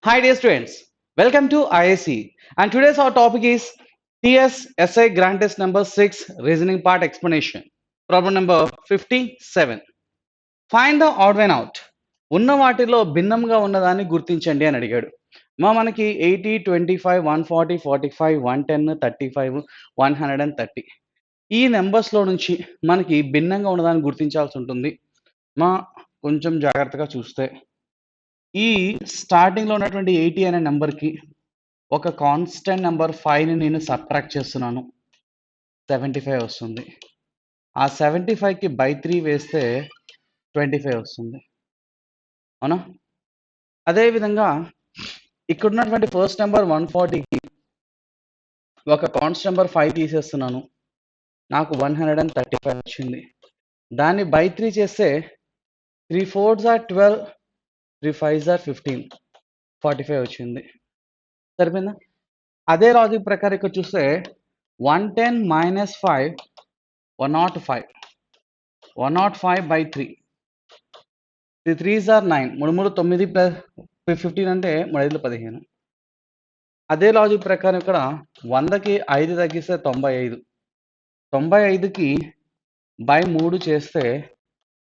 Hi dear students, welcome to IAC and today's our topic is TS SI Grand Test number 6 reasoning part explanation. Problem number 57. Find the odd one out. ఉన్న వాటిలో భిన్నంగా ఉన్నదాన్ని గుర్తించండి అని అడిగాడు. మనకి 80, 25, 140, 45, 110, 35, 130 ఈ నెంబర్స్లో నుంచి మనకి భిన్నంగా ఉన్నదాన్ని గుర్తించాల్సి ఉంటుంది. కొంచెం జాగ్రత్తగా చూస్తే ఈ స్టార్టింగ్లో ఉన్నటువంటి 80 అనే నెంబర్కి ఒక కాన్స్టెంట్ నెంబర్ 5ని నేను సబ్ట్రాక్ట్ చేస్తున్నాను, 75 వస్తుంది. ఆ 75కి బై 3 వేస్తే 25 వస్తుంది, అవునా? అదేవిధంగా ఇక్కడ ఉన్నటువంటి ఫస్ట్ నెంబర్ 140కి ఒక కాన్స్టెంట్ నెంబర్ 5 తీసేస్తున్నాను, నాకు 135 వచ్చింది. దాన్ని బై 3 చేస్తే 3 4s are 12, 3 5s are 15, 45 వచ్చింది. సరిపోయిందా? అదే లాజిక్ ప్రకారం ఇక్కడ చూస్తే 110 minus 5, 105, 105 by 3, 3 3s are 9, 3 3 9 plus 15 అంటే 3 5 15. అదే లాజిక్ ప్రకారం ఇక్కడ 100కి 5 తగ్గిస్తే 95, 95కి బై 3 చేస్తే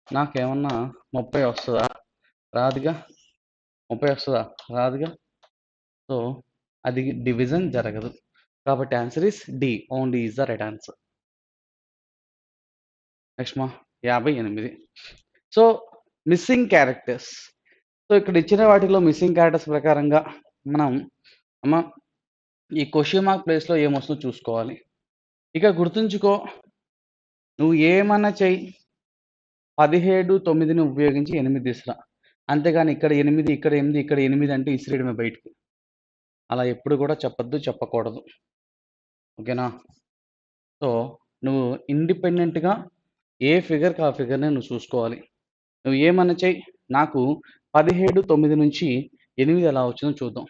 నాకేమన్నా 30 వస్తుందా? రాదుగా. 30 వస్తుందా? రాదుగా. సో అది డివిజన్ జరగదు. కాబట్టి answer is D, only is the right answer. Next 58. So missing characters. So ఇక్కడ ఇచ్చిన వాటిలో మిస్సింగ్ క్యారెక్టర్స్ ప్రకారంగా మనం ఈ క్వశ్చన్ మార్క్ ప్లేస్లో ఏమొస్తుందో చూసుకోవాలి. ఇక గుర్తుంచుకో, నువ్వు ఏమన్నా చెయ్యి, 17 9ని ఉపయోగించి 8 తీసురా. అంతేగాని ఇక్కడ 8 ఇక్కడ 8 ఇక్కడ 8 అంటే ఇసిరేయడమే బయటికి. అలా ఎప్పుడు కూడా చెప్పొద్దు, చెప్పకూడదు. ఓకేనా? సో నువ్వు ఇండిపెండెంట్గా ఏ ఫిగర్కి ఆ ఫిగర్ని నువ్వు చూసుకోవాలి. నువ్వు ఏమన్నా చెయ్యి, నాకు 17 9 నుంచి 8 ఎలా వచ్చిందో చూద్దాం.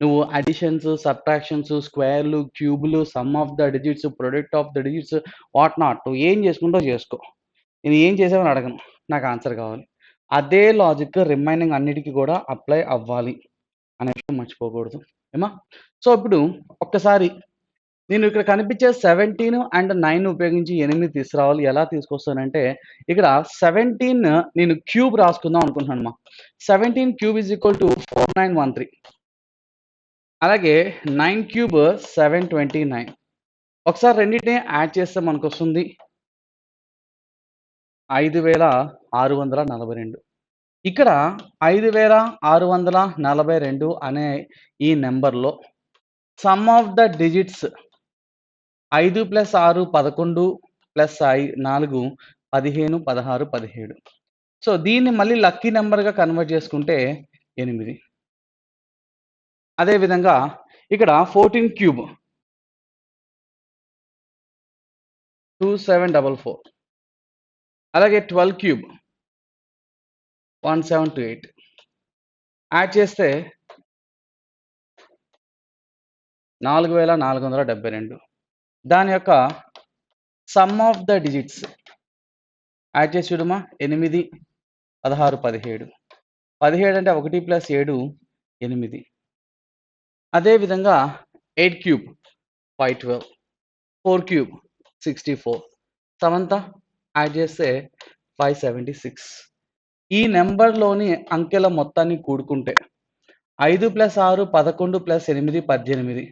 నువ్వు అడిషన్స్, సబ్ట్రాక్షన్స్, స్క్వేర్లు, క్యూబులు, sum of the digits, product of the digits, what not, నువ్వు ఏం చేసుకుంటావు చేసుకో. నేను ఏం చేసావని అడగను, నాకు ఆన్సర్ కావాలి. అదే లాజిక్ రిమైనింగ్ అన్నిటికీ కూడా అప్లై అవ్వాలి అనే విషయం మర్చిపోకూడదు. ఏమా? సో ఇప్పుడు ఒక్కసారి నేను ఇక్కడ కనిపించే 17 అండ్ 9 ఉపయోగించి 8 తీసుకురావాలి. ఎలా తీసుకొస్తానంటే ఇక్కడ 17 నేను క్యూబ్ రాసుకుందాం అనుకుంటున్నాను. 17 క్యూబ్ ఈజ్ ఈక్వల్ టు 4913. అలాగే 9 క్యూబ్ 729. ఒకసారి రెండింటిని యాడ్ చేస్తే మనకు వస్తుంది 5642. ఇక్కడ 5642 అనే ఈ నెంబర్లో some of the digits 5 + 6 11 + 4 15 16 17. So దీన్ని మళ్ళీ లక్కీ నెంబర్గా కన్వర్ట్ చేసుకుంటే 8. అదేవిధంగా ఇక్కడ 14 క్యూబ్ 2744. అలాగే 12 క్యూబ్ 1728. యాడ్ చేస్తే 4472. దాని యొక్క some of the digits add చేసి చూడమా, 8 16 17. 17 అంటే 1 + 7 8. అదేవిధంగా 8 క్యూబ్ 512, 4 క్యూబ్ 64. సమంతా యాడ్ చేస్తే 576. ఈ నెంబర్లోని అంకెల మొత్తాన్ని కూడుకుంటే 5 + 6 11 + 8 18.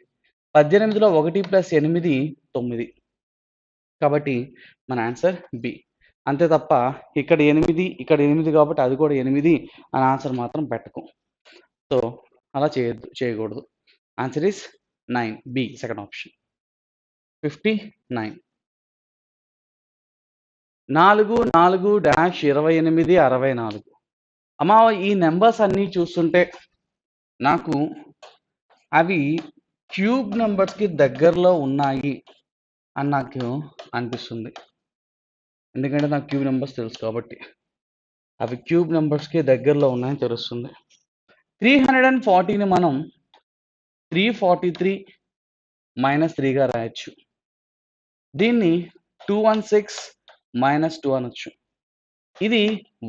18లో 1 + 8 9. కాబట్టి మన ఆన్సర్ బి. అంతే తప్ప ఇక్కడ 8 ఇక్కడ 8 కాబట్టి అది కూడా 8 అని ఆన్సర్ మాత్రం పెట్టకు. సో అలా చేయకూడదు. Answer is 9, B, second option. 59. 4 4 dash 28 64. అమ్మా ఈ నెంబర్స్ అన్నీ చూస్తుంటే నాకు అవి క్యూబ్ నెంబర్స్కి దగ్గరలో ఉన్నాయి అని నాకు అనిపిస్తుంది. ఎందుకంటే నాకు క్యూబ్ నెంబర్స్ తెలుసు కాబట్టి అవి క్యూబ్ నెంబర్స్కి దగ్గరలో ఉన్నాయని తెలుస్తుంది. 340ని మనం 343 - 3గా రాయొచ్చు. దీన్ని 216 - 2 అనొచ్చు. ఇది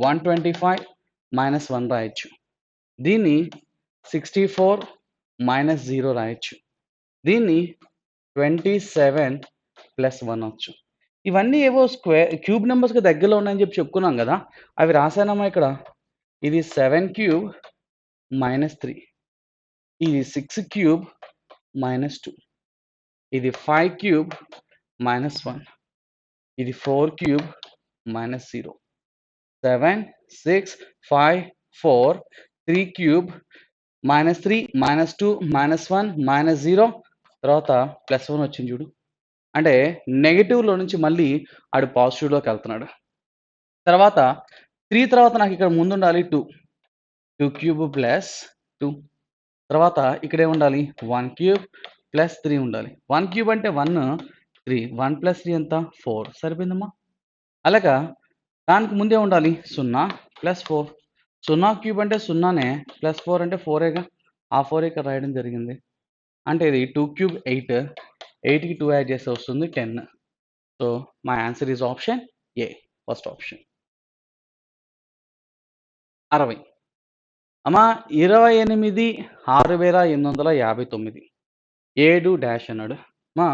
125 - 1 రాయొచ్చు. దీన్ని 64 మైనస్ 0 రాయొచ్చు. దీన్ని 27 ప్లస్ 1 వచ్చు. ఇవన్నీ ఏవో క్యూబ్ నెంబర్స్‌కి దగ్గరలో ఉన్నాయని చెప్పి చెప్పుకున్నాం కదా! అవి రాసానమ్మా ఇక్కడ. ఇది 7 క్యూబ్ మైనస్ 3. ఇది 6 క్యూబ్ మైనస్ 2. ఇది 5 క్యూబ్ మైనస్ 1. ఇది 4 cube minus 0. 7, 6, 5, 4, 3 cube minus 3 minus 2 minus 1 minus 0 తర్వాత ప్లస్ 1 వచ్చింది చూడు. అంటే నెగెటివ్‌లో నుంచి మళ్ళీ ఆడు పాజిటివ్‌లోకి వెళ్తున్నాడు. తర్వాత 3 తర్వాత నాకు ఇక్కడ ముందుండాలి 2. 2 క్యూబ్ ప్లస్ 2. తర్వాత ఇక్కడ ఏముండాలి 1 క్యూబ్ ప్లస్ 3 ఉండాలి. 1 క్యూబ్ అంటే 1, 3. 1 ప్లస్ 3 ఎంత 4 సరిపోయిందమ్మా. అలాగా దానికి ముందే ఉండాలి 0 ప్లస్ 4. 0 క్యూబ్ అంటే 0నే ప్లస్ 4 అంటే 4ఏగా. ఆ 4 ఇక్కడ రాయడం జరిగింది. అంటే ఇది 2 క్యూబ్ 8. 8కి 2 యాడ్ చేస్తే వస్తుంది 10. So my answer is option A. First option. 60. అమ్మా 28 6859 7 డాష్ అన్నాడు. అమ్మా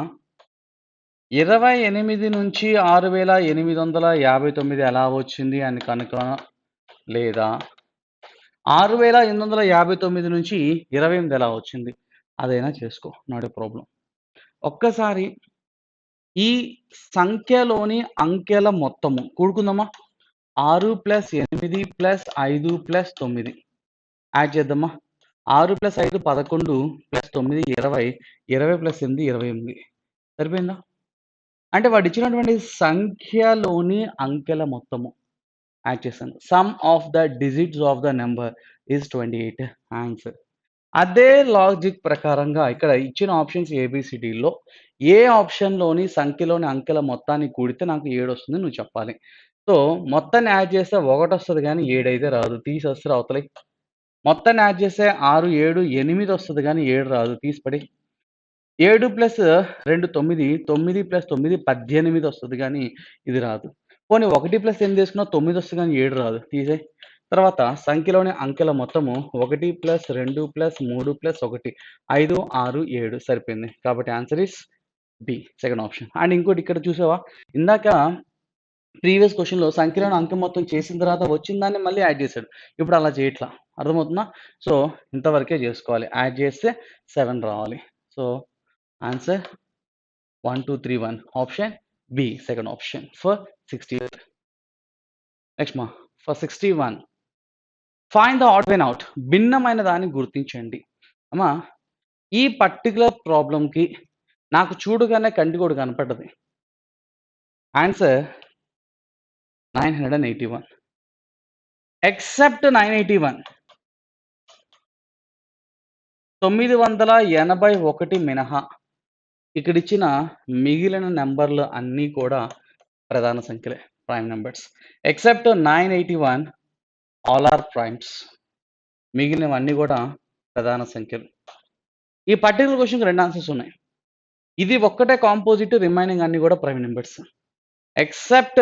28 నుంచి 6859 ఎలా వచ్చింది అని కనుక లేదా 6859 నుంచి 28 ఎలా వచ్చింది అదైనా చేసుకో, నాట్ ఏ ప్రాబ్లం. ఒక్కసారి ఈ సంఖ్యలోని అంకెల మొత్తము కూడుకుందామా. 6 ప్లస్ 8 ప్లస్ 5 ప్లస్ 9 యాడ్ చేద్దామా. 6 ప్లస్ 5 11 ప్లస్ 9 20. 20 ప్లస్ 8 28. సరిపోయిందా. అంటే వాడు ఇచ్చినటువంటి సంఖ్యలోని అంకెల మొత్తము యాడ్ చేశాను. Some of the digits of the number is 28 answer. అదే లాజిక్ ప్రకారంగా ఇక్కడ ఇచ్చిన ఆప్షన్స్ ఏబిసిడిలో ఏ ఆప్షన్లోని సంఖ్యలోని అంకెల మొత్తాన్ని కూడితే నాకు 7 వస్తుంది నువ్వు చెప్పాలి. సో మొత్తాన్ని యాడ్ చేస్తే 1 వస్తుంది కానీ 7 అయితే రాదు. తీసేస్తే అవతలై. మొత్తాన్ని యాడ్ చేస్తే 6, 7, 8 వస్తుంది కానీ 7 రాదు. తీసి పడి. 7 ప్లస్ 2 9. 9 ప్లస్ 9 18 వస్తుంది కానీ ఇది రాదు. పోనీ 1 ప్లస్ 8 తీసుకున్నా 9 వస్తుంది కానీ 7 రాదు. తీసేయి. తర్వాత సంఖ్యలోని అంకెల మొత్తము 1 ప్లస్ 2 ప్లస్ 3 ప్లస్ 1 5 6 7 సరిపోయింది. కాబట్టి answer is B second option. And ఇంకోటి ఇక్కడ చూసావా ఇందాక ప్రీవియస్ క్వశ్చన్‌లో సంఖ్యలోని అంకె మొత్తం చేసిన తర్వాత వచ్చిన దాన్ని మళ్ళీ యాడ్ చేశాడు. ఇప్పుడు అలా చేయట్లా. అర్థమవుతుందా. సో ఇంతవరకే చేసుకోవాలి. యాడ్ చేస్తే 7 రావాలి. So answer 1, 2, 3, 1 option B second option for 68. Next మా for 61 find the odd one out. భిన్నమైన దాన్ని గుర్తించండి. అమ్మా ఈ పర్టికులర్ ప్రాబ్లంకి నాకు చూడగానే కంటికోడు కనపడ్డది. Answer 981 except 981. 981 మినహా ఇక్కడ ఇచ్చిన మిగిలిన నెంబర్లు అన్నీ కూడా ప్రధాన సంఖ్యలే, prime numbers. Except 981 all are primes. మిగిలినవన్నీ కూడా ప్రధాన సంఖ్యలు. ఈ పర్టికులర్ క్వశ్చన్కి 2 ఆన్సర్స్ ఉన్నాయి. ఇది ఒక్కటే కాంపోజిట్, రిమైనింగ్ అన్ని కూడా ప్రైమ్ నెంబర్స్ ఎక్సెప్ట్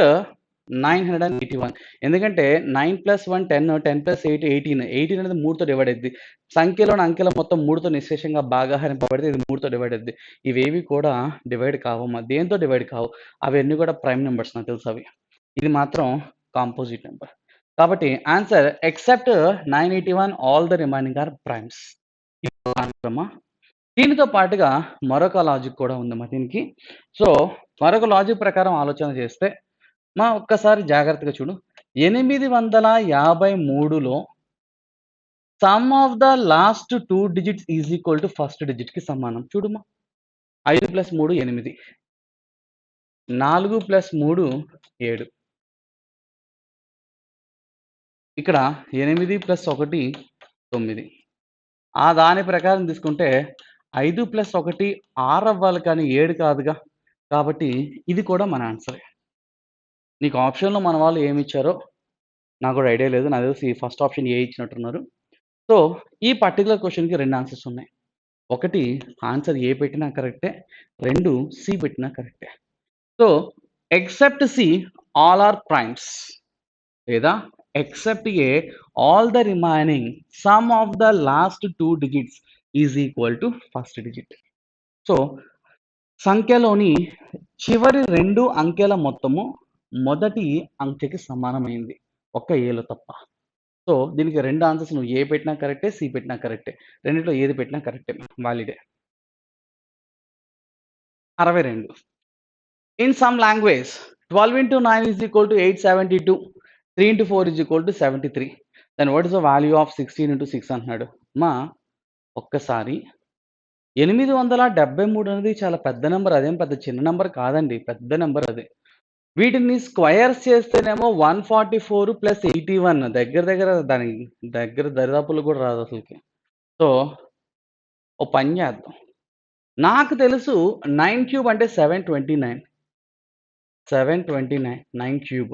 981. ఎందుకంటే 9 ప్లస్ 1 10, 10 ప్లస్ 8 18. 18 అనేది 3తో డివైడ్ అయింది. సంఖ్యలోని అంకెల మొత్తం 3తో నిశ్శేషంగా భాగాహరింపబడితే ఇది 3తో డివైడ్ అయింది. ఇవేవి కూడా డివైడ్ కావమ్మా. దేంతో డివైడ్ కావు. అవన్నీ కూడా ప్రైమ్ నెంబర్స్ నాకు తెలుసు అవి. ఇది మాత్రం కాంపోజిట్ నెంబర్. కాబట్టి answer except 981 all the remaining are primes. దీనితో పాటుగా మరొక లాజిక్ కూడా ఉందమ్మా దీనికి. సో మరొక లాజిక్ ప్రకారం ఆలోచన చేస్తే మా ఒక్కసారి జాగ్రత్తగా చూడు. 853లో sum of the last 2 digits is equal to first డిజిట్‌కి సమానం. చూడుమా 5 ప్లస్ 3 8. 4 ప్లస్ 3 7. ఇక్కడ 8 ప్లస్ 1 9. ఆ దాని ప్రకారం తీసుకుంటే 5 ప్లస్ 1 6 అవ్వాలి కానీ 7 కాదుగా. కాబట్టి ఇది కూడా మన ఆన్సరే. నీకు ఆప్షన్‌లో మన వాళ్ళు ఏమిచ్చారో నాకు కూడా ఐడియా లేదు. నాకు తెలిసి ఫస్ట్ ఆప్షన్ ఏ ఇచ్చినట్టున్నారు. సో ఈ పర్టిక్యులర్ క్వశ్చన్‌కి 2 ఆన్సర్స్ ఉన్నాయి. ఒకటి ఆన్సర్ ఏ పెట్టినా కరెక్టే. 2 సి పెట్టినా కరెక్టే. So except C all are primes లేదా except A, all the remaining sum of the last two digits is equal to first digit. So సంఖ్యలోని చివరి రెండు అంకెల మొత్తము మొదటి అంకెకి సమానమైంది ఒక్క ఏలో తప్ప. సో దీనికి రెండు ఆన్సర్స్ నువ్వు ఏ పెట్టినా కరెక్టే, సి పెట్టినా కరెక్టే. రెండిట్లో ఏది పెట్టినా కరెక్టే, వాలిడే. 62. In some language, 12 into 9 is equal to 872. 3 into 4 is equal to 73. Then what is the value of 16 into 6 అంటున్నాడు. మా ఒక్కసారి 873 అనేది చాలా పెద్ద నెంబర్, అదేం పెద్ద చిన్న నెంబర్ కాదండి, పెద్ద నెంబర్ అది. వీటిని స్క్వయర్స్ చేస్తేనేమో 144 ప్లస్ 81 దగ్గర దగ్గర దాని దగ్గర దరిదాపులు కూడా రాదు అసలుకి. సో ఓ పని చేద్దాం. నాకు తెలుసు 9 క్యూబ్ అంటే 729. 9 క్యూబ్.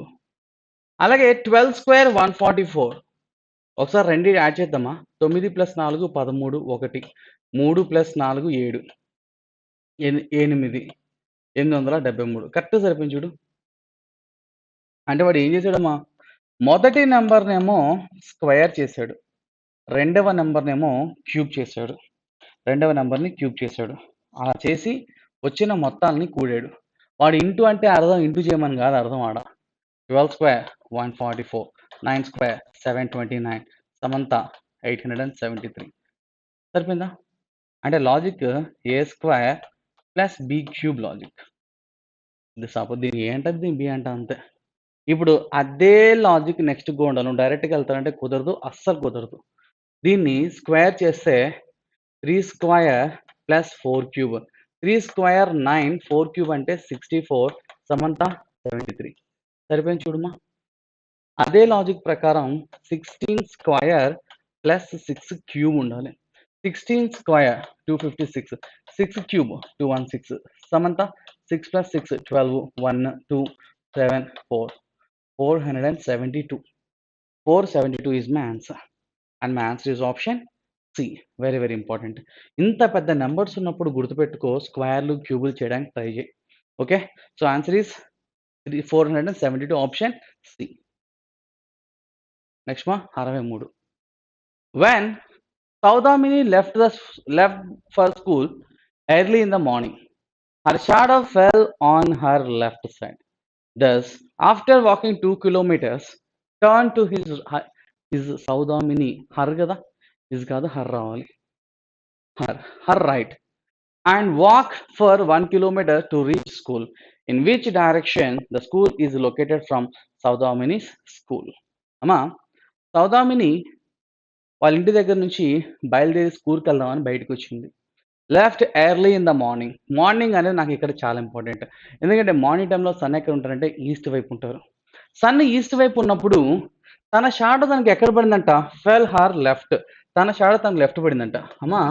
అలాగే 12 స్క్వేర్ 144. ఒకసారి రెండు యాడ్ చేద్దామా. 9 + 4 13, 1 3 + 4 7 8 873 కరెక్ట్ సరిపోయింది చూడు. అంటే వాడు ఏం చేశాడమ్మా, మొదటి నెంబర్నేమో స్క్వేర్ చేశాడు, రెండవ నెంబర్నేమో క్యూబ్ చేశాడు, రెండవ నెంబర్ని క్యూబ్ చేశాడు. అలా చేసి వచ్చిన మొత్తాలని కూడాడు. వాడు ఇంటూ అంటే అర్థం ఇంటూ చేయమని కాదు అర్థం ఆడ. 12 స్క్వేర్ 144, 9 స్క్వేర్ 729, సమంత 873. సరిపోయిందా? అంటే logic a square plus B cube logic. ఇది సపోజ్ దీన్ని ఏ అంటే దీన్ని బి అంట అంతే. ఇప్పుడు అదే లాజిక్ నెక్స్ట్ గో ఉండాలి. నువ్వు డైరెక్ట్గా వెళ్తానంటే కుదరదు, అస్సలు కుదరదు. దీన్ని స్క్వేర్ చేస్తే 3 square plus 4 cube. 3 square 9, 4 cube అంటే 64, సమంత 73. సరిపోయింది చూడమ్మా. అదే లాజిక్ ప్రకారం 16 స్క్వేర్ ప్లస్ 6 క్యూబ్ ఉండాలి. 16 square 256, 6 cube 216, Samantha 6 + 6 12, 1 2 7 4 472. 472 is my answer, and my answer is option C. Very very important. ఇంత పెద్ద నెంబర్స్ ఉన్నప్పుడు గుర్తుపెట్టుకో, స్క్వేర్లు క్యూబులు చేయడానికి ట్రై చేయి. Okay, so answer is 472, option C. Next మా 63. When Saudamini left for school early in the morning, her shadow fell on her left side. Thus, after walking 2 kilometers, turned to his Saudamini, her kada, his kada her ravali, her right, and walk for 1 kilometer to reach school. In which direction the school is located from Saudamini's school? అమ్మా, సౌదామిని వాళ్ళ ఇంటి దగ్గర నుంచి బయలుదేరి స్కూల్కి వెళ్దామని బయటకు వచ్చింది. Left early in the morning. Morning అనేది నాకు ఇక్కడ చాలా ఇంపార్టెంట్, ఎందుకంటే మార్నింగ్ టైంలో సన్ ఎక్కడ ఉంటారంటే ఈస్ట్ వైపు ఉంటారు. సన్ ఈస్ట్ వైపు ఉన్నప్పుడు తన షాడో తనకి ఎక్కడ పడిందంట, ఫెల్ హార్ లెఫ్ట్. తన షాడో తనకు లెఫ్ట్ పడిందంట. అమ్మా,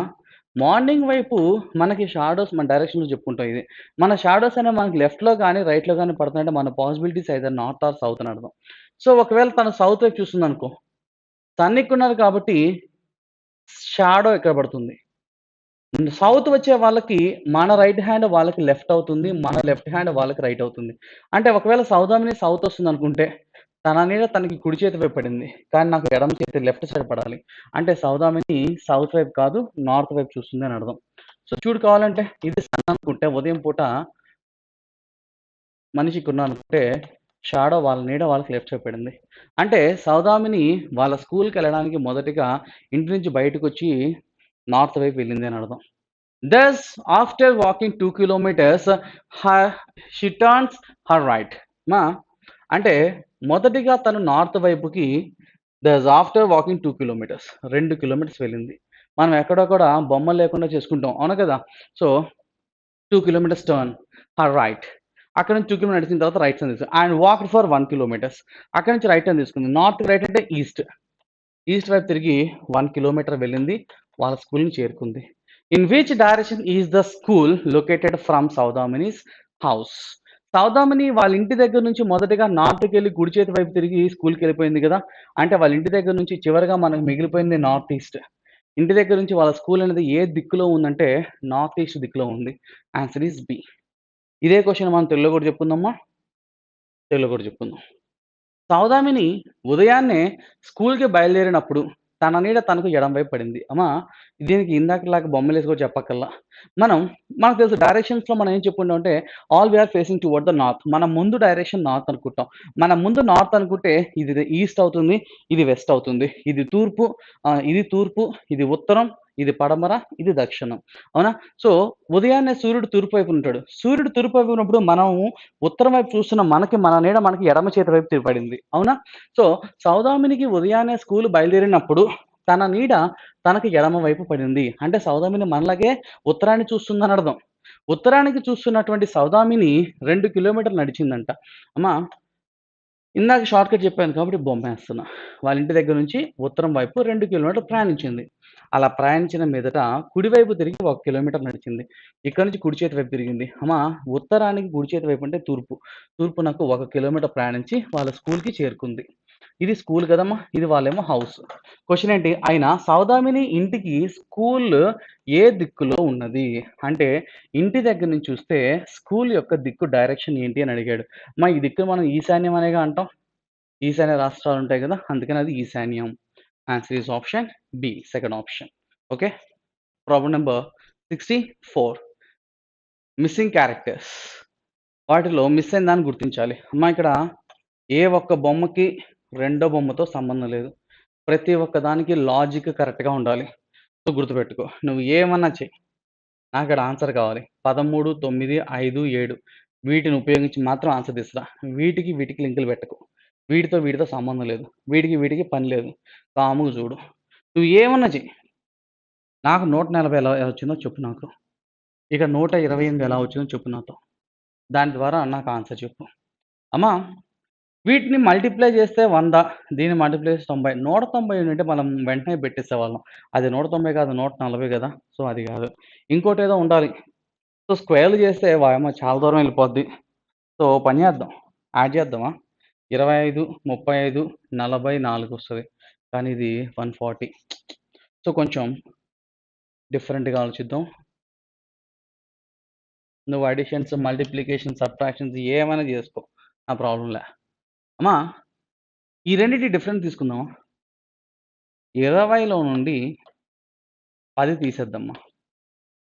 మార్నింగ్ వైపు మనకి షాడోస్ మన డైరెక్షన్లో చెప్పుకుంటాం. ఇది మన షాడోస్ అనేవి మనకి లెఫ్ట్లో కానీ రైట్లో కానీ పడుతుందంటే మన పాసిబిలిటీస్ అయితే నార్త్ ఆర్ సౌత్ అని అర్థం. సో ఒకవేళ తను సౌత్ వైపు చూస్తుంది అనుకో, సన్ ఎక్కున్నారు కాబట్టి షాడో ఎక్కడ పడుతుంది, సౌత్ వచ్చే వాళ్ళకి మన రైట్ హ్యాండ్ వాళ్ళకి లెఫ్ట్ అవుతుంది, మన లెఫ్ట్ హ్యాండ్ వాళ్ళకి రైట్ అవుతుంది. అంటే ఒకవేళ సౌదామిని సౌత్ వస్తుంది అనుకుంటే తన నీడ తనకి కుడి చేతి వైపు పడింది, కానీ నాకు ఎడమ చేతి లెఫ్ట్ సైడ్ పడాలి. అంటే సౌదామిని సౌత్ వైపు కాదు నార్త్ వైపు చూస్తుంది అని అర్థం. సో చూడు, కావాలంటే ఇది సన్ అనుకుంటే ఉదయం పూట మనిషికి ఉన్న అనుకుంటే షాడో వాళ్ళ నీడ వాళ్ళకి లెఫ్ట్ సైడ్ పడింది. అంటే సౌదామిని వాళ్ళ స్కూల్కి వెళ్ళడానికి మొదటిగా ఇంటి నుంచి బయటకు వచ్చి నార్త్ వైపు వెళ్ళింది అని అర్థం. Thus, after walking 2 kilometers, she turns her right. మా అంటే మొదటిగా తను నార్త్ వైపుకి thus after walking 2 kilometers 2 kilometres వెళ్ళింది. మనం ఎక్కడో కూడా బొమ్మలు లేకుండా చేసుకుంటాం, అవును కదా. So 2 kilometers turn her right. అక్కడ నుంచి 2 kilometers నడిచిన తర్వాత రైట్ టర్న్ తీసుకుంది. And walked for 1 kilometers. అక్కడ నుంచి రైట్ టర్న్ తీసుకుంది. నార్త్ రైట్ అంటే ఈస్ట్. ఈస్ట్ వైపు తిరిగి 1 kilometer వెళ్ళింది, వాళ్ళ స్కూల్ని చేరుకుంది. In which direction is the school located from సౌదామిని's house? Saudamini వాళ్ళ ఇంటి దగ్గర నుంచి మొదటగా నార్త్కి వెళ్ళి కుడి చేతి వైపు తిరిగి స్కూల్కి వెళ్ళిపోయింది కదా. అంటే వాళ్ళ ఇంటి దగ్గర నుంచి చివరిగా మనకు మిగిలిపోయింది నార్త్ ఈస్ట్. ఇంటి దగ్గర నుంచి వాళ్ళ స్కూల్ అనేది ఏ దిక్కులో ఉందంటే నార్త్ ఈస్ట్ దిక్కులో ఉంది. Answer is B. ఇదే క్వశ్చన్ మనం తెలుగులో కూడా చెప్పుకుందామా, తెలుగులో కూడా చెప్పుకుందాం. సౌదామిని ఉదయాన్నే స్కూల్‌కి బయలుదేరినప్పుడు తన నీడ తనకు ఎడమ వైపు పడింది. దీనికి ఇందాకలాగా బొమ్మలేసి కూడా చెప్పక్కర్లా. మనం మనకు తెలుసు డైరెక్షన్స్‌లో మనం ఏం చెప్పుకుంటామంటే, all we are facing toward the north. మన ముందు డైరెక్షన్ నార్త్ అనుకుంటాం. మన ముందు నార్త్ అనుకుంటే ఇది ఈస్ట్ అవుతుంది, ఇది వెస్ట్ అవుతుంది. ఇది తూర్పు, ఇది ఉత్తరం, ఇది పడమర, ఇది దక్షిణం. అవునా? సో, ఉదయాన్నే సూర్యుడు తూర్పు వైపున ఉంటాడు. సూర్యుడు తూర్పు వైపు ఉన్నప్పుడు మనం ఉత్తరం వైపు చూస్తున్న మన నీడ మనకి ఎడమ చేతి వైపు పడింది. అవునా? సో, సౌదామినికి ఉదయాన్నే స్కూల్ బయలుదేరినప్పుడు తన నీడ తనకి ఎడమ వైపు పడింది. అంటే సౌదామిని మనలాగే ఉత్తరాన్ని చూస్తుందని అర్థం. ఉత్తరానికి చూస్తున్నటువంటి సౌదామిని 2 కిలోమీటర్లు నడిచిందంట. అమ్మా ఇందాక షార్ట్‌కట్ చెప్పాను కాబట్టి బొమ్మేస్తున్నా. వాళ్ళ ఇంటి దగ్గర నుంచి ఉత్తరం వైపు 2 కిలోమీటర్లు ప్రయాణించింది. అలా ప్రయాణించిన మీదట కుడివైపు తిరిగి 1 కిలోమీటర్ నడిచింది. ఇక్కడి నుంచి కుడి చేతి వైపు తిరిగింది. ఉత్తరానికి కుడి చేతి వైపు అంటే తూర్పు. తూర్పునకు 1 కిలోమీటర్ ప్రయాణించి వాళ్ళ స్కూల్‌కి చేరుకుంది. ఇది స్కూల్ కదమ్మా! ఇది వాళ్ళేమో హౌస్. క్వెషన్ ఏంటి? అయినా సౌదామిని ఇంటికి స్కూల్ ఏ దిక్కులో ఉన్నది? అంటే ఇంటి దగ్గర నుంచి చూస్తే స్కూల్ యొక్క దిక్కు డైరెక్షన్ ఏంటి అని అడిగాడు. ఈ దిక్కును మనం ఈశాన్యం అనేగా అంటాం. ఈశాన్య రాష్ట్రాలుంటాయి గదా! అందుకని అది ఈశాన్యం. Answer is option B. Second option. Okay. Problem number 64 missing characters. వాటిలో మిస్ అయిన దాన్ని గుర్తించాలి. ఇక్కడ ఏ ఒక్క బొమ్మకి రెండో బొమ్మతో సంబంధం లేదు. ప్రతి ఒక్క దానికి లాజిక్ కరెక్ట్‌గా ఉండాలి. సో, గుర్తుపెట్టుకో. నువ్వు ఏమన్నా చెయి. నాకక్కడ ఆన్సర్ కావాలి. 13, 9, 5, 7 వీటిని ఉపయోగించి మాత్రం ఆన్సర్ తీసుకురా. వీటికి లింకులు పెట్టకు. వీటితో సంబంధం లేదు. వీటికి పని లేదు. కామ్‌గా చూడు. నువ్వు ఏమన్నా చెయి. నాకు 140 ఎలా వచ్చిందో చెప్పు నాకు. ఇక 128 ఎలా వచ్చిందో చెప్పు నాతో. దాని ద్వారా నాకు ఆన్సర్ చెప్పు. అమ్మా వీటిని మల్టిప్లై చేస్తే 100 దీన్ని మల్టిప్లై చేస్తే 90. 190 ఉండింటే మనం వెంటనే పెట్టేసేవాళ్ళం. అది 190 కాదు 140 గదా! సో, అది గాదు. ఇంకోటేదో ఉండాలి. సో, స్క్వేర్‌లు చేస్తే వాయమ్మో! చాలా దూరం ఎళ్ళిపోద్ది. సో, ఓ పని చేద్దాం. యాడ్ చేద్దామా? 25, 35, 44 వస్తది. కానీ ఇది 140. సో, కొంచెం డిఫరెంట్‌గా ఆలోచిద్దాం. నువ్వు అడిషన్స్, మల్టిప్లికేషన్, సబ్ట్రాక్షన్స్ ఏమైనా చేసుకో. నా ప్రాబ్లమ్ లే. అమ్మా! ఈ రెండిటి డిఫరెన్స్ తీసుకుందామా? 20లో నుండి 10 తీసేద్దామా.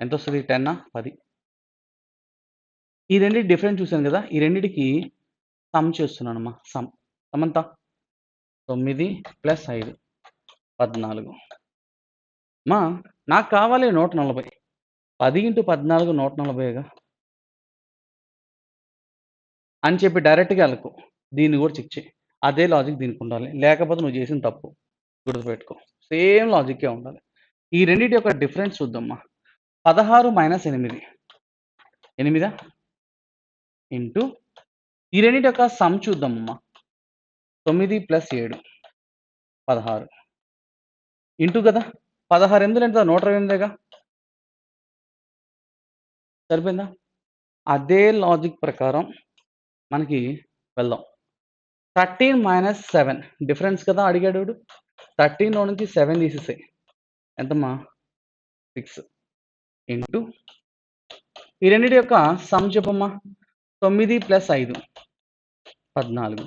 ఎంతొస్తది? 10 10. ఈ రెండిటి డిఫరెన్స్ చూసాను గదా! ఈ రెండిటికి సమ్ చేస్తున్నానమ్మా. సమ్ ఎంత? 9 + 5 14. అమ్మా నాకు కావాలి 140. 10 × 14 140గా అని చెప్పి డైరెక్ట్‌గా ఎళ్ళకు. దీన్ని గూడా చెక్ చెయి. అదే లాజిక్ దీనికుండాలి. లేకపోతే నువ్వు చేసింది తప్పు. గుర్తుపెట్టుకో. సేమ్ లాజిక్కే ఉండాలి. ఈ రెండిటి యొక్క డిఫరెన్స్ చూద్దామా. 16 - 8 8 ఇంటూ ఈ రెండిటి యొక్క సమ్ చూద్దామమ్మా. 9 + 7 16 ఇంటూ గదా! 16 8 ఎంత? 128గా సరిపోయిందా? అదే లాజిక్ ప్రకారం మనకి వెళ్దాం. 13 - 7 డిఫరెన్స్ కదా అడిగాడోడు. 13లో నుంచి 7 తీసేసేయి. ఎంతమ్మా? 6 ఇంటూ ఈ రెండిటి యొక్క సమ్ చెప్పమ్మా. 9 + 5 14.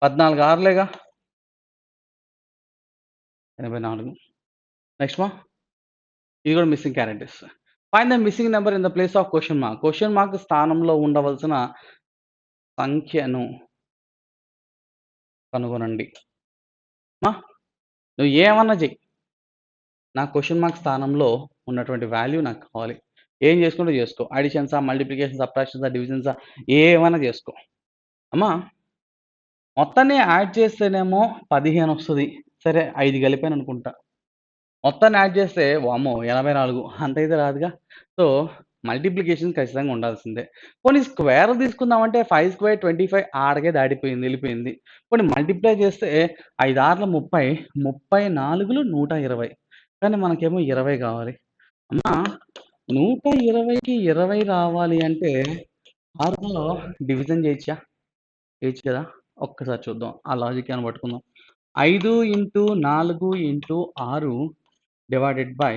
14 ఆరులేగా 84. నెక్స్ట్ ఇది కూడా missing characters. Find the missing number in the place of question mark. Question mark స్థానంలో ఉండవలసిన సంఖ్యను కనుగొనండి. నువ్వు ఏమన్నా చెయ్యి. నా క్వెషన్ మార్క్ స్థానంలో ఉన్నటువంటి వాల్యూ నాకు కావాలి. ఏం చేసుకుంటే చేసుకో. అడిషన్సా, మల్టిప్లికేషన్, సబ్ట్రాక్షన్సా, డివిజన్సా ఏమన్నా చేసుకో. అమ్మా మొత్తాన్ని యాడ్ చేస్తేనేమో 15 వస్తది. సరే 5 కలిపాననుకుంటా. మొత్తాన్ని యాడ్ చేస్తే వామ్మో! 84 అంతైతే రాదుగా. సో, మల్టిప్లికేషన్ ఖచ్చితంగా ఉండాల్సిందే. పోనీ స్క్వేర్ తీసుకుందామంటే 5 స్క్వేర్ 25 ఆడకే దాటిపోయింది. ఎళ్ళిపోయింది. పోనీ మల్టిప్లై చేస్తే 5 ఆర్ల 30 34లు 120 కానీ మనకేమో 20 కావాలి. అమ్మా 120కి 20 రావాలి అంటే 6లో డివిజన్ చేయొచ్చా? చేయొచ్చు కదా! ఒక్కసారి చూద్దాం. ఆ లాజిక్ ఏమైనా పట్టుకుందాం. 5 × 4 × 6 డివైడెడ్ బై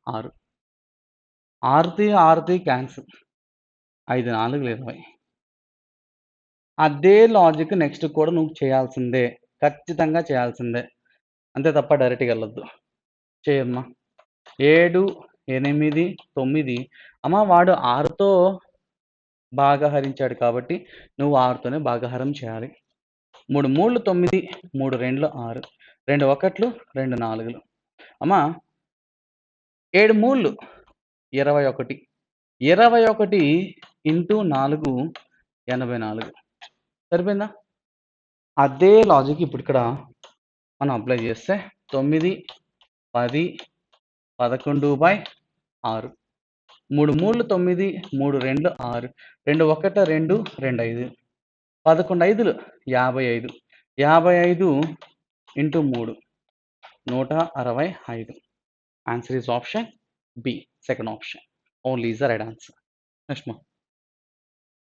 6. 6 క్యాన్సిల్. 5 4లు 20. అదే లాజిక్ నెక్స్ట్ కూడా నువ్వు చేయాల్సిందే. ఖచ్చితంగా చేయాల్సిందే. అంతే తప్ప డైరెక్ట్‌గా ఎళ్ళొద్దు. చేయమ్మా. 7, 8, 9 అమ్మ వాడు 6తో భాగహరించాడు కాబట్టి నువ్వు 6తోనే భాగహారం చేయాలి. 3 3లు 9, 3 2లు 6, 2 1లు 2 4లు. అమ్మ 7 3లు 21. 21 ఇంటూ 4 84. సరిపోయిందా? అదే లాజిక్ ఇప్పుడు ఇక్కడ మనం అప్లై చేస్తే 9, 10, 11/6. 3 3లు 9, 3 2లు 6, 2 1 2, 2 5, 11 5లు 55. 55 into 3 165. Answer is option B, second option. Only is the right answer. Next one.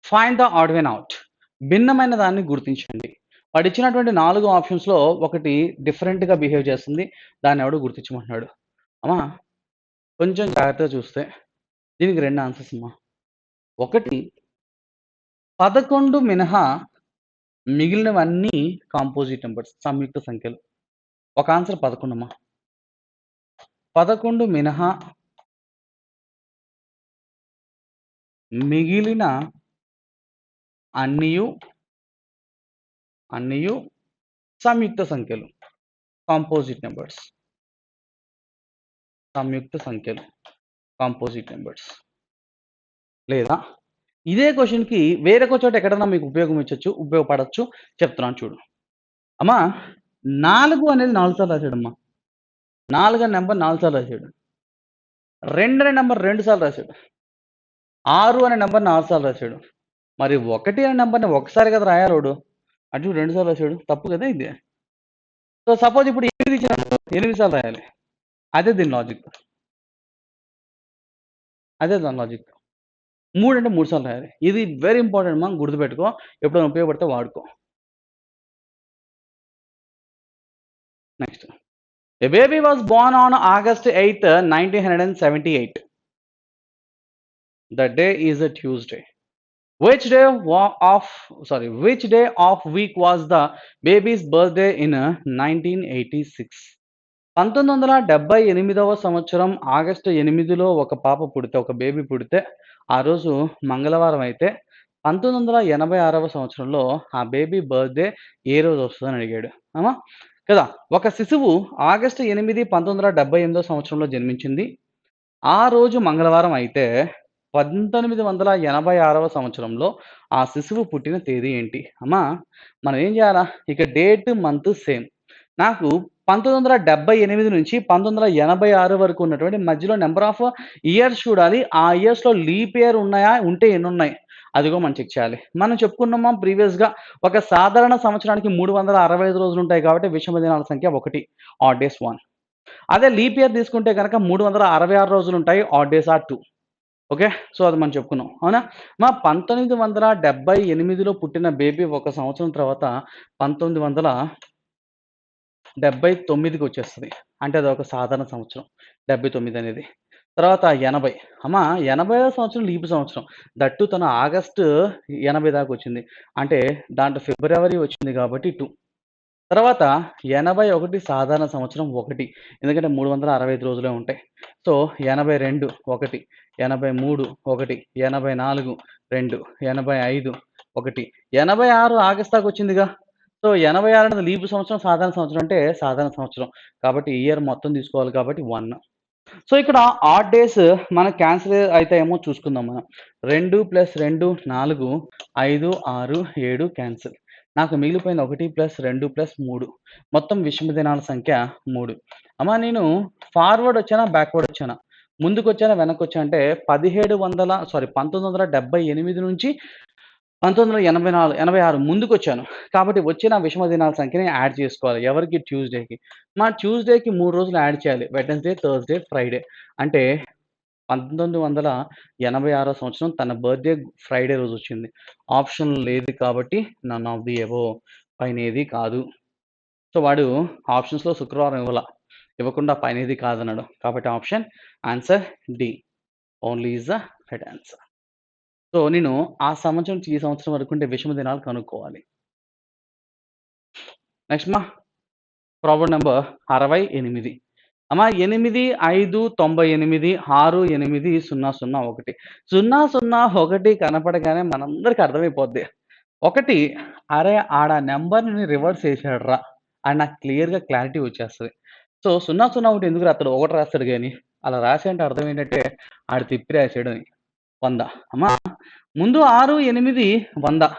Find the odd one out. భిన్నమైన దాన్ని గుర్తించండి. వాడు ఇచ్చినటువంటి 4 ఆప్షన్స్‌లో ఒకటి డిఫరెంట్‌గా బిహేవ్ చేస్తుంది. దాన్ని ఎవడో గుర్తించమంటున్నాడు. అమ్మా కొంచెం జాగ్రత్తగా చూస్తే దీనికి 2 ఆన్సర్స్ అమ్మా. ఒకటి 11 మినహా మిగిలినవన్నీ కాంపోజిట్ నంబర్స్ సంయుక్త సంఖ్యలు. ఒక ఆన్సర్ 11 అమ్మా. 11 మినహా మిగిలిన అన్నియు సంయుక్త సంఖ్యలు కాంపోజిట్ నెంబర్స్. సంయుక్త సంఖ్యలు కాంపోజిట్ నెంబర్స్. లేదా ఇదే క్వశ్చన్‌కి వేరొక చోట ఎక్కడన్నా మీకు ఉపయోగపడొచ్చు. చెప్తున్నాను చూడు. అమ్మా 4 అనేది 4 సార్లు రాసాడమ్మా. 4 అనే నంబర్ 4 సార్లు రాసాడు. 2 అనే నంబర్ 2 సార్లు రాసాడు. 6 అనే నంబర్ 4 సార్లు రాసాడు. మరి 1 అనే నంబర్‌ని ఒకసారి కదా రాయాలోడు. అటు 2 సార్లు రాసాడు. తప్పు కదా ఇది. సో సపోజ్ ఇప్పుడు 8 ఇచ్చాడు. 8 సార్లు రాయాలి. అదే దీని లాజిక్. అదే దాని లాజిక్. 3 అంటే 3 సార్లు రాయాలి. ఇది వెరీ ఇంపార్టెంట్ అమ్మా. గుర్తుపెట్టుకో. ఎప్పుడైనా ఉపయోగపడితే వాడుకో. Next. A baby was born on August 8th, 1978. The day is a Tuesday. Which day of week was the baby's birthday in 1986? 1978వ సంవత్సరం ఆగస్టు 8లో ఒక బేబీ పుడితే ఆ రోజు మంగళవారం అయితే 1986వ సంవత్సరంలో ఆ బేబీ బర్త్డే ఏ రోజు వస్తుందని అడిగాడు. అమ్మా కదా, ఒక శిశువు ఆగస్టు 8, 1978వ సంవత్సరంలో జన్మించింది. ఆ రోజు మంగళవారం అయితే 1986వ సంవత్సరంలో ఆ శిశువు పుట్టిన తేదీ ఏంటి? అమ్మా మనం ఏం చేయాలా? ఇక డేట్, మంత్ సేమ్. నాకు 1978 నుంచి 1986 వరకు ఉన్నటువంటి మధ్యలో నెంబర్ ఆఫ్ ఇయర్స్ చూడాలి. ఆ ఇయర్స్‌లో లీప్ ఇయర్ ఉన్నాయా? ఉంటే ఎన్నున్నాయి? అదిగో మనం చెక్ చేయాలి. మనం చెప్పుకున్నామా ప్రీవియస్‌గా ఒక సాధారణ సంవత్సరానికి 365 రోజులుంటాయి కాబట్టి విషమ దినాల సంఖ్య 1, ఆడ్ డేస్ 1. అదే లీప్ ఇయర్ తీసుకుంటే గనక 366 రోజులుంటాయి, odd days are 2. Okay. So, అది మనం చెప్పుకున్నాం. అవునా? 1978లో పుట్టిన బేబీ ఒక సంవత్సరం తర్వాత 1979కి వచ్చేస్తది. అంటే అదొక సాధారణ సంవత్సరం. 79 అనేది. తర్వాత 80. 80వ సంవత్సరం లీప్ సంవత్సరం. దట్ టూ తను ఆగస్టు 80 దాకా వచ్చింది. అంటే దాంట్లో ఫిబ్రవరి వచ్చింది కాబట్టి 2. తర్వాత 81 సాధారణ సంవత్సరం 1. ఎందుకంటే 365 రోజులే ఉంటాయి. సో, 82 1, 83 1, 84 2, 85 1, 86 ఆగస్ట్ దాకా వచ్చిందిగా. సో, 86 అనేది లీప్ సంవత్సరం, సాధారణ సంవత్సరం అంటే సాధారణ సంవత్సరం. కాబట్టి ఇయర్ మొత్తం తీసుకోవాలి కాబట్టి 1. సో, ఇక్కడ ఆడ్ డేస్ మనకు క్యాన్సిల్ అయితాయేమో చూసుకుందాం మనం. 2 + 2 4, 5, 6, 7 క్యాన్సిల్. నాకు మిగిలిపోయింది 1 + 2 + 3. మొత్తం విషమ దినాల సంఖ్య 3. నేను ఫార్వర్డ్ వచ్చానా? బ్యాక్వర్డ్ వచ్చానా? ముందుకొచ్చానా? వెనక్కొచ్చానా? అంటే 1978 నుంచి 1986 ముందుకొచ్చాను. కాబట్టి వచ్చిన విషమ దినాల సంఖ్యని యాడ్ చేసుకోవాలి. ఎవరికి? ట్యూస్‌డేకి. ట్యూస్‌డేకి 3 రోజులు యాడ్ చేయాలి. Wednesday, Thursday, Friday. అంటే 1986 సంవత్సరం తన బర్త్‌డే ఫ్రైడే రోజొచ్చింది. ఆప్షన్ లేదు కాబట్టి నన్ ఆఫ్ ది అబోవ్. పైనేది కాదు. సో, వాడు ఆప్షన్స్‌లో శుక్రవారం ఇవ్వకుండా పైనేది కాదన్నాడు. కాబట్టి option answer D. Only is the right answer. So, నేను ఆ సంవత్సరం నుంచి ఈ సంవత్సరం వరకు ఉండే విషమ దినాలు కనుక్కోవాలి. Next problem number 68. అమ్మా 8, 5, 98, 6, 8, 0, 0, 1. 0, 0, 1 కనపడగానే మనందరికి అర్థమైపోద్ది. 1 అరే! ఆడ నంబర్‌ని రివర్స్ చేసాడురా! అని నాకు క్లారిటీ వచ్చేస్తది. సో, 0, 0, 1 ఎందుకు రాస్తాడు? 1 రాస్తాడు గాని. అలా రాసాడంటే అర్థం ఏంటంటే ఆడు తిప్పి రాసాడని. 100. అమ్మా ముందు 6, 8, 100.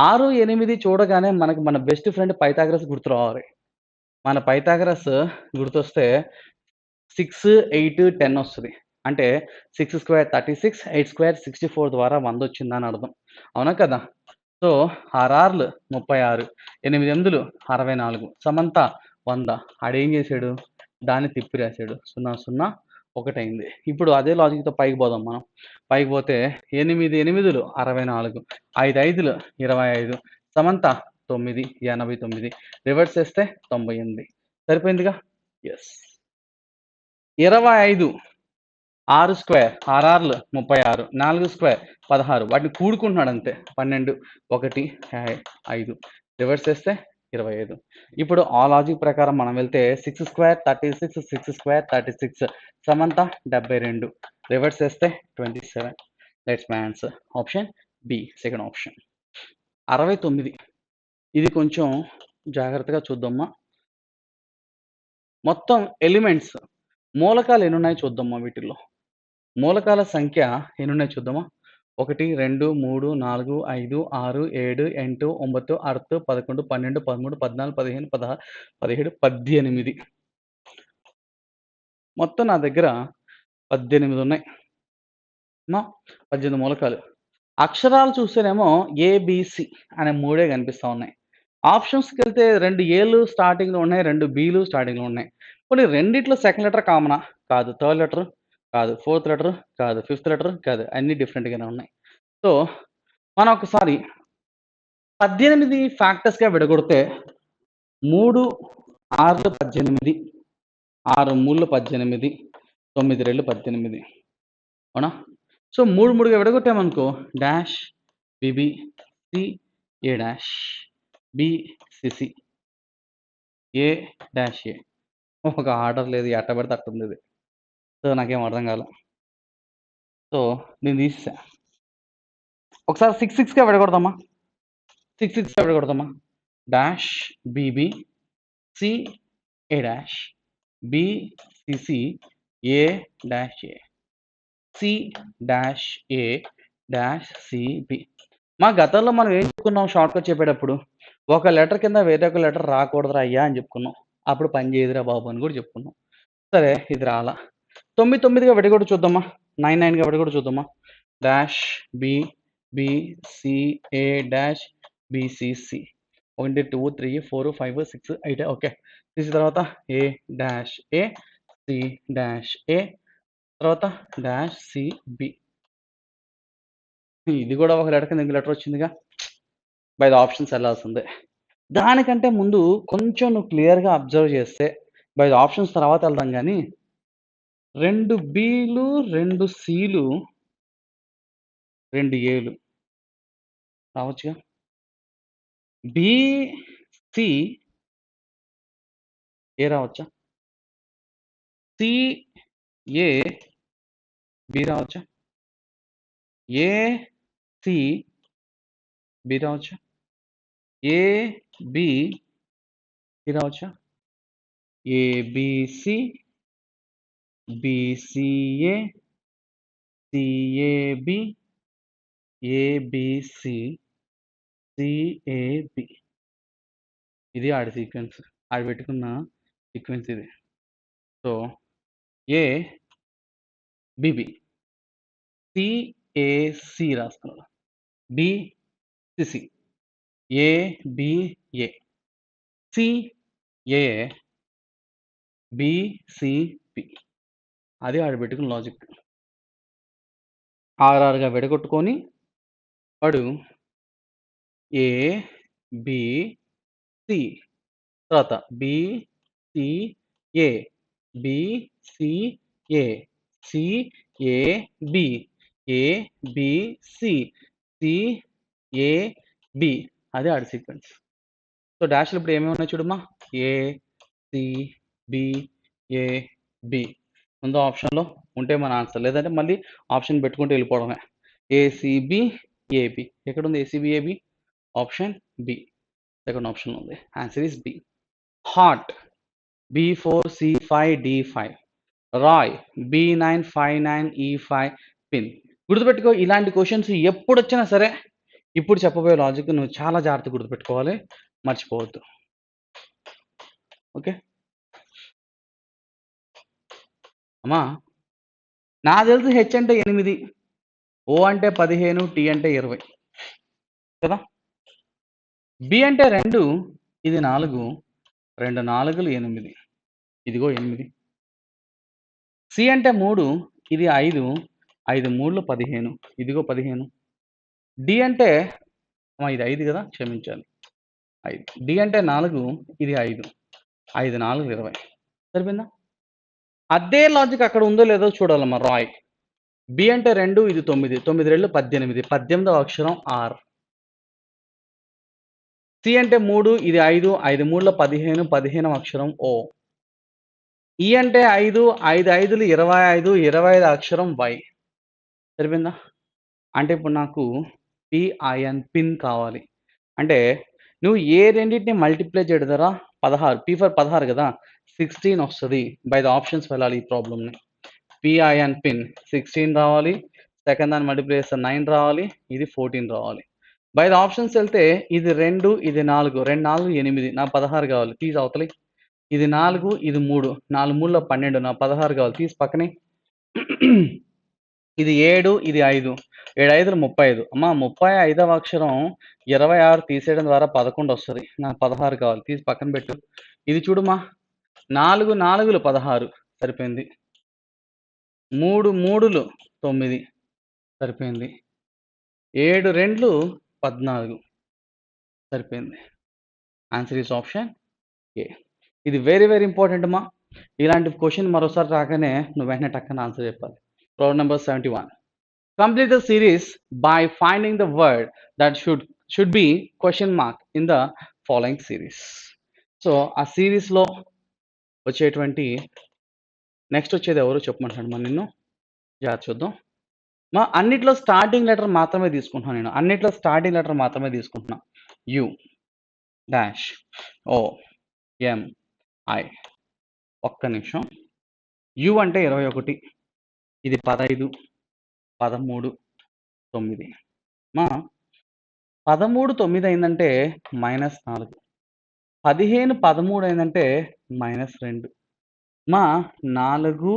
6, 8 చూడగానే మనకు మన బెస్ట్ ఫ్రెండ్ పైథాగరస్ గుర్తు రావాలి. మన పైథాగరస్ గుర్తొస్తే 6, 8, 10 వస్తది. అంటే 6 స్క్వేర్ 36, 8 స్క్వేర్ 64 ద్వారా 100 వచ్చిందని అర్థం. అవునా కదా? సో, 6 ఆర్లు 36, 8 ఎనిమిదిలు 64, సమంతా 100. ఆడేం చేసాడు? దాన్ని తిప్పి రాసాడు. 0, 0, 1 అయింది. ఇప్పుడు అదే లాజిక్‌తో పైకి పోదాం మనం. పైకి పోతే 8 ఎనిమిదిలు 64, 5 ఐదులు 25, సమంత 9, 89. రివర్స్ చేస్తే 98. సరిపోయిందిగా? యెస్. 25 6 square 6 ఆర్లు 36, 4 square 16. వాటిని కూడుకుంటున్నాడు అంతే. 12, 1, 5. రివర్స్ చేస్తే 25. ఇప్పుడు ఆ లాజిక్ ప్రకారం మనం వెళ్తే 6 స్క్వేర్ 36, 6 స్క్వేర్ 36. సమంత 72. రివర్స్ చేస్తే 27. Let's my answer. Option B second option. 69. ఇది కొంచెం జాగ్రత్తగా చూద్దామా. మొత్తం ఎలిమెంట్స్ మూలకాలు ఎన్నున్నాయో చూద్దామా వీటిల్లో. మూలకాల సంఖ్య ఎన్నున్నాయో చూద్దామా? 1, 2, 3, 4, 5, 6, 7, 8, 9, 10, 11, 12, 13, 14, 15, 16, 17, 18. మొత్తం నా దగ్గర 18 ఉన్నాయి. 18 మూలకాలు. అక్షరాలు చూస్తేనేమో ఏబీసీ అనే 3 కనిపిస్తా ఉన్నాయి. ఆప్షన్స్‌కెళ్తే 2 ఏలు స్టార్టింగ్‌లో ఉన్నాయి. 2 బీలు స్టార్టింగ్‌లో ఉన్నాయి. పోనీ రెండిట్లో సెకండ్ లెటర్ కామనా? కాదు. థర్డ్ లెటర్ కాదు. ఫోర్త్ లెటర్ కాదు. ఫిఫ్త్ లెటర్ కాదు. అన్నీ డిఫరెంట్‌గానే ఉన్నాయి. సో, మనం ఒకసారి 18 ఫ్యాక్టర్స్‌గా విడగొడితే 3 ఆర్లు 18, 6 మూళ్ళు 18, 9 రెళ్ళు 18. అవునా? సో, 3, 3గా విడగొట్టామనుకో డాష్ బీబీ, సి, ఏ డాష్, బి, సిసి, ఏ డాష్ ఏ. ఒక ఆర్డర్ లేదు. ఎట్ట పడితే అట్టుంది ఇది. సో, నాకేం అర్థం కాలే. సో, నేను తీసేసా. ఒకసారి 6, 6గా విడగొడదామా? 6, 6గా విడగొడదామా? డాష్ బీబీ, సి, ఏ డాష్, బి, సిసి, ఏ డాష్ ఏ, సి డాష్ ఏ డాష్ సిబి. గతంలో మనం ఏం చెప్పుకున్నాం షార్ట్‌కట్ చెప్పేటప్పుడు? ఒక లెటర్ కింద వేరే ఒక లెటర్ రాకూడదురా అయ్యా అని చెప్పుకున్నాం. అప్పుడు పని చేయదురా బాబు అని కూడా చెప్పుకున్నాం. సరే ఇది రాలా. 9, 9గా విడగొట్టి చూద్దామా? 9, 9గా విడగొట్టి చూద్దామా? డాష్ బి, బి, సి, ఏ డాష్ బిసిసి. 1, 2, 3, 4, 5, 6, 8 ఓకే. తీసిన తర్వాత ఏ డాష్ ఏ, సి డాష్ ఏ, తర్వాత డాష్ సిబి. ఇది కూడా ఒక లెటర్ కింద ఇంకో లెటర్ వచ్చిందిగా. బై ద ఆప్షన్స్ ఎళ్ళాల్సిందే. దానికంటే ముందు కొంచెం నువ్వు క్లియర్‌గా అబ్జర్వ్ చేస్తే బై ద ఆప్షన్స్ తర్వాత ఎళ్దాం గానీ 2 బీలు, 2 సీలు, 2 ఏలు రావచ్చుగా? బీ, సి, ఏ రావచ్చా? సి, ఏ, బి రావచ్చా? ఏ, సి, బి రావచ్చా? ఏ, బి, సి రావచ్చా? A, B, C, B, C, A, C, A, B, A, B, C, C, A, B. ఇది ఆడి సీక్వెన్స్. ఆడు పెట్టుకున్న సీక్వెన్స్ ఇది. So, A, B B, C, A, C రాస్తున్నాను. B, C C, A, B, A, C, A, B, C, B. అది ఆడు పెట్టుకున్న logic. ఆర్ఆర్‌గా విడగొట్టుకొని వాడు ఏ, బి, సి తర్వాత B, C, A, B, C, A, C, A, B, A B C C A B అదే ఆడి sequence. So డాష్లు ఇప్పుడు ఏమేమి ఉన్నాయి చూడమ్మా, A C B A B ఉందో ఆప్షన్లో, ఉంటే మన ఆన్సర్, లేదంటే మళ్ళీ ఆప్షన్ పెట్టుకుంటూ వెళ్ళిపోవడమే. ఏసీబి ఏబి ఎక్కడ ఉంది? ACB AB option B, second option ఉంది. Answer is B. హాట్ B4C5D5, రాయ్ B959E5 పిన్. గుర్తుపెట్టుకో, ఇలాంటి క్వశ్చన్స్ ఎప్పుడు వచ్చినా సరే ఇప్పుడు చెప్పబోయే లాజిక్ నువ్వు చాలా జాగ్రత్తగా గుర్తుపెట్టుకోవాలి, మర్చిపోవద్దు. ఓకే అమ్మా, నాకు తెలుసు హెచ్ అంటే 8, ఓ అంటే 15, టీ అంటే 20 కదా. బి అంటే 2, ఇది 4, 2 4లు 8, ఇదిగో 8. సి అంటే 3, ఇది 5, 5 3లు 15, ఇదిగో 15. డి అంటే ఇది 5 కదా, క్షమించాలి 5. డి అంటే 4, ఇది 5, 5 4 20. సరిపోయిందా? అదే లాజిక్ అక్కడ ఉందో లేదో చూడాలమ్మా. రాయ్ బి అంటే 2, ఇది 9, 9 2 18, 18వ అక్షరం ఆర్. సి అంటే 3, ఇది 5, 5 3ల 15, 15వ అక్షరం ఓ. ఈ అంటే 5, 5 5లు 25, 25 అక్షరం వై. సరిపోయిందా? అంటే ఇప్పుడు నాకు పిఐఎన్ పిన్ కావాలి అంటే నువ్వు ఏ రెండింటిని మల్టిప్లై చేయడం ద్వారా 16, పి ఫర్ 16 కదా, 16 వస్తుంది. బై ద ఆప్షన్స్ వెళ్ళాలి ఈ ప్రాబ్లమ్ని. పిఐఎన్ పిన్ 16 రావాలి, సెకండ్ దాన్ని మల్టిప్లై చేస్తే 9 రావాలి, ఇది 14 రావాలి. బై ద ఆప్షన్స్ వెళ్తే ఇది 2, ఇది 4, 2 4 8, నా 16 కావాలి, తీసి అవతలి. ఇది 4, ఇది 3, 4 3ల 12, నా 16 కావాలి, తీసి పక్కనే. ఇది 7, ఇది 5, 7 5లు 35, అమ్మా 35వ అక్షరం 26 తీసేయడం ద్వారా 11 వస్తుంది, నాకు 16 కావాలి, తీసి పక్కన పెట్టు. ఇది చూడుమా, 4 4లు 16 సరిపోయింది, 3 3లు 9 సరిపోయింది, 7 2లు 14 సరిపోయింది. ఆన్సర్ ఈస్ ఆప్షన్ ఏ. ఇది వెరీ వెరీ ఇంపార్టెంట్ అమ్మా. ఇలాంటి క్వశ్చన్ మరోసారి రాగానే నువ్వు వెంటనే టక్కన ఆన్సర్ చెప్పాలి. Problem number 71. Complete the series by finding the word that should be question mark in the following series. So ఆ సిరీస్లో వచ్చేటువంటి నెక్స్ట్ వచ్చేది ఎవరు చెప్పమంటాడు మా నిన్ను, జాగ్రత్త చూద్దాం. మా అన్నిట్లో స్టార్టింగ్ లెటర్ మాత్రమే తీసుకుంటున్నాను నేను, అన్నిట్లో స్టార్టింగ్ లెటర్ మాత్రమే తీసుకుంటున్నా. You dash oh M I. ఒక్క నిమిషం. యు అంటే 21, ఇది 15, 13 9. మా 13 9 అయిందంటే -4, 15 13 అయిందంటే -2. మా 4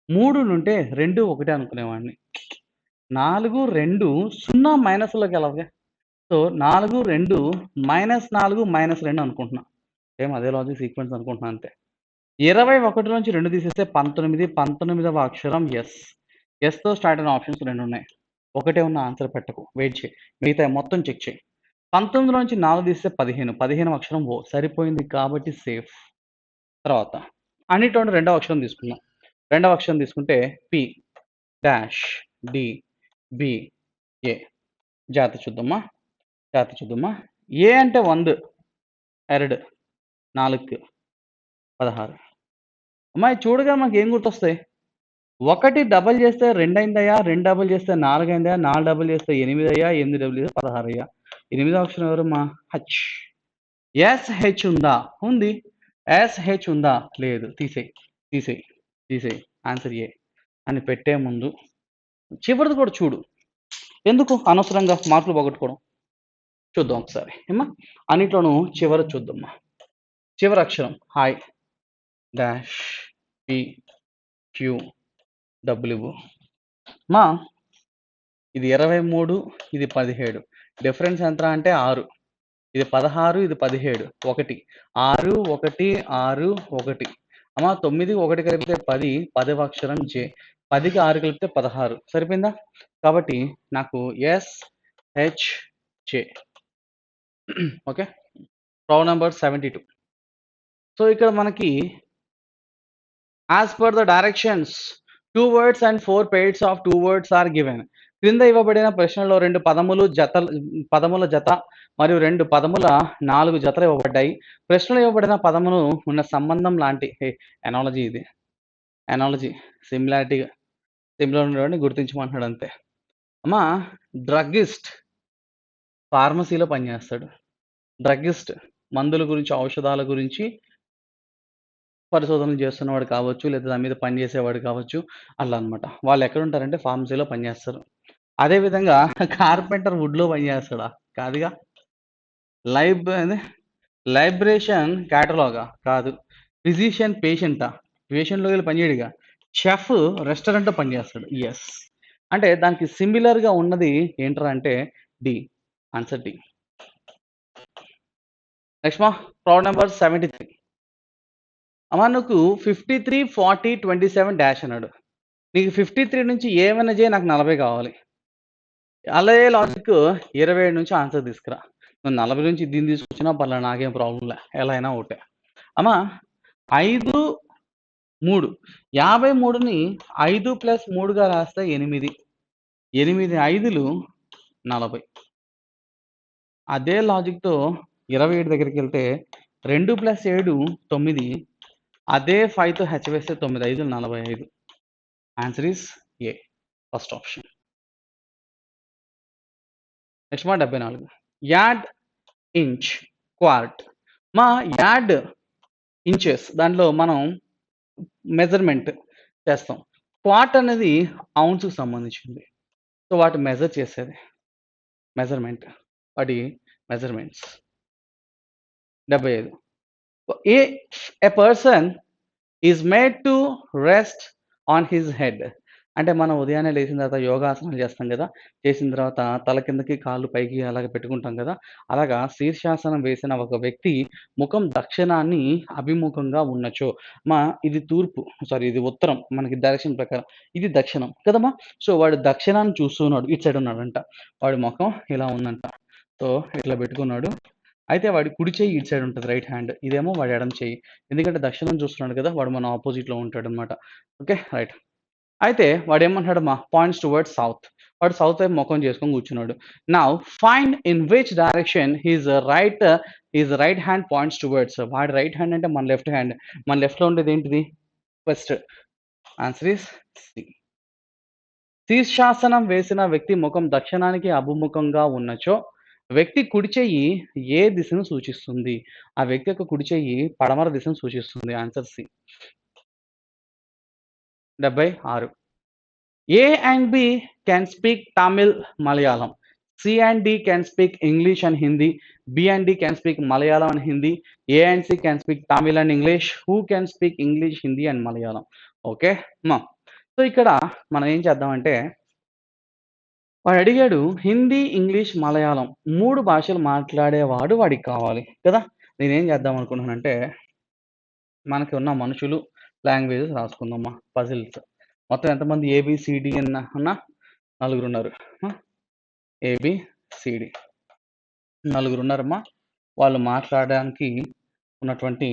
3 నుంటే 2 1 అనుకునేవాడిని. 4 2 0 మైనస్లోకి వెళ్ళగా, సో 4 2 -4 -2 అనుకుంటున్నా. సేమ్ అదే లాజిక్ సీక్వెన్స్ అనుకుంటున్నా అంతే. 21 నుంచి 2 తీసేస్తే 19, 19వ అక్షరం ఎస్. ఎస్తో స్టార్ట్ అయిన ఆప్షన్స్ 2 ఉన్నాయి. ఒకటే ఉన్న ఆన్సర్ పెట్టకు, వెయిట్ చేయి, మిగతా మొత్తం చెక్ చేయి. 19 నుంచి 4 తీస్తే 15, 15వ అక్షరం ఓ. సరిపోయింది కాబట్టి సేఫ్. తర్వాత అన్నిట్లో రెండవ అక్షరం తీసుకున్నాం. రెండవ అక్షరం తీసుకుంటే పి డాష్ డి బి ఏ. జాగ్రత్త చూద్దామా, జాగ్రత్త చూద్దామా. ఏ అంటే 1 2 4 16. అమ్మాయి చూడగా మాకు ఏం గుర్తొస్తాయి? 1 డబల్ చేస్తే 2 అయిందయ్యా, 2 డబల్ చేస్తే 4 అయిందయ్యా, 4 డబల్ చేస్తే 8 అయ్యా, 8 డబల్ చేస్తే 16 అయ్యా. 8వ అక్షరం ఎవరమ్మా? హెచ్. ఎస్హెచ్ ఉందా? ఉంది. ఎస్హెచ్ ఉందా? లేదు. తీసేయి తీసేయి తీసేయి. ఆన్సర్ ఏ అని పెట్టే ముందు చివరిది కూడా చూడు, ఎందుకు అనవసరంగా మార్కులు పోగొట్టుకోవడం. చూద్దాం ఒకసారి ఏమ్మా, అన్నిట్లోనూ చివరి చూద్దామ్మా. చివరి అక్షరం hi dash P Q W. మా ఇది 23, ఇది 17, డిఫరెన్స్ ఎంత అంటే 6. ఇది 16, ఇది 17, 1 6 1 6 1. అమ్మా 9 1 కలిపితే 10, 10వ అక్షరం జే. 10కి 6 కలిపితే 16. సరిపోయిందా? కాబట్టి నాకు S H J. Okay, problem number 72. So ఇక్కడ మనకి as per the directions 2 words and 4 pairs of 2 words are given. క్రింద ఇవ్వబడిన ప్రశ్నలో 2 పదముల జత మరియు 2 పదముల 4 జతలు ఇవ్వబడ్డాయి. ప్రశ్నలో ఇవ్వబడిన పదమును ఉన్న సంబంధం లాంటి ఎనాలజీ ఇది. ఎనాలజీ సిమిలర్ ఉన్నవాడిని గుర్తించమంటున్నాడు అంతే. అమ్మా డ్రగ్గిస్ట్ ఫార్మసీలో పనిచేస్తాడు. డ్రగ్గిస్ట్ మందుల గురించి, ఔషధాల గురించి పరిశోధనలు చేస్తున్నవాడు కావచ్చు, లేదా దాని మీద పనిచేసేవాడు కావచ్చు, అలా అనమాట. వాళ్ళు ఎక్కడ ఉంటారంటే ఫార్మసీలో పనిచేస్తారు. అదేవిధంగా కార్పెంటర్ వుడ్లో పనిచేస్తాడా? కాదుగా. లైబ్రేషన్ క్యాటలాగా? కాదు. ఫిజిషియన్ పేషెంటా? పేషెంట్లోకి వెళ్ళి పనిచేయడుగా. చెఫ్ రెస్టారెంట్లో పనిచేస్తాడు. ఎస్. అంటే దానికి సిమిలర్గా ఉన్నది ఏంట్రా అంటే డి. Answer D. నెక్స్ట్ మా ప్రాబ్లం నెంబర్ 73. అమ్మా నువ్వు 53, 40, 27 డాష్ అన్నాడు. నీకు 53 నుంచి ఏమైనా చేయి, నాకు 40 కావాలి. అలాగే లాజిక్ 27 నుంచి ఆన్సర్ తీసుకురా. నువ్వు 40 నుంచి దీన్ని తీసుకొచ్చినా పర్లేదు, నాకేం ప్రాబ్లం లే, ఎలా అయినా ఒకటే. అమ్మా 5, 3 53ని 5 + 3గా రాస్తే 8. 8 5లు 40. అదే లాజిక్తో 27 దగ్గరికి వెళ్తే 2 + 7 9. అదే 5తో హెచ్ వేస్తే 9 5 45. Answer is a, first option. Next మా 74. Add, inch, quart. మా యాడ్ ఇంచెస్, దాంట్లో మనం మెజర్మెంట్ చేస్తాం. క్వార్ట్ అనేది ఔన్స్కి సంబంధించింది. సో వాటి మెజర్ చేసేది మెజర్మెంట్, వాటి measurements. 75. A person is made to rest on his head. అంటే మనం ఉదయాన్నే లేచిన తర్వాత యోగాసనాలు చేస్తాం కదా, చేసిన తర్వాత తల కిందకి కాళ్ళు పైకి అలాగ పెట్టుకుంటాం కదా, అలాగా శీర్షాసనం వేసిన ఒక వ్యక్తి ముఖం దక్షిణాన్ని అభిముఖంగా ఉన్నచో, ఇది తూర్పు, ఇది ఉత్తరం, మనకి డైరెక్షన్ ప్రకారం ఇది దక్షిణం కదమ్మా. సో వాడు దక్షిణాన్ని చూస్తున్నాడు, ఇటు సైడ్ ఉన్నాడంట, వాడి ముఖం ఇలా ఉందంట. సో ఇట్లా పెట్టుకున్నాడు. అయితే వాడి కుడి చెయ్యి ఇటు సైడ్ ఉంటుంది, రైట్ హ్యాండ్. ఇదేమో వాడి ఎడమ చెయ్యి, ఎందుకంటే దక్షిణం చూస్తున్నాడు కదా, వాడు మన ఆపోజిట్లో ఉంటాడు అనమాట. Okay right. అయితే వాడు ఏమంటున్నాడు పాయింట్స్ టువర్డ్స్ సౌత్. వాడు సౌత్ వైపు ముఖం చేసుకొని కూర్చున్నాడు. Now find in which direction his right hand points towards. వాడి రైట్ హ్యాండ్ అంటే మన లెఫ్ట్ హ్యాండ్. మన లెఫ్ట్లో ఉండేది ఏంటిది? First answer is C. శీర్షాసనం వేసిన వ్యక్తి ముఖం దక్షిణానికి అభిముఖంగా ఉన్నచో వ్యక్తి కుడి చెయ్యి ఏ దిశను సూచిస్తుంది? ఆ వ్యక్తి యొక్క కుడి చెయ్యి పడమర దిశను సూచిస్తుంది. Answer C. 76. A and B can speak Tamil, Malayalam. C and D can speak English and Hindi. B and D can speak Malayalam and Hindi. A and C can speak Tamil and English. Who can speak English, Hindi and Malayalam? Okay మా. So ఇక్కడ మనం ఏం చేద్దామంటే, వాడు అడిగాడు Hindi, English, Malayalam 3 భాషలు మాట్లాడేవాడు వాడికి కావాలి కదా. నేనేం చేద్దాం అనుకున్నానంటే, మనకి ఉన్న మనుషులు, లాంగ్వేజెస్ రాసుకుందామా, పజిల్స్. మొత్తం ఎంతమంది ఏబిసిడి అన్న 4 ఉన్నారు. ఏబిసిడి 4 ఉన్నారమ్మా. వాళ్ళు మాట్లాడడానికి ఉన్నటువంటి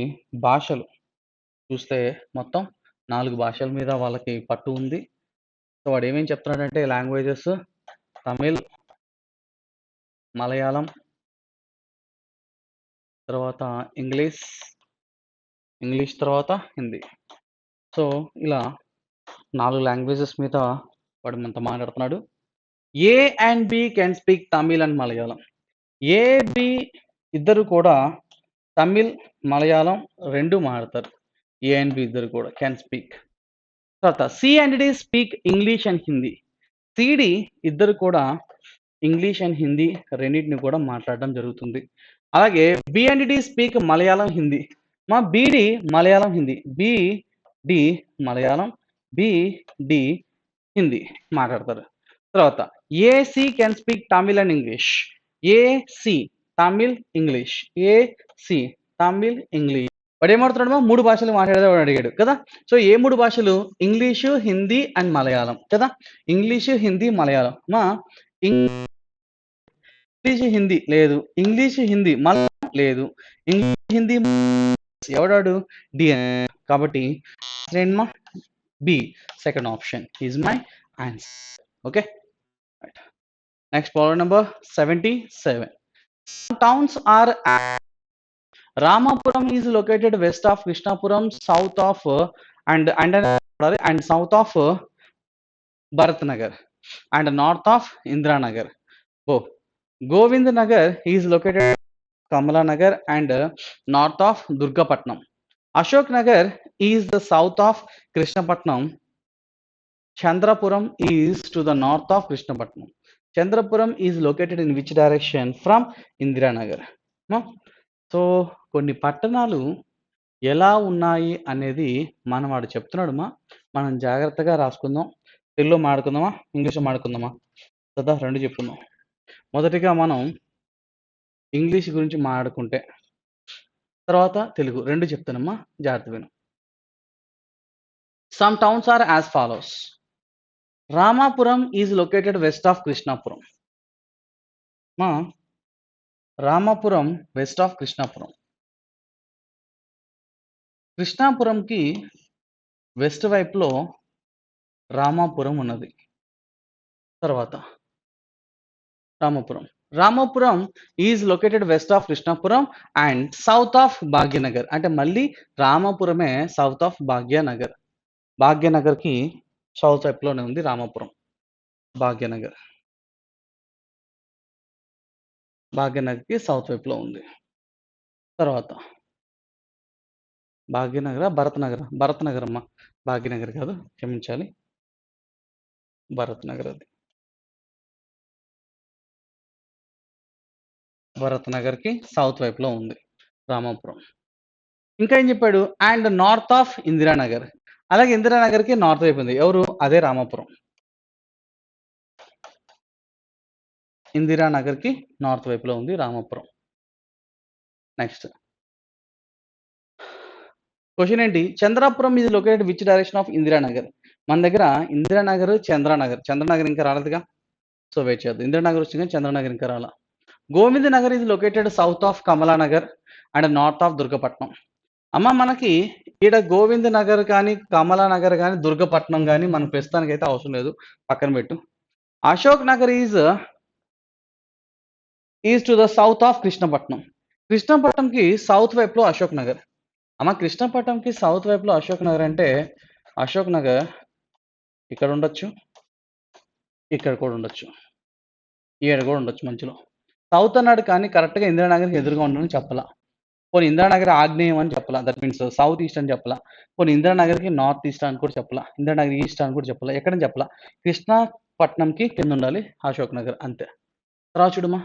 భాషలు చూస్తే మొత్తం 4 భాషల మీద వాళ్ళకి పట్టు ఉంది. సో వాడు ఏమేమి చెప్తున్నాడంటే, లాంగ్వేజెస్ తమిళ్, మలయాళం, తర్వాత ఇంగ్లీష్ తర్వాత హిందీ. సో ఇలా 4 లాంగ్వేజెస్ మీద వాడు మనతో మాట్లాడుతున్నాడు. A and B can speak Tamil and Malayalam. A, B ఇద్దరు కూడా తమిళ్, మలయాళం 2 మాట్లాడతారు. ఏ అండ్ బి ఇద్దరు కూడా కెన్ స్పీక్. తర్వాత C and D speak English and Hindi. C D ఇద్దరు కూడా ఇంగ్లీష్ అండ్ హిందీ రెండింటిని కూడా మాట్లాడడం జరుగుతుంది. అలాగే B and D speak Malayalam, Hindi. BD Malayalam, Hindi. BD Malayalam, BD Hindi మాట్లాడతారు. తర్వాత AC can speak Tamil and English. AC Tamil, English. AC Tamil, English. వాడు ఏమాడుతున్నాడు? 3 భాషలు మాట్లాడేవాడు అడిగాడు కదా. సో ఏ 3 భాషలు? ఇంగ్లీషు, హిందీ అండ్ మలయాళం కదా. ఇంగ్లీషు, హిందీ, మలయాళం. ఇంగ్లీషు, హిందీ లేదు. ఇంగ్లీషు, హిందీ, మలయాళం లేదు. ఇంగ్లీష్, హిందీ ఎవడాడు? డి. కాబట్టి B, second option is my answer. Okay. Right. Next, problem number 77. Some towns are Ramapuram is located west of Krishnapuram, south of and south of Bharatnagar and north of Indranagar. Oh, Govind Nagar is located Kamala Nagar and north of Durgapatnam. Ashok Nagar is the south of Krishnapatnam. Chandrapuram is to the north of Krishnapatnam. Chandrapuram is located in which direction from Indiranagar? No? So కొన్ని పట్టణాలు ఎలా ఉన్నాయి అనేది మనం వాడు చెప్తున్నాడు మనం జాగ్రత్తగా రాసుకుందాం. తెలుగులో మాడుకుందామా, ఇంగ్లీష్లో మాడుకుందామా? కదా రెండు చెప్పుకుందాం. మొదటిగా మనం ఇంగ్లీష్ గురించి మాట్లాడుకుంటే తర్వాత తెలుగు రెండు చెప్తానమ్మా, జాగ్రత్త విను. Some towns are as follows. Ramapuram is located west of Krishnapuram. మా రామాపురం వెస్ట్ ఆఫ్ కృష్ణాపురం. కృష్ణాపురంకి వెస్ట్ వైపులో రామాపురం ఉన్నది. తర్వాత Ramapuram is located west of Krishnapuram and south of Bhagyanagar. అంటే మళ్ళీ రామాపురమే సౌత్ ఆఫ్ భాగ్యనగర్. భాగ్యనగర్కి సౌత్ వైపులోనే ఉంది రామాపురం. భాగ్యనగర్కి సౌత్ వైపులో ఉంది. తర్వాత భరత్నగర్ అమ్మ, భాగ్యనగర్ కాదు, క్షమించాలి, భరత్నగర్. అది భరత్నగర్కి సౌత్ వైపులో ఉంది రామాపురం. ఇంకా ఏం చెప్పాడు? And north of Indiranagar. అలాగే ఇందిరానగర్కి నార్త్ వైపు ఉంది. ఎవరు? అదే రామాపురం. ఇందిరానగర్కి నార్త్ వైపులో ఉంది రామాపురం. నెక్స్ట్ క్వశ్చన్ ఏంటి? Chandrapuram is located which direction of Indiranagar. మన దగ్గర ఇందిరానగర్, చంద్రనగర్ ఇంకా రాలేదుగా, సో వెయిట్ చేద్దాం. ఇందిరానగర్ వచ్చింది, చంద్రనగర్ ఇంకా రాలా. Govind Nagar is located south of Kamalanagar and north of Durgapatnam. అమ్మ మనకి ఈడ గోవింద్ నగర్ కానీ, కమలానగర్ కానీ, దుర్గపట్నం కానీ మనకు ప్రస్తుతానికి అయితే అవసరం లేదు, పక్కన పెట్టు. Ashok Nagar is to the south of Krishnapatnam. కృష్ణపట్నంకి సౌత్ వైపులో అశోక్ నగర్. అమ్మ కృష్ణపట్నంకి సౌత్ వైపులో అశోక్ నగర్ అంటే అశోక్ నగర్ ఇక్కడ ఉండొచ్చు, ఇక్కడ కూడా ఉండొచ్చు, ఈడ కూడా ఉండొచ్చు మధ్యలో. సౌత్ అన్నాడు కానీ కరెక్ట్గా ఇందిరానగర్కి ఎదురుగా ఉండని చెప్పాల. పోనీ ఇందిరానగర్ ఆగ్నేయం అని చెప్పాల, దట్ మీన్స్ సౌత్ ఈస్ట్ అని చెప్పాల. పోనీ ఇందిరానగర్కి నార్త్ ఈస్ట్ అని కూడా చెప్పాల, ఇందిరానగర్ ఈస్ట్ అని కూడా చెప్పాల, ఎక్కడని చెప్పాల. కృష్ణపట్నంకి కింద ఉండాలి అశోక్ నగర్, అంతే. తర్వాత చూడమ్మా,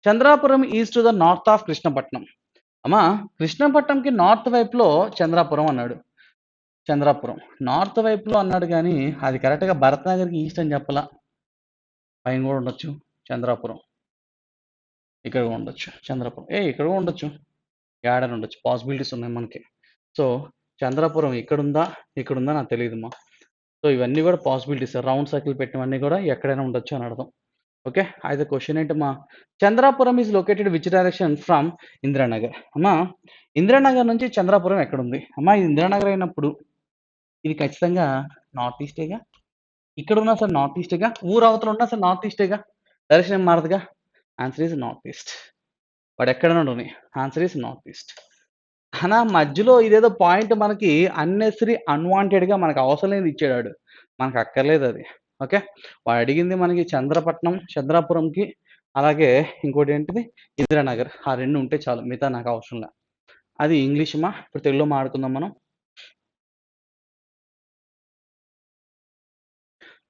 Chandrapuram east to the north of Krishnapatnam. అమ్మా కృష్ణపట్నంకి నార్త్ వైపులో చంద్రాపురం అన్నాడు. చంద్రాపురం నార్త్ వైపులో అన్నాడు కానీ అది కరెక్ట్గా భరత్నగర్కి ఈస్ట్ అని చెప్పాల. పైన కూడా ఉండొచ్చు చంద్రాపురం, ఇక్కడ కూడా ఉండొచ్చు చంద్రాపురం, ఇక్కడ కూడా ఉండొచ్చు, ఏడాది ఉండొచ్చు, పాసిబిలిటీస్ ఉన్నాయి మనకి. సో చంద్రాపురం ఇక్కడుందా ఇక్కడుందా నాకు తెలియదుమ్మా. సో ఇవన్నీ కూడా పాసిబిలిటీస్, రౌండ్ సర్కిల్ పెట్టినవన్నీ కూడా ఎక్కడైనా ఉండొచ్చు అని అర్థం. ఓకే, అయితే క్వశ్చన్ ఏంటమ్మా? Chandrapuram is located which direction from Indiranagar. అమ్మా ఇందిరానగర్ నుంచి చంద్రాపురం ఎక్కడుంది? అమ్మా ఇది ఇందిరానగర్ అయినప్పుడు ఇది ఖచ్చితంగా నార్త్ ఈస్టేగా. ఇక్కడ ఉన్నా సార్ నార్త్ ఈస్టేగా, ఊరు అవతల ఉన్నా సార్ నార్త్ ఈస్టేగా, డైరెక్షన్ ఏం మారదుగా. Answer is north east. వాడు ఎక్కడ ఉండని, ఆన్సర్ ఈజ్ నార్త్ ఈస్ట్. అనా మధ్యలో ఇదేదో పాయింట్ మనకి అన్నెసరీ అన్వాంటెడ్గా మనకు అవసరం లేదు ఇచ్చాడు, మనకు అక్కర్లేదు అది. ఓకే, వాడు అడిగింది మనకి చంద్రాపురంకి, అలాగే ఇంకోటి ఏంటిది ఇందిరానగర్, ఆ రెండు ఉంటే చాలు, మిగతా నాకు అవసరం లేదు. అది ఇంగ్లీష్ మా. ఇప్పుడు తెలుగులో మాట్లాడుకుందాం మనం.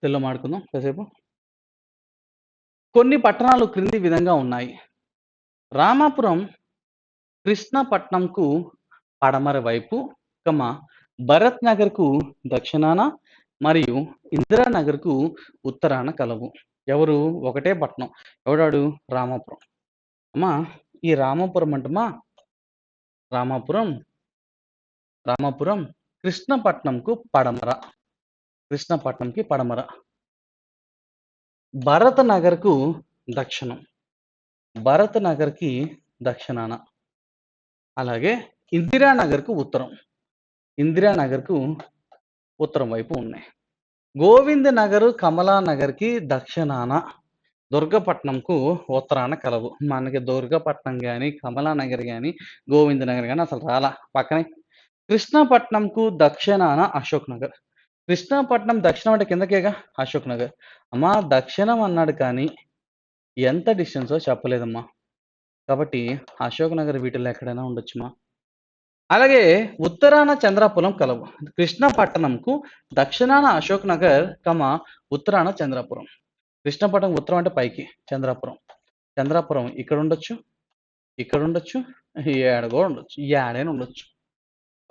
తెలుగులో మాట్లాడుకుందాం కాసేపు. కొన్ని పట్టణాలు క్రింది విధంగా ఉన్నాయి. రామాపురం కృష్ణపట్నంకు పడమర వైపు, భరత్ నగర్కు దక్షిణాన మరియు ఇందిరానగర్కు ఉత్తరాన కలవు. ఎవరు? ఒకటే పట్టణం. ఎవడాడు? రామాపురం. అమ్మా ఈ రామాపురం అంటమ్మా, రామాపురం కృష్ణపట్నంకు పడమర, కృష్ణపట్నంకి పడమర, భరత్ నగర్కు దక్షిణం, భరత్ నగర్కి దక్షిణాన, అలాగే ఇందిరానగర్కు ఉత్తరం, ఇందిరానగర్కు ఉత్తరం వైపు ఉన్నాయి. గోవింద్ నగర్ కమలానగర్కి దక్షిణాన, దుర్గపట్నంకు ఉత్తరాన కలవు. మనకి దుర్గపట్నం కానీ, కమలానగర్ కానీ, గోవింద్ నగర్ కానీ అసలు రాలా. పక్కనే కృష్ణపట్నంకు దక్షిణాన అశోక్ నగర్. కృష్ణపట్నం దక్షిణం అంటే కిందకేగా అశోక్ నగర్. అమ్మా దక్షిణం అన్నాడు కానీ ఎంత డిస్టెన్సో చెప్పలేదమ్మా. కాబట్టి అశోక్ నగర్ వీటిల్లో ఎక్కడైనా ఉండొచ్చుమా. అలాగే ఉత్తరాన చంద్రాపురం కలవు. కృష్ణపట్టణంకు దక్షిణాన అశోక్ నగర్, ఉత్తరాన చంద్రాపురం. కృష్ణపట్నం ఉత్తరం అంటే పైకి, చంద్రాపురం ఇక్కడ ఉండొచ్చు, ఇక్కడ ఉండొచ్చు, ఏడ కూడా ఉండొచ్చు, ఏడైనా ఉండొచ్చు.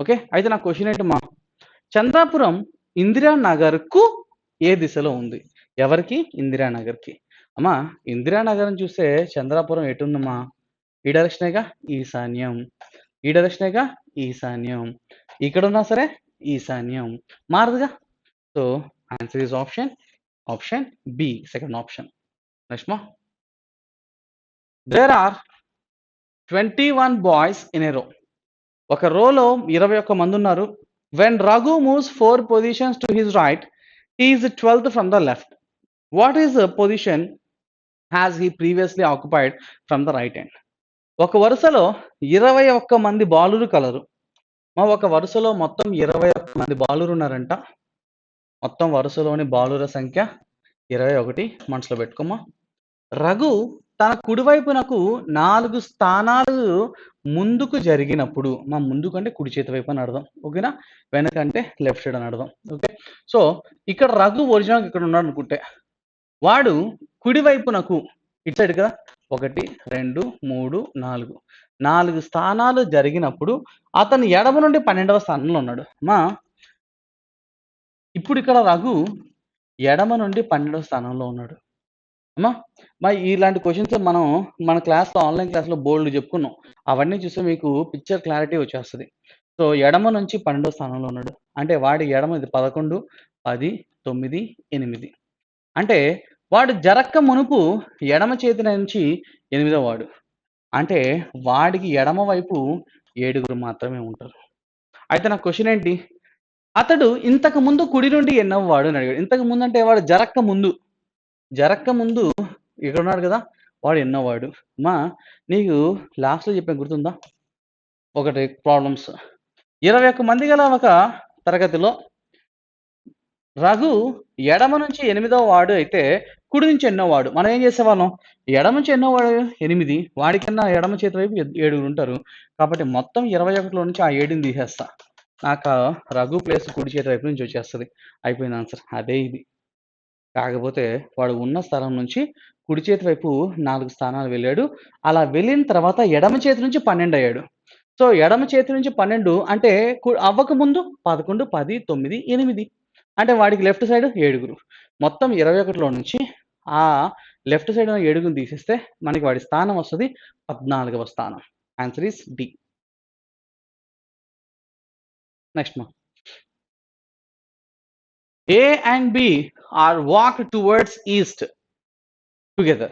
ఓకే, అయితే నా క్వశ్చన్ ఏంటమ్మా, చంద్రాపురం ఇందిరానగర్కు ఏ దిశలో ఉంది? ఎవరికి? ఇందిరానగర్కి. అమ్మా ఇందిరానగర్ని చూస్తే చంద్రాపురం ఎటుందమ్మా? ఈ డైరెక్షనేగా, ఈశాన్యం. ఈ డైరెక్షనేగా, ఈశాన్యం. ఇక్కడ ఉన్నా సరే ఈశాన్యం, మారదుగా. So answer is option B, second option. Next మా, there are 21 boys in a row. ఒక రోలో 21 మంది ఉన్నారు. When Raghu moves 4 positions to his right, he is 12th from the left. What is the position has he previously occupied from the right hand? ఒక వరుసలో 21 మంది బాలురు colour. ఒక వరుసలో మొత్తం 21 మంది బాలురు ఉన్నారంట. మొత్తం వరుసలోని బాలుర సంఖ్య 21 మనసులో పెట్టుకోమా. రఘు తన కుడివైపునకు 4 స్థానాలు ముందుకు జరిగినప్పుడు, ముందుకు అంటే కుడి చేతి వైపు అని అర్థం, ఓకేనా. వెనక అంటే లెఫ్ట్ సైడ్ అని అర్థం. ఓకే, సో ఇక్కడ రఘు ఒరిజినల్ ఇక్కడ ఉన్నాడు అనుకుంటే, వాడు కుడివైపునకు ఇటు సైడ్ కదా, 1 2 3 4 4 స్థానాలు జరిగినప్పుడు అతను ఎడమ నుండి 12వ స్థానంలో ఉన్నాడు. ఇప్పుడు ఇక్కడ రఘు ఎడమ నుండి 12వ స్థానంలో ఉన్నాడు. మరి ఇలాంటి క్వశ్చన్స్ మనం మన క్లాస్లో, ఆన్లైన్ క్లాస్లో బోల్డ్ చెప్పుకున్నాం. అవన్నీ చూస్తే మీకు పిక్చర్ క్లారిటీ వచ్చేస్తుంది. సో ఎడమ నుంచి 12వ స్థానంలో ఉన్నాడు అంటే వాడి ఎడమది 11, 10, 9, 8. అంటే వాడు జరక్క మునుపు ఎడమ చేతి నుంచి 8వ వాడు. అంటే వాడికి ఎడమ వైపు 7 మాత్రమే ఉంటారు. అయితే నా క్వశ్చన్ ఏంటి, అతడు ఇంతకు ముందు కుడి నుండి ఎన్నవ వాడు అని అడిగాడు. ఇంతకు ముందు అంటే వాడు జరక్క ముందు ఇక్కడ ఉన్నాడు కదా, వాడు ఎన్నోవాడు. నీకు లాస్ట్లో చెప్పాను గుర్తుందా, ఒకటి ప్రాబ్లమ్స్. 21 మంది గల ఒక తరగతిలో రఘు ఎడమ నుంచి 8వ వాడు అయితే కుడి నుంచి ఎన్నోవాడు. మనం ఏం చేసేవాళ్ళం, ఎడమ నుంచి ఎన్నోవాడు 8, వాడికన్నా ఎడమ చేతి వైపు 7 ఉంటారు. కాబట్టి మొత్తం 21లో నుంచి ఆ 7ని తీసేస్తా, నాకు రఘు ప్లేస్ కుడి చేతి వైపు నుంచి వచ్చేస్తుంది. అయిపోయింది ఆన్సర్, అదే ఇది. కాకపోతే వాడు ఉన్న స్థలం నుంచి కుడి చేతి వైపు 4 స్థానాలు వెళ్ళాడు. అలా వెళ్ళిన తర్వాత ఎడమ చేతి నుంచి 12 అయ్యాడు. సో ఎడమ చేతి నుంచి 12 అంటే అవ్వకముందు 11, 10, 9, 8. అంటే వాడికి లెఫ్ట్ సైడ్ 7. మొత్తం 21లో నుంచి ఆ లెఫ్ట్ సైడ్ 7 తీసేస్తే మనకి వాడి స్థానం వస్తుంది 14వ స్థానం. Answer is D. నెక్స్ట్ మా, A and B are walked towards east together.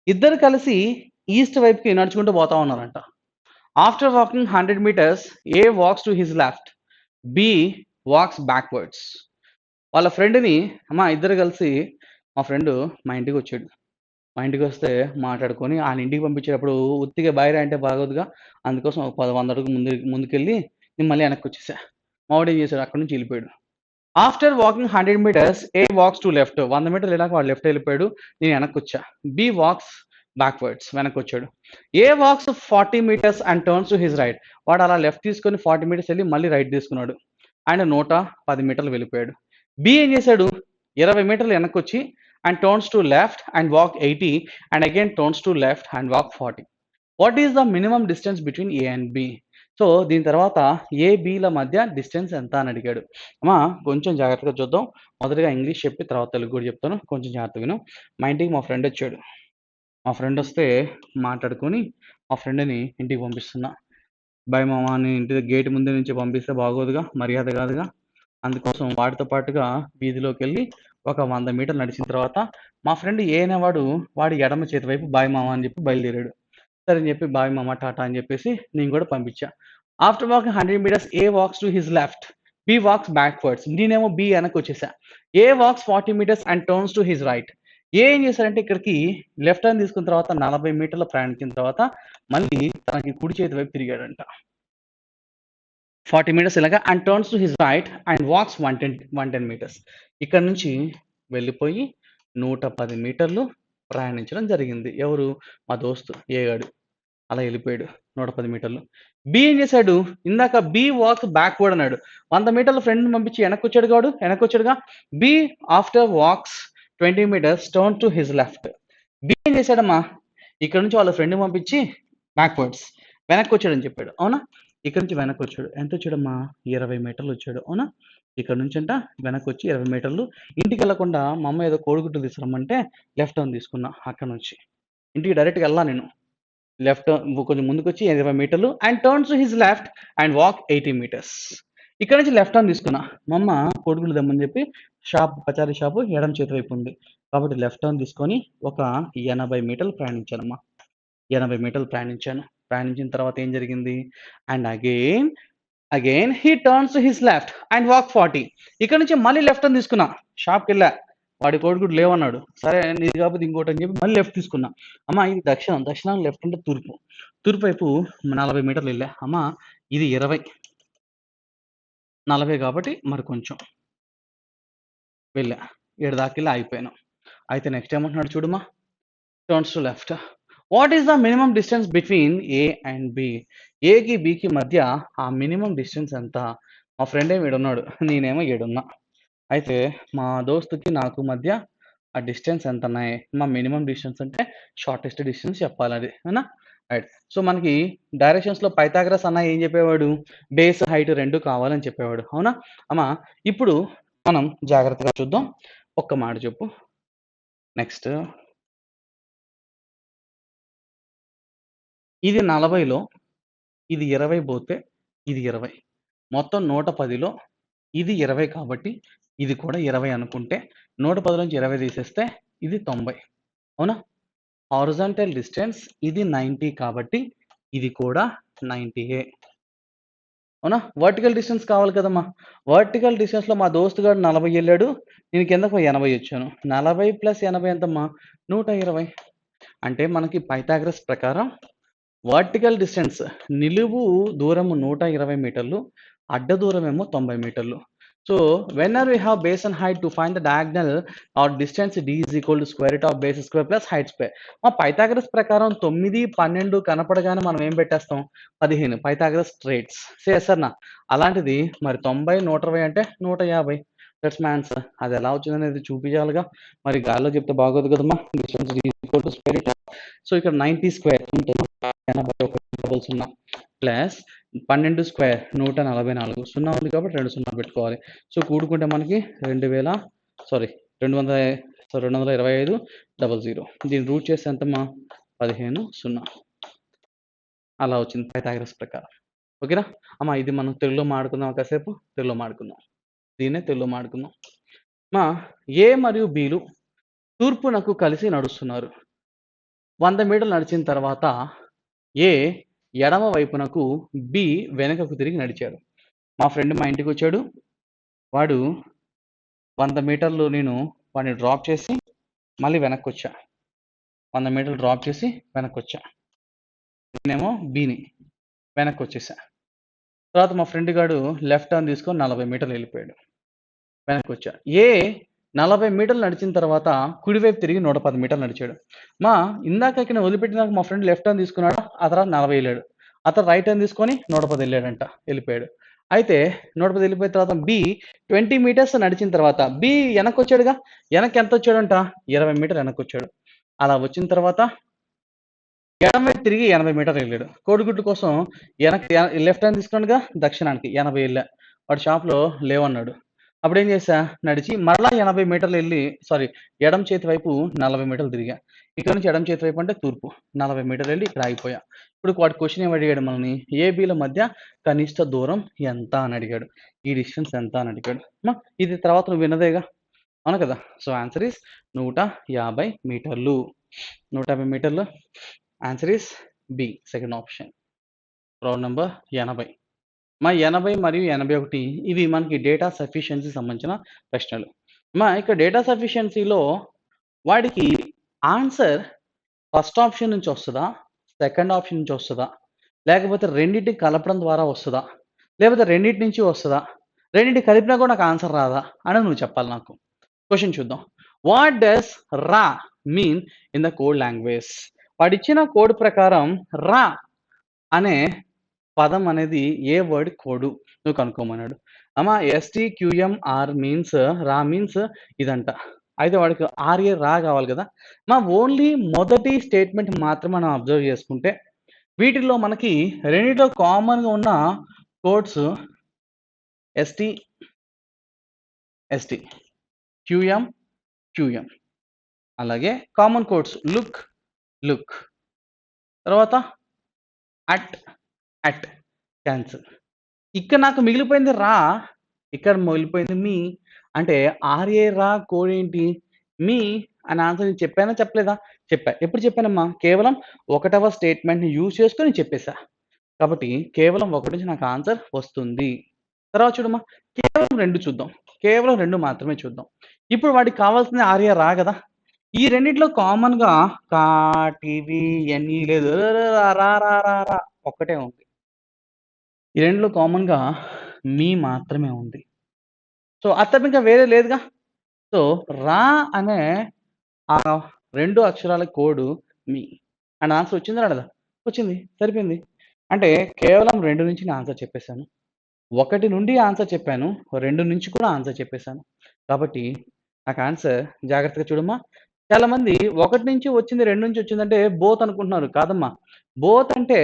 ఇద్దరు కలిసి ఈస్ట్ వైపుకి నడుచుకుంటూ పోతా ఉన్నారంట. After walking 100 meters, A walks to his left, B walks backwards. వాళ్ళ ఫ్రెండ్ని, ఇద్దరు కలిసి, మా ఫ్రెండ్ మా ఇంటికి వచ్చాడు. మా ఇంటికి వస్తే మాట్లాడుకొని ఆయన ఇంటికి పంపించేటప్పుడు ఉత్తిగా బయట అంటే బాగోదుగా, అందుకోసం 100 అడుగులు ముందుకెళ్ళి నేను మళ్ళీ వెనక్కి వచ్చేసా. మావాడు ఏం చేశాడు, అక్కడ నుంచి వెళ్ళిపోయాడు. After walking 100 meters, A walks to left. 100 మీటర్లు వెళ్ళాక వాడు లెఫ్ట్ వెళ్ళిపోయాడు, నేను వెనక్కి వచ్చా. B walks backwards, వెనక్కి వచ్చాడు. A walks 40 meters and turns to his right. వాడు అలా లెఫ్ట్ తీసుకొని 40 meters వెళ్ళి మళ్ళీ రైట్ తీసుకున్నాడు. ఆయన 110 మీటర్లు వెళ్ళిపోయాడు. B ఏం చేశాడు, 20 మీటర్లు వెనక్కి వచ్చి and turns to left and walk 80 and again turns to left and walk 40. What is the minimum distance between A and B? So దీని తర్వాత ఏబిల మధ్య డిస్టెన్స్ ఎంత అని అడిగాడు. కొంచెం జాగ్రత్తగా చూద్దాం. మొదటిగా ఇంగ్లీష్ చెప్పి తర్వాత తెలుగు కూడా చెప్తాను, కొంచెం జాగ్రత్తగా విను. మా ఇంటికి మా ఫ్రెండ్ వచ్చాడు. మా ఫ్రెండ్ వస్తే మాట్లాడుకొని మా ఫ్రెండ్ని ఇంటికి పంపిస్తున్నా. బాయ్ మామ అని ఇంటి గేట్ ముందు నుంచి పంపిస్తే బాగోదుగా, మర్యాద కాదుగా. అందుకోసం వాడితో పాటుగా వీధిలోకి వెళ్ళి ఒక 100 మీటర్లు నడిచిన తర్వాత మా ఫ్రెండ్ ఏ అనేవాడు వాడి ఎడమ చేతి వైపు బాయ్ మామ అని చెప్పి బయలుదేరాడు. సరే అని చెప్పి బాయ్ మామ టాటా అని చెప్పేసి నేను కూడా పంపించా. After walking 100 meters, A walks to his left, B walks backwards, నేనేమో బి వెనక్కి వచ్చేసా. A walks 40 meters and turns to his right. A ఏం చేశారంటే ఇక్కడికి లెఫ్ట్ టర్న్ తీసుకున్న తర్వాత 40 మీటర్లు ప్రయాణించిన తర్వాత మళ్ళీ తనకి కుడి చేతి వైపు తిరిగాడంట. 40 మీటర్స్ ఇలాగా and turns to his right and walks 110 metres. ఇక్కడ నుంచి వెళ్ళిపోయి 110 మీటర్లు ప్రయాణించడం జరిగింది. ఎవరు? మా దోస్తు ఏగాడు. అలా వెళ్ళిపోయాడు 110 మీటర్లు. బి ఏం చేశాడు? ఇందాక బి వాక్స్ బ్యాక్వర్డ్ అన్నాడు. 100 మీటర్ల ఫ్రెండ్ పంపించి వెనక్కొచ్చాడుగా. B after walks 20 meters turn to his left. B ఏం చేశాడమ్మా? ఇక్కడ నుంచి వాళ్ళ ఫ్రెండ్ పంపించి బ్యాక్వర్డ్స్ వెనక్కి వచ్చాడని చెప్పాడు. అవునా? ఇక్కడ నుంచి వెనక్కి వచ్చాడు. ఎంత వచ్చాడమ్మా? 20 మీటర్లు వచ్చాడు. అవునా? ఇక్కడ నుంచి అంట వెనక్కి వచ్చి 20 మీటర్లు. ఇంటికి వెళ్ళకుండా మా అమ్మ ఏదో కోడిగుడ్డు తీసుకురమ్మంటే లెఫ్ట్ టర్న్ తీసుకున్నా. అక్కడ నుంచి ఇంటికి డైరెక్ట్గా వెళ్ళా నేను. లెఫ్ట్ కొంచెం ముందుకు వచ్చి 20 మీటర్లు and turns to his left and walk 80 metres. ఇక్కడ నుంచి లెఫ్ట్ టర్న్ తీసుకున్నా. మా అమ్మ కోడిగుడ్లు తెమ్మని చెప్పి పచారీ షాపు ఎడం చేతి వైపు ఉంది కాబట్టి లెఫ్ట్ టర్న్ తీసుకొని ఒక 80 మీటర్లు ప్రయాణించానమ్మా. 80 మీటర్లు ప్రయాణించిన తర్వాత ఏం జరిగింది? And again he turns to his left and walk 40. ఇక్కడ నుంచి మళ్ళీ లెఫ్ట్ టర్న్ తీసుకున్నా. షాప్కి వెళ్ళా, వాడి కోడిగుడ్డు లేవన్నాడు. సరే నీది కాకపోతే ఇంకోటి అని చెప్పి మళ్ళీ లెఫ్ట్ తీసుకున్నా. అమ్మ ఇది దక్షిణం లెఫ్ట్ అంటే తూర్పు వైపు 40 మీటర్లు వెళ్ళా. అమ్మ ఇది 20, 40 కాబట్టి మరి కొంచెం వెళ్ళా. 7 దాకా వెళ్ళి ఆగిపోయాను. అయితే నెక్స్ట్ ఏమంటున్నాడు చూడమ్మా. Turns to left. What is the minimum distance between A and B? ఏకి బికి మధ్య ఆ మినిమం డిస్టెన్స్ ఎంత? మా ఫ్రెండ్ ఏమో 7 ఉన్నాడు, నేనేమో 7 ఉన్నా. అయితే మా దోస్తుకి నాకు మధ్య ఆ డిస్టెన్స్ ఎంత ఉన్నాయి? మా మినిమం డిస్టెన్స్ అంటే షార్టెస్ట్ డిస్టెన్స్ చెప్పాలి అది, అవునా? రైట్. సో మనకి డైరెక్షన్స్లో పైథాగరస్ అన్న ఏం చెప్పేవాడు? బేస్ హైట్ 2 కావాలని చెప్పేవాడు, అవునా? అమ్మా ఇప్పుడు మనం జాగ్రత్తగా చూద్దాం. ఒక్క మాట చెప్పు. నెక్స్ట్ ఇది 40లో ఇది 20 పోతే ఇది 20, మొత్తం 110లో ఇది 20 కాబట్టి ఇది కూడా 20 అనుకుంటే 110 నుంచి 20 తీసేస్తే ఇది 90, అవునా? హారిజాంటల్ డిస్టెన్స్ ఇది 90 కాబట్టి ఇది కూడా 90ఏ, అవునా? వర్టికల్ డిస్టెన్స్ కావాలి కదమ్మా. వర్టికల్ డిస్టెన్స్లో మా దోస్తు గారు 40 వెళ్ళాడు, నేను కిందకు 80 వచ్చాను. 40 + 80 ఎంతమ్మా? 120. అంటే మనకి పైథాగరస్ ప్రకారం వర్టికల్ డిస్టెన్స్ నిలువు దూరము 120 మీటర్లు, అడ్డ దూరం ఏమో 90 మీటర్లు. So whenever we have base and height to find the diagonal or distance d is equal to square root of base square plus height square. మా పైథాగరస్ ప్రకారం 9, 12 కనపడగానే మనం ఏం పెట్టేస్తాం? 15 పైథాగరస్ ట్రేట్స్ చేస్తారనా. అలాంటిది మరి 90, 120 అంటే 150. That's my answer. అది ఎలా వచ్చిందనేది చూపించాలిగా, మరి గాల్లో చెప్తే బాగోదు కదమ్మా. Distance d is equal to square root. So ఇక్కడ 90 స్క్వేర్ ఉంటుంది, 81 ప్లస్ 12 స్క్వేర్ 144, 0 ఉంది కాబట్టి 2 0 పెట్టుకోవాలి. సో కూడుకుంటే మనకి 225,00. దీన్ని రూట్ చేస్తే ఎంతమ్మా? 15 0. అలా వచ్చింది పైథాగరస్ ప్రకారం. ఓకేనా అమ్మా? ఇది మనం తెలుగులో మాడుకుందాం, కాసేపు తెలుగులో మాడుకుందాం, దీన్నే తెలుగులో మాడుకుందాం. మా ఏ మరియు బిలు తూర్పునకు కలిసి నడుస్తున్నారు. 100 మీటర్లు నడిచిన తర్వాత ఏ ఎడమ వైపునకు, బి వెనుకకు తిరిగి నడిచాడు. మా ఫ్రెండ్ మా ఇంటికి వచ్చాడు. వాడు 100 మీటర్లు నేను వాడిని డ్రాప్ చేసి మళ్ళీ వెనక్కి వచ్చా. 100 మీటర్లు డ్రాప్ చేసి వెనక్కి వచ్చా. నేనేమో బిని వెనక్కి వచ్చేసా. తర్వాత మా ఫ్రెండ్ గాడు లెఫ్ట్ టర్న్ తీసుకొని 40 మీటర్లు వెళ్ళిపోయాడు. వెనక్కి వచ్చా. ఏ 40 మీటర్లు నడిచిన తర్వాత కుడివైపు తిరిగి 110 మీటర్లు నడిచాడు. ఇందాక ఇక్కడ వదిలిపెట్టినాక మా ఫ్రెండ్ లెఫ్ట్ టర్న్ తీసుకున్నాడు, ఆ తర్వాత 40 వెళ్ళాడు. అతను రైట్ టర్న్ తీసుకొని 110 వెళ్ళిపోయాడు. అయితే 110 వెళ్ళిపోయిన తర్వాత బి 20 మీటర్స్ నడిచిన తర్వాత బి వెనక్కి వచ్చాడుగా. వెనక్కి ఎంత వచ్చాడంట? 20 మీటర్లు వెనక్కి వచ్చాడు. అలా వచ్చిన తర్వాత ఎడమ తిరిగి 80 మీటర్లు వెళ్ళాడు. కోడిగుడ్డు కోసం లెఫ్ట్ హ్యాండ్ తీసుకున్నాడుగా, దక్షిణానికి 80 వెళ్ళా. వాడు షాప్లో లేవన్నాడు. అప్పుడు ఏం చేశా? నడిచి మరలా 80 మీటర్లు వెళ్ళి ఎడం చేతి వైపు 40 మీటర్లు తిరిగా. ఇక్కడ నుంచి ఎడం చేతి వైపు అంటే తూర్పు 40 మీటర్లు వెళ్ళి ఇక్కడ ఆగిపోయా. ఇప్పుడు వాడు క్వశ్చన్ ఏమి అడిగాడు మనల్ని? ఏబీల మధ్య కనిష్ట దూరం ఎంత అని అడిగాడు. ఈ డిస్టెన్స్ ఎంత అని అడిగాడు. ఇది తర్వాత నువ్వు విన్నదేగా, అవును కదా? సో ఆన్సర్ ఈస్ 150 మీటర్లు. 150 మీటర్లు. Answer is B, second option. Round number 80. మా 80 మరియు 81 ఇవి మనకి డేటా సఫిషియన్సీ సంబంధించిన ప్రశ్నలు. ఇక్కడ డేటా సఫిషియన్సీలో వాడికి ఆన్సర్ ఫస్ట్ ఆప్షన్ నుంచి వస్తదా? సెకండ్ ఆప్షన్ నుంచి వస్తదా? లేకపోతే రెండిటిని కలపడం ద్వారా వస్తదా? లేకపోతే రెండిటి నుంచి వస్తదా? రెండిటిని కలిపినా కూడా నాకు ఆన్సర్ రాదా? అని నువ్వు చెప్పాలి నాకు. క్వెషన్ చూద్దాం. What does ra mean in the code language? వాడిచ్చిన కోడ్ ప్రకారం రా అనే పదం అనేది ఏ వర్డ్ కోడు నువ్వు కనుక్కోమన్నాడు. ఎస్టీక్యూఎంఆర్ మీన్స్ రా మీన్స్ ఇదంట. అయితే వాడికి ఆర్ఏ రా కావాలి కదా. ఓన్లీ మొదటి స్టేట్మెంట్ మాత్రమే మనం అబ్జర్వ్ చేసుకుంటే వీటిల్లో మనకి రెండిట్లో కామన్గా ఉన్న codes ST ST QM QM అలాగే కామన్ కోడ్స్ లుక్ లుక్ తర్వాత అట్ క్యాన్సిల్. ఇక్కడ నాకు మిగిలిపోయింది రా, ఇక్కడ మిగిలిపోయింది మీ. అంటే ఆర్ఏ రా కోడ్ ఏంటి? మీ అని ఆన్సర్ నేను చెప్పానా చెప్పలేదా? చెప్పా. ఎప్పుడు చెప్పానమ్మా? కేవలం ఒకటవ స్టేట్మెంట్ని యూజ్ చేసుకొని చెప్పేశా. కాబట్టి కేవలం ఒకటి నుంచి నాకు ఆన్సర్ వస్తుంది. తర్వాత చూడమ్మా, కేవలం 2 చూద్దాం. కేవలం 2 మాత్రమే చూద్దాం. ఇప్పుడు వాడికి కావాల్సింది ఆర్ఏ రా కదా. ఈ రెండిట్లో కామన్గా కా టీవీ ఎన్ని లేదు, రా రా రా రా ఒక్కటే ఉంది. ఈ రెండులో కామన్గా మీ మాత్రమే ఉంది. సో అది ఇంకా వేరే లేదుగా. సో రా అనే ఆ 2 అక్షరాల కోడ్ మీ అండ్ ఆన్సర్ వచ్చిందా రాలేదా? వచ్చింది, సరిపోయింది. అంటే కేవలం 2 నుంచి నేను ఆన్సర్ చెప్పేశాను. 1 నుండి ఆన్సర్ చెప్పాను, 2 నుంచి కూడా ఆన్సర్ చెప్పేశాను. కాబట్టి నాకు ఆన్సర్ జాగ్రత్తగా చూడమ్మా. చాలామంది 1 నుంచి వచ్చింది 2 నుంచి వచ్చిందంటే బోత్ అనుకుంటున్నారు. కాదమ్మా, బోత్ అంటే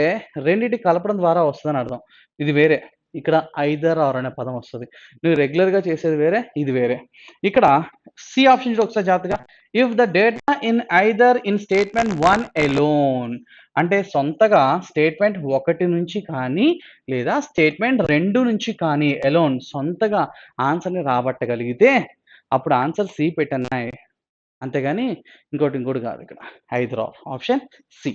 రెండిటి కలపడం ద్వారా వస్తుందని అర్థం. ఇది వేరే. ఇక్కడ ఐదర్ ఆర్ అనే పదం వస్తుంది. నువ్వు రెగ్యులర్గా చేసేది వేరే, ఇది వేరే. ఇక్కడ సి ఆప్షన్ చూడు ఒకసారి జాగ్రత్తగా. If the data in either in statement 1 alone, అంటే సొంతగా స్టేట్మెంట్ 1 నుంచి కానీ లేదా స్టేట్మెంట్ 2 నుంచి కానీ ఎలోన్ సొంతగా ఆన్సర్ని రాబట్టగలిగితే అప్పుడు ఆన్సర్ సి పెట్టన్నాయి. అంతేగాని ఇంకోటి కాదు. ఇక్కడ ఐదర్ ఆర్ ఆప్షన్ సి.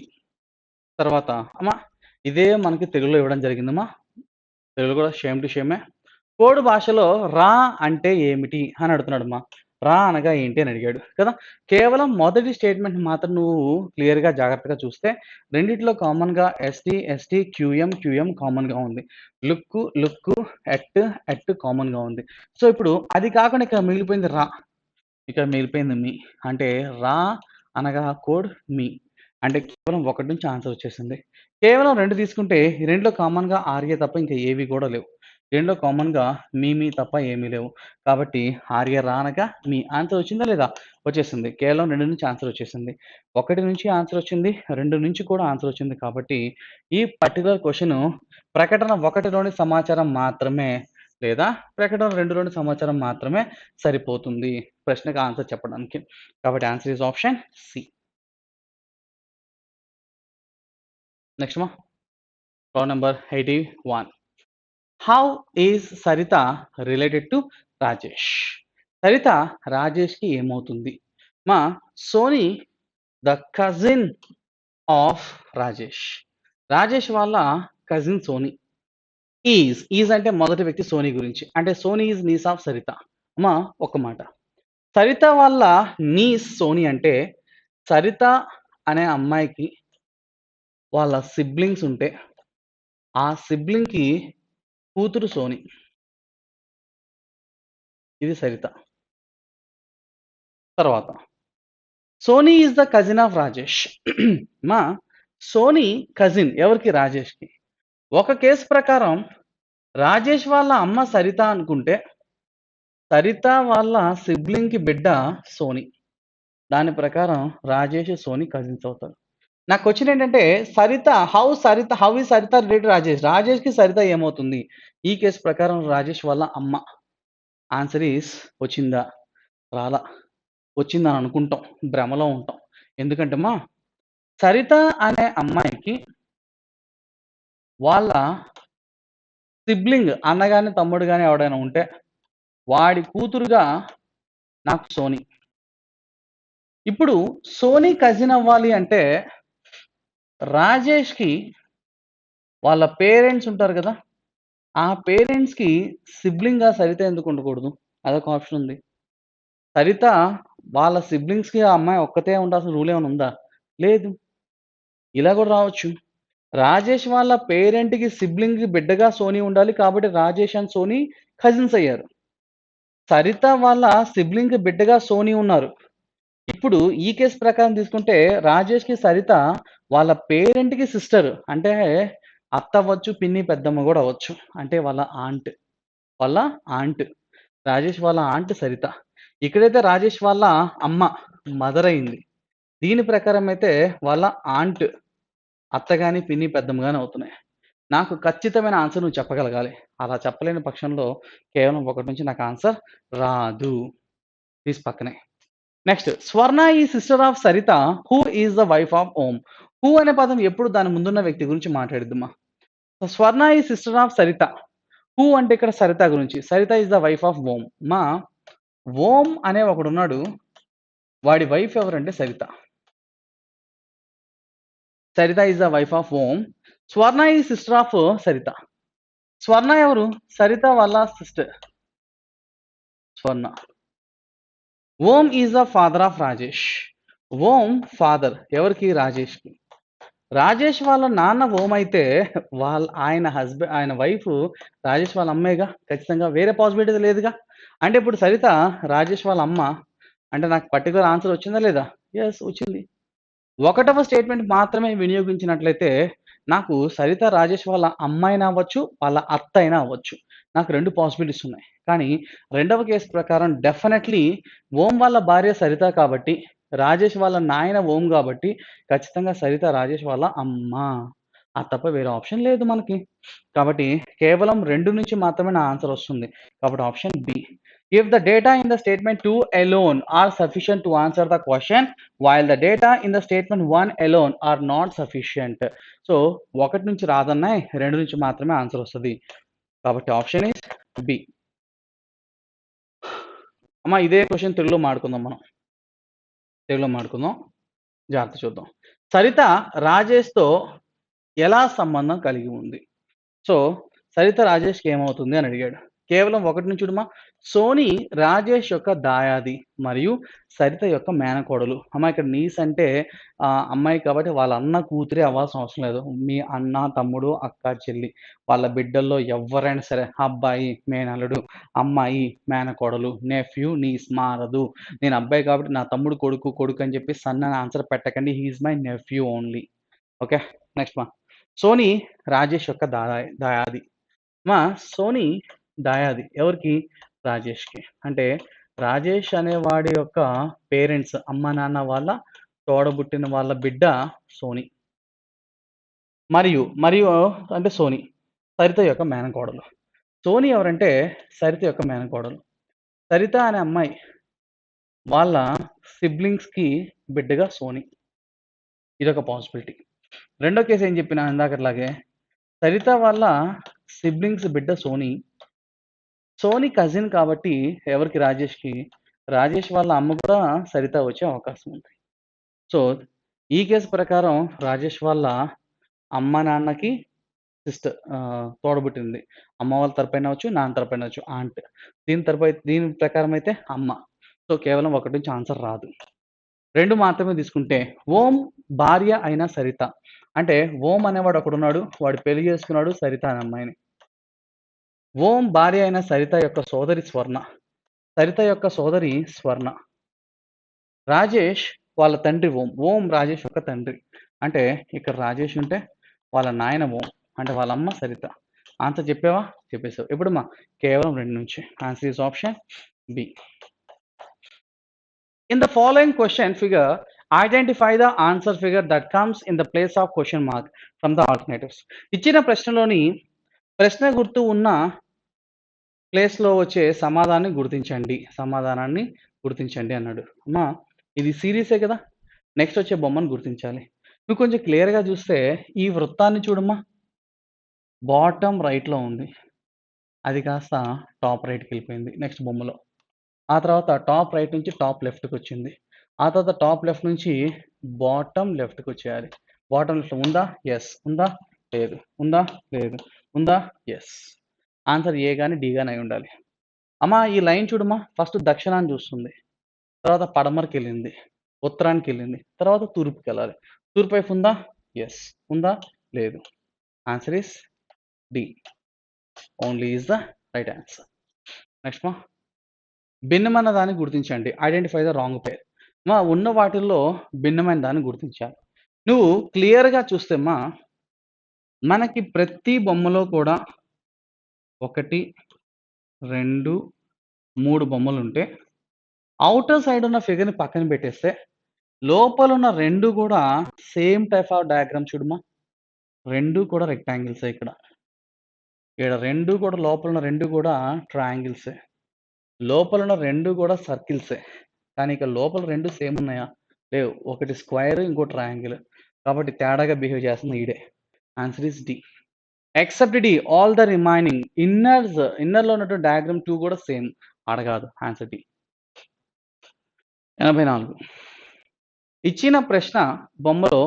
తర్వాత అమ్మా ఇదే మనకి తెలుగులో ఇవ్వడం జరిగిందమ్మా. తెలుగులో కూడా సేమ్ టు సేమే. కోడ్ భాషలో రా అంటే ఏమిటి అని అడుగుతున్నాడమ్మా. రా అనగా ఏంటి అని అడిగాడు కదా. కేవలం మొదటి స్టేట్మెంట్ మాత్రం నువ్వు క్లియర్గా జాగ్రత్తగా చూస్తే రెండిట్లో కామన్గా ఎస్టీ క్యూఎం కామన్గా ఉంది. లుక్ ఎట్ కామన్గా ఉంది. సో ఇప్పుడు అది కాకుండా ఇక్కడ మిగిలిపోయింది రా, ఇక్కడ మిగిలిపోయింది మీ. అంటే రా అనగా కోడ్ మీ. అంటే కేవలం 1 నుంచి ఆన్సర్ వచ్చేసింది. కేవలం 2 తీసుకుంటే ఈ రెండులో కామన్గా ఆర్ఏ తప్ప ఇంకా ఏవి కూడా లేవు. రెండులో కామన్గా మీ తప్ప ఏమీ లేవు. కాబట్టి ఆర్ఏ రా అనగా మీ ఆన్సర్ వచ్చిందా లేదా? వచ్చేసింది. కేవలం 2 నుంచి ఆన్సర్ వచ్చేసింది. 1 నుంచి ఆన్సర్ వచ్చింది, 2 నుంచి కూడా ఆన్సర్ వచ్చింది. కాబట్టి ఈ పర్టికులర్ క్వశ్చన్ ప్రకటన 1లోని సమాచారం మాత్రమే లేదా ప్రకటన 2లోని సమాచారం మాత్రమే సరిపోతుంది ప్రశ్నకు ఆన్సర్ చెప్పడానికి. కాబట్టి answer is option C. Next మా problem number 81. How is Sarita related to Rajesh? Sarita రాజేష్కి ఏమవుతుంది? Soni the cousin of Rajesh. Rajesh వాళ్ళ కజిన్ సోనీ. ఈజ్ అంటే మొదటి వ్యక్తి సోనీ గురించి. అంటే Soni is niece of Sarita. ఒక మాట, సరిత వాళ్ళ నీస్ సోనీ అంటే సరిత అనే అమ్మాయికి వాళ్ళ సిబ్లింగ్స్ ఉంటే ఆ సిబ్లింగ్కి కూతురు సోనీ. ఇది సరిత. తర్వాత Soni is the cousin of Rajesh. Soni cousin ఎవరికి? రాజేష్కి. ఒక కేసు ప్రకారం రాజేష్ వాళ్ళ అమ్మ సరిత అనుకుంటే సరిత వాళ్ళ సిబ్లింగ్కి బిడ్డ సోనీ. దాని ప్రకారం రాజేష్ సోనీ కజిన్స్ అవుతారు. నాకు క్వశ్చన్ ఏంటంటే హౌ ఈ సరిత రిలేటెడ్ రాజేష్? రాజేష్కి సరిత ఏమవుతుంది? ఈ కేసు ప్రకారం రాజేష్ వాళ్ళ అమ్మ. ఆన్సర్ ఈస్ వచ్చిందా రాలా? వచ్చిందని అనుకుంటాం, భ్రమలో ఉంటాం. ఎందుకంటే సరిత అనే అమ్మాయికి వాళ్ళ సిబ్లింగ్ అన్న కానీ తమ్ముడు కానీ ఎవడైనా ఉంటే వాడి కూతురుగా నాకు సోనీ. ఇప్పుడు సోనీ కజిన్ అవ్వాలి అంటే రాజేష్కి వాళ్ళ పేరెంట్స్ ఉంటారు కదా, ఆ పేరెంట్స్‌కి సిబ్లింగ్‌గా సరిత ఎందుకు ఉండకూడదు? అదొక ఆప్షన్ ఉంది. సరిత వాళ్ళ సిబ్లింగ్స్‌కి ఆ అమ్మాయి ఒక్కతే ఉండాల్సిన రూల్ ఏమైనా ఉందా? లేదు. ఇలా కూడా రావచ్చు. రాజేష్ వాళ్ళ పేరెంట్‌కి సిబ్లింగ్‌కి బిడ్డగా సోనీ ఉండాలి. కాబట్టి రాజేష్ అండ్ సోనీ కజిన్స్ అయ్యారు. సరిత వాళ్ళ సిబ్లింగ్‌కి బిడ్డగా సోనీ ఉన్నారు. ఇప్పుడు ఈ కేస్ ప్రకారం తీసుకుంటే రాజేష్‌కి సరిత వాళ్ళ పేరెంట్‌కి సిస్టర్. అంటే అత్త అవ్వచ్చు, పిన్ని, పెద్దమ్మ గూడా అవ్వచ్చు. అంటే వాళ్ళ ఆంట్. వాళ్ళ ఆంట్. రాజేష్ వాళ్ళ ఆంట్ సరిత. ఇక్కడైతే రాజేష్ వాళ్ళ అమ్మ మదర్ అయింది. దీని ప్రకారం అయితే వాళ్ళ ఆంట్ అత్త గాని, పిన్ని, పెద్దమ్మ గాని అవుతున్నాయి. నాకు ఖచ్చితమైన ఆన్సర్ నువ్వు చెప్పగలగాలి. అలా చెప్పలేని పక్షంలో కేవలం ఒకటి నుంచి నాకు ఆన్సర్ రాదు. తీసి పక్కనే. Next Swarna is sister of Sarita. Who is the wife of Om. Who అనే పదం ఎప్పుడు దాని ముందున్న వ్యక్తి గురించి మాట్లాడిద్దమ్మా. Swarna is sister of Sarita. Who అంటే ఇక్కడ సరిత గురించి. Sarita is the wife of Om. మా ఓం అనే ఒకడున్నాడు. వాడి వైఫ్ ఎవరంటే Sarita. Sarita is the wife of Om. Swarna is sister of Saritha. స్వర్ణ ఎవరు? సరిత వాళ్ళ sister. Swarna. Om is the father of Rajesh. Om father ఎవరికి? రాజేష్‌కి. రాజేష్ వాళ్ళ నాన్న ఓం అయితే ఆయన వైఫ్ రాజేష్ వాళ్ళ అమ్మేగా ఖచ్చితంగా. వేరే పాసిబిలిటీ లేదుగా. అంటే ఇప్పుడు సరిత రాజేష్ వాళ్ళ అమ్మ. అంటే నాకు పర్టిక్యులర్ ఆన్సర్ వచ్చిందా లేదా? యెస్ వచ్చింది. ఒకటవ స్టేట్మెంట్ మాత్రమే వినియోగించినట్లయితే నాకు సరిత రాజేష్ వాళ్ళ అమ్మాయినా అవ్వచ్చు, వాళ్ళ అత్త అయినా అవ్వచ్చు. నాకు 2 పాసిబిలిటీస్ ఉన్నాయి. కానీ రెండవ కేస్ ప్రకారం డెఫినెట్‌లీ ఓం వాళ్ళ భార్య సరిత కాబట్టి, రాజేష్ వాళ్ళ నాయన ఓం గాబట్టి ఖచ్చితంగా సరిత రాజేష్ వాళ్ళ అమ్మ. అది తప్ప వేరే ఆప్షన్ లేదు మనకి. కాబట్టి కేవలం 2 నుంచి మాత్రమే నా ఆన్సర్ వస్తుంది. కాబట్టి option B. If the data in the statement 2 alone are sufficient to answer the question, while the data in the statement 1 alone are not sufficient. So, 1 నుంచి రాదన్నాయి, 2 నుంచి మాత్రమే ఆన్సర్ వస్తది. కాబట్టి ఆప్షన్ ఈస్ బి. అమ్మ ఇదే question తెలుగులో మాట్లాడుకుందాం మనం. తెలుగులో మాట్లాడుకుందాం. జాగ్రత్త చూద్దాం. సరిత రాజేష్‌తో ఎలా సంబంధం కలిగి ఉంది? సో, సరిత రాజేష్‌కి ఏమవుతుంది అని అడిగాడు. కేవలం ఒకటి నుంచి చూడమ్మా. సోనీ రాజేష్ యొక్క దాయాది మరియు సరిత యొక్క మేనకోడలు. అమ్మ ఇక్కడ నీస్ అంటే అమ్మాయి కాబట్టి వాళ్ళ అన్న కూతురే అవ్వాల్సిన అవసరం లేదు. మీ అన్న, తమ్ముడు, అక్క, చెల్లి వాళ్ళ బిడ్డల్లో ఎవ్వరైనా సరే అబ్బాయి, మేనల్లుడు, అమ్మాయి, మేనకోడలు, నెఫ్యూ, నీస్ మారదు. నేను అబ్బాయి కాబట్టి నా తమ్ముడు కొడుకు అని చెప్పి సన్ అని ఆన్సర్ పెట్టకండి. He is my nephew only. Okay. Next మా. సోనీ రాజేష్ యొక్క దాయాది. మా సోనీ దాయాది ఎవరికి? రాజేష్‌కి. అంటే రాజేష్ అనేవాడి యొక్క పేరెంట్స్ అమ్మ, నాన్న వాళ్ళ తోడబుట్టిన వాళ్ళ బిడ్డ సోనీ. మరియు అంటే సోనీ. సరిత యొక్క మేనకోడలు. సోనీ ఎవరంటే సరిత యొక్క మేనకోడలు. సరిత అనే అమ్మాయి వాళ్ళ సిబ్లింగ్స్‌కి బిడ్డగా సోనీ. ఇదొక పాసిబిలిటీ. రెండో కేస్ ఏం చెప్పినా ఇందాకట్లాగే సరిత వాళ్ళ సిబ్లింగ్స్ బిడ్డ సోనీ. సోనీ కజిన్ కాబట్టి ఎవరికి? రాజేష్‌కి. రాజేష్ వాళ్ళ అమ్మ కూడా సరిత వచ్చే అవకాశం ఉంది. సో, ఈ కేస్ ప్రకారం రాజేష్ వాళ్ళ అమ్మ, నాన్నకి తోడబుట్టింది. అమ్మ వాళ్ళ తరపైన అవ్వచ్చు, నాన్న తరపైన అవ్వచ్చు ఆంట్. దీని ప్రకారం అయితే అమ్మ. సో, కేవలం ఒకటి నుంచి ఆన్సర్ రాదు. 2 మాత్రమే తీసుకుంటే ఓం భార్య అయిన సరిత. అంటే ఓం అనేవాడు ఒకడున్నాడు. వాడు పెళ్లి చేసుకున్నాడు సరిత అనే అమ్మాయిని. ఓం భార్య అయిన సరిత యొక్క సోదరి స్వర్ణ. సరిత యొక్క సోదరి స్వర్ణ. రాజేష్ వాళ్ళ తండ్రి ఓం. ఓం రాజేష్ యొక్క తండ్రి. అంటే ఇక్కడ రాజేష్ ఉంటే వాళ్ళ నాయన ఓం. అంటే వాళ్ళ అమ్మ సరిత. ఆన్సర్ చెప్పావా? చెప్పేసావు. ఎప్పుడమ్మా? కేవలం 2 నుంచి. Answer is option B. In the following question figure, identify the answer figure that comes in the place of question mark from the alternatives. ఇచ్చిన ప్రశ్నలోని ప్రశ్న గుర్తు ఉన్న ప్లేస్‌లో వచ్చే సమాధానాన్ని గుర్తించండి అన్నాడు. అమ్మా ఇది సీరీసే కదా! నెక్స్ట్ వచ్చే బొమ్మను గుర్తించాలి. నువ్వు కొంచెం క్లియర్‌గా చూస్తే ఈ వృత్తాన్ని చూడమ్మా. బాటమ్ రైట్‌లో ఉంది. అది కాస్త టాప్ రైట్‌కెళ్ళిపోయింది నెక్స్ట్ బొమ్మలో. ఆ తర్వాత టాప్ రైట్ నుంచి టాప్ లెఫ్ట్‌కొచ్చింది. ఆ తర్వాత టాప్ లెఫ్ట్ నుంచి బాటమ్ లెఫ్ట్‌కొచ్చేయాలి. బాటమ్ లెఫ్ట్ ఉందా? యెస్. ఉందా? లేదు. ఉందా? లేదు. ఉందా? యెస్. ఆన్సర్ ఏ గాని డి గాని అయి ఉండాలి. అమ్మా ఈ లైన్ చూడమ్మా ఫస్ట్ దక్షిణాన్ని చూస్తుంది. తర్వాత పడమరకెళ్ళింది. ఉత్తరానికెళ్ళింది. తర్వాత తూర్పుకెళ్ళాలి. తూర్పు వైపు ఉందా? యెస్. ఉందా? లేదు. Answer is D. Only is the right answer. Next మా భిన్నమైన దాన్ని గుర్తించండి. Identify the wrong pair. మా ఉన్న వాటిల్లో భిన్నమైన దాన్ని గుర్తించాలి. నువ్వు క్లియర్‌గా చూస్తే అమ్మా మనకి ప్రతి బొమ్మలో కూడా 1, 2, 3 బొమ్మలుంటే ఔటర్ సైడ్ ఉన్న ఫిగర్‌ని పక్కన పెట్టేస్తే లోపలున్న 2 కూడా సేమ్ టైప్ ఆఫ్ డయాగ్రామ్ చూడమ్మా. 2 కూడా రెక్టాంగిల్సే ఇక్కడ. ఈడ 2 కూడా లోపలున్న 2 కూడా ట్రయాంగిల్సే. లోపలున్న 2 కూడా సర్కిల్సే. కానీ ఇక్కడ లోపల 2 సేమ్ ఉన్నాయా? లేవు. ఒకటి స్క్వేర్ ఇంకోటి ట్రయాంగిల్. కాబట్టి తేడాగా బిహేవ్ చేస్తుంది ఈడే. Answer is D. Except D all the remaining ఇన్నర్‌లో ఉన్నటువంటి డయాగ్రామ్ 2 కూడా సేమ్. ఆడ కాదు. Answer D. 84 ఇచ్చిన ప్రశ్న బొమ్మలో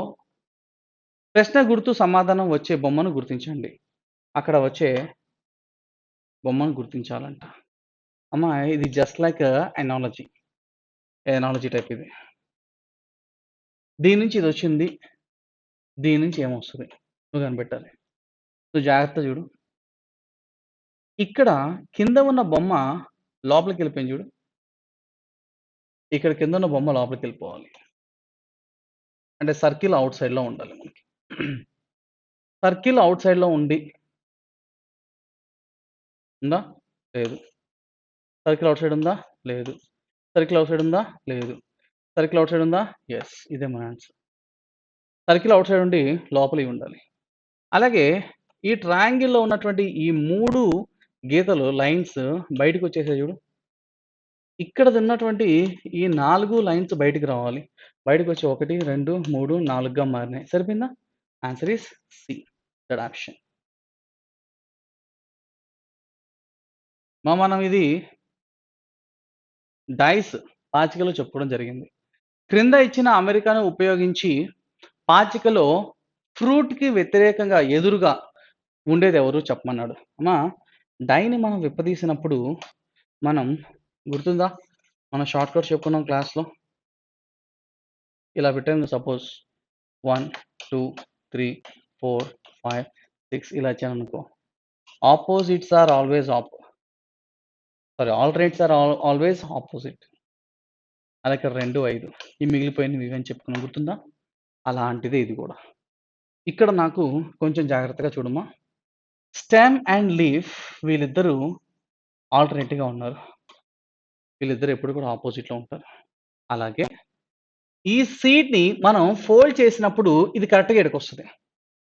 ప్రశ్న గుర్తు సమాధానం వచ్చే బొమ్మను గుర్తించండి. అక్కడ వచ్చే బొమ్మను గుర్తించాలంట. అమ్మా ఇది just like analogy. Analogy type ఇది. దీని నుంచి ఇది వచ్చింది. దీని నుంచి ఏమొస్తది? నువ్వు కనిపెట్టాలి. నువ్వు జాగ్రత్తగా చూడు. ఇక్కడ కింద ఉన్న బొమ్మ లోపలికెళ్ళిపోయింది చూడు. ఇక్కడ కింద ఉన్న బొమ్మ లోపలికెళ్ళిపోవాలి. అంటే సర్కిల్ ఔట్ సైడ్‌లో ఉండాలి మనకి. సర్కిల్ ఔట్ సైడ్‌లో ఉండి ఉందా? లేదు. సర్కిల్ ఔట్ సైడ్ ఉందా? లేదు. సర్కిల్ ఔట్ సైడ్ ఉందా? లేదు. సర్కిల్ ఔట్ సైడ్ ఉందా? యెస్. ఇదే మన ఆన్సర్. సర్కిల్ ఔట్ సైడ్ ఉండి లోపలివి ఉండాలి. అలాగే ఈ ట్రయాంగిల్‌లో ఉన్నటువంటి ఈ 3 గీతలు లైన్స్ బయటకొచ్చేసాయి చూడు. ఇక్కడ ఉన్నటువంటి ఈ 4 లైన్స్ బయటికి రావాలి. బయటకొచ్చి 1, 2, 3, 4గా మారినాయి. సరిపోయిందా? Answer is C. Third option. మనం ఇది డైస్ పాచికలో చెప్పుకోవడం జరిగింది. క్రింద ఇచ్చిన అమెరికాను ఉపయోగించి పాచికలో ఫ్రూట్‌కి వ్యతిరేకంగా ఎదురుగా ఉండేదెవరు చెప్పమన్నాడు. అమ్మా డైని మనం విప్పదీసినప్పుడు మనం గుర్తుందా? మనం షార్ట్ కట్స్ చెప్పుకున్నాం క్లాస్‌లో. ఇలా పెట్టాను సపోజ్ 1, 2, 3, 4, 5, 6 ఇలా ఇచ్చాననుకో. Opposites are always alternates are always opposite. అలాగే ఇక్కడ 2, 5 ఈ మిగిలిపోయినవి ఇవని చెప్పుకున్నాం గుర్తుందా? అలాంటిదే ఇది కూడా. ఇక్కడ నాకు కొంచెం జాగ్రత్తగా చూడమ్మా. స్టెమ్ అండ్ లీఫ్ వీళ్ళిద్దరూ ఆల్టర్నేట్‌గా ఉన్నారు. వీళ్ళిద్దరూ ఎప్పుడు కూడా ఆపోజిట్‌లో ఉంటారు. అలాగే ఈ సీడ్‌ని మనం ఫోల్డ్ చేసినప్పుడు ఇది కరెక్ట్‌గా ఈడకొస్తది.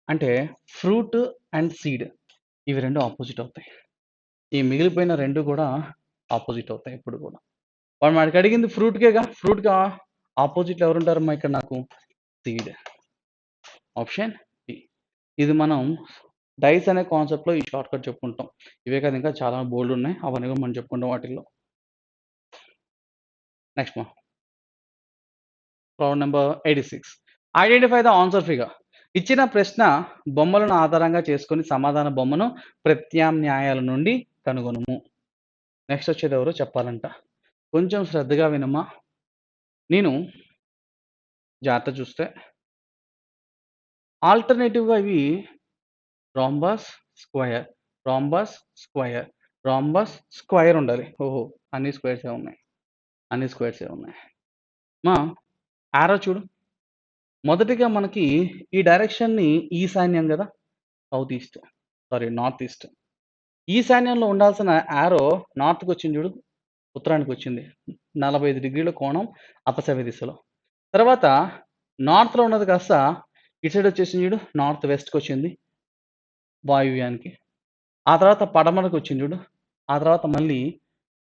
అంటే ఫ్రూట్ అండ్ సీడ్ ఇవి 2 ఆపోజిట్ అవుతాయి. ఈ మిగిలిపోయిన 2 కూడా ఆపోజిట్ అవుతాయి ఎప్పుడు కూడా. వాడు మనకి అడిగింది ఫ్రూట్‌కేగా. ఫ్రూట్‌గా ఆపోజిట్‌లో ఎవరుంటారమ్మా ఇక్కడ నాకు? సీడ్. Option B. ఇది మనం డైస్ అనే కాన్సెప్ట్‌లో ఈ షార్ట్ కట్ చెప్పుకుంటాం. ఇవే కాదు ఇంకా చాలా బోల్డ్ ఉన్నాయి. అవన్నీ కూడా మనం చెప్పుకుంటాం వాటిల్లో. నెక్స్ట్ మా problem number 86. Identify the answer figure. ఇచ్చిన ప్రశ్న బొమ్మలను ఆధారంగా చేసుకొని సమాధాన బొమ్మను ప్రత్యామ్నాయాల నుండి కనుగొనుము. నెక్స్ట్ వచ్చేది ఎవరో చెప్పాలంట. కొంచెం శ్రద్ధగా వినమ్మా. నేను జాగ్రత్తగా చూస్తే ఆల్టర్‌నేటివ్‌గా ఇవి rhombus, square, rhombus, square, rhombus, square ఉండాలి. ఓహో! అన్ని స్క్వేర్సే ఉన్నాయి. అన్ని స్క్వేర్సే ఉన్నాయి. మా యారో చూడు. మొదటిగా మనకి ఈ డైరెక్షన్‌ని ఈశాన్యం గదా! South east. North east. ఈశాన్యంలో ఉండాల్సిన యారో నార్త్‌కొచ్చింది చూడు. ఉత్తరానికొచ్చింది. 45 డిగ్రీల కోణం అపసవ్య దిశలో. తర్వాత నార్త్‌లో ఉన్నది కాస్త ఇటు సైడ్ వచ్చేసింది చూడు. నార్త్ వెస్ట్‌కొచ్చింది. వాయువ్యానికి. ఆ తర్వాత పడమరకొచ్చింది చూడు. ఆ తర్వాత మళ్ళీ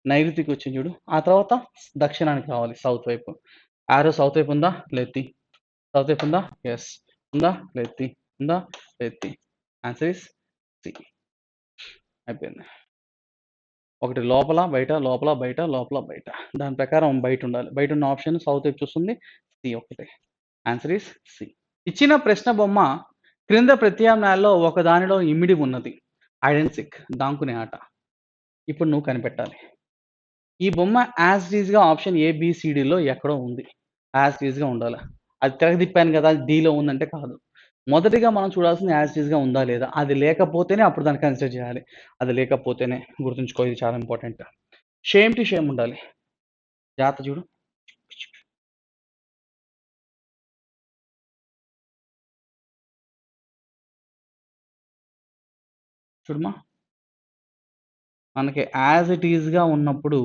నైరుతికొచ్చింది చూడు. ఆ తర్వాత దక్షిణానికి రావాలి సౌత్ వైపు. యారో సౌత్ వైపు ఉందా? లేదు తీ. సౌత్ వైపు ఉందా? యెస్. ఉందా? లేదు తీ. ఉందా? లేదు తీ. Answer is C. అయిపోయింది. ఒకటి లోపల, బయట, లోపల, బయట, లోపల, బయట. దాని ప్రకారం బయటుండాలి. బయటున్న ఆప్షన్ సౌత్ వైపు చూస్తుంది. సి ఒక్కటే. Answer is C. ఇచ్చిన ప్రశ్న బొమ్మ క్రింద ప్రత్యామ్నాయాల్లో ఒకదానిలో ఇమిడి ఉన్నది. హైడ్ అండ్ సీక్ దాంకునే ఆట. ఇప్పుడు నువ్వు కనిపెట్టాలి. ఈ బొమ్మ యాజ్ ఇట్ ఈస్‌గా ఆప్షన్ ఏబీసీడీలో ఎక్కడో ఉంది. యాజ్ ఇట్ ఈస్‌గా ఉండాల. అది తిరగతిప్పాను గదా! డీలో ఉందంటే కాదు. మొదటిగా మనం చూడాల్సింది యాజ్ ఇట్ ఈస్‌గా ఉందా లేదా? అది లేకపోతేనే అప్పుడు దాన్ని కన్సిడర్ చేయాలి. అది లేకపోతేనే గుర్తుంచుకో, ఇది చాలా ఇంపార్టెంట్. షేమ్ టు షేమ్ ఉండాలి. జాగ్రత్త చూడు. చూడమ్మా. మనకి యాజ్ ఇట్ ఈస్‌గా ఉన్నప్పుడు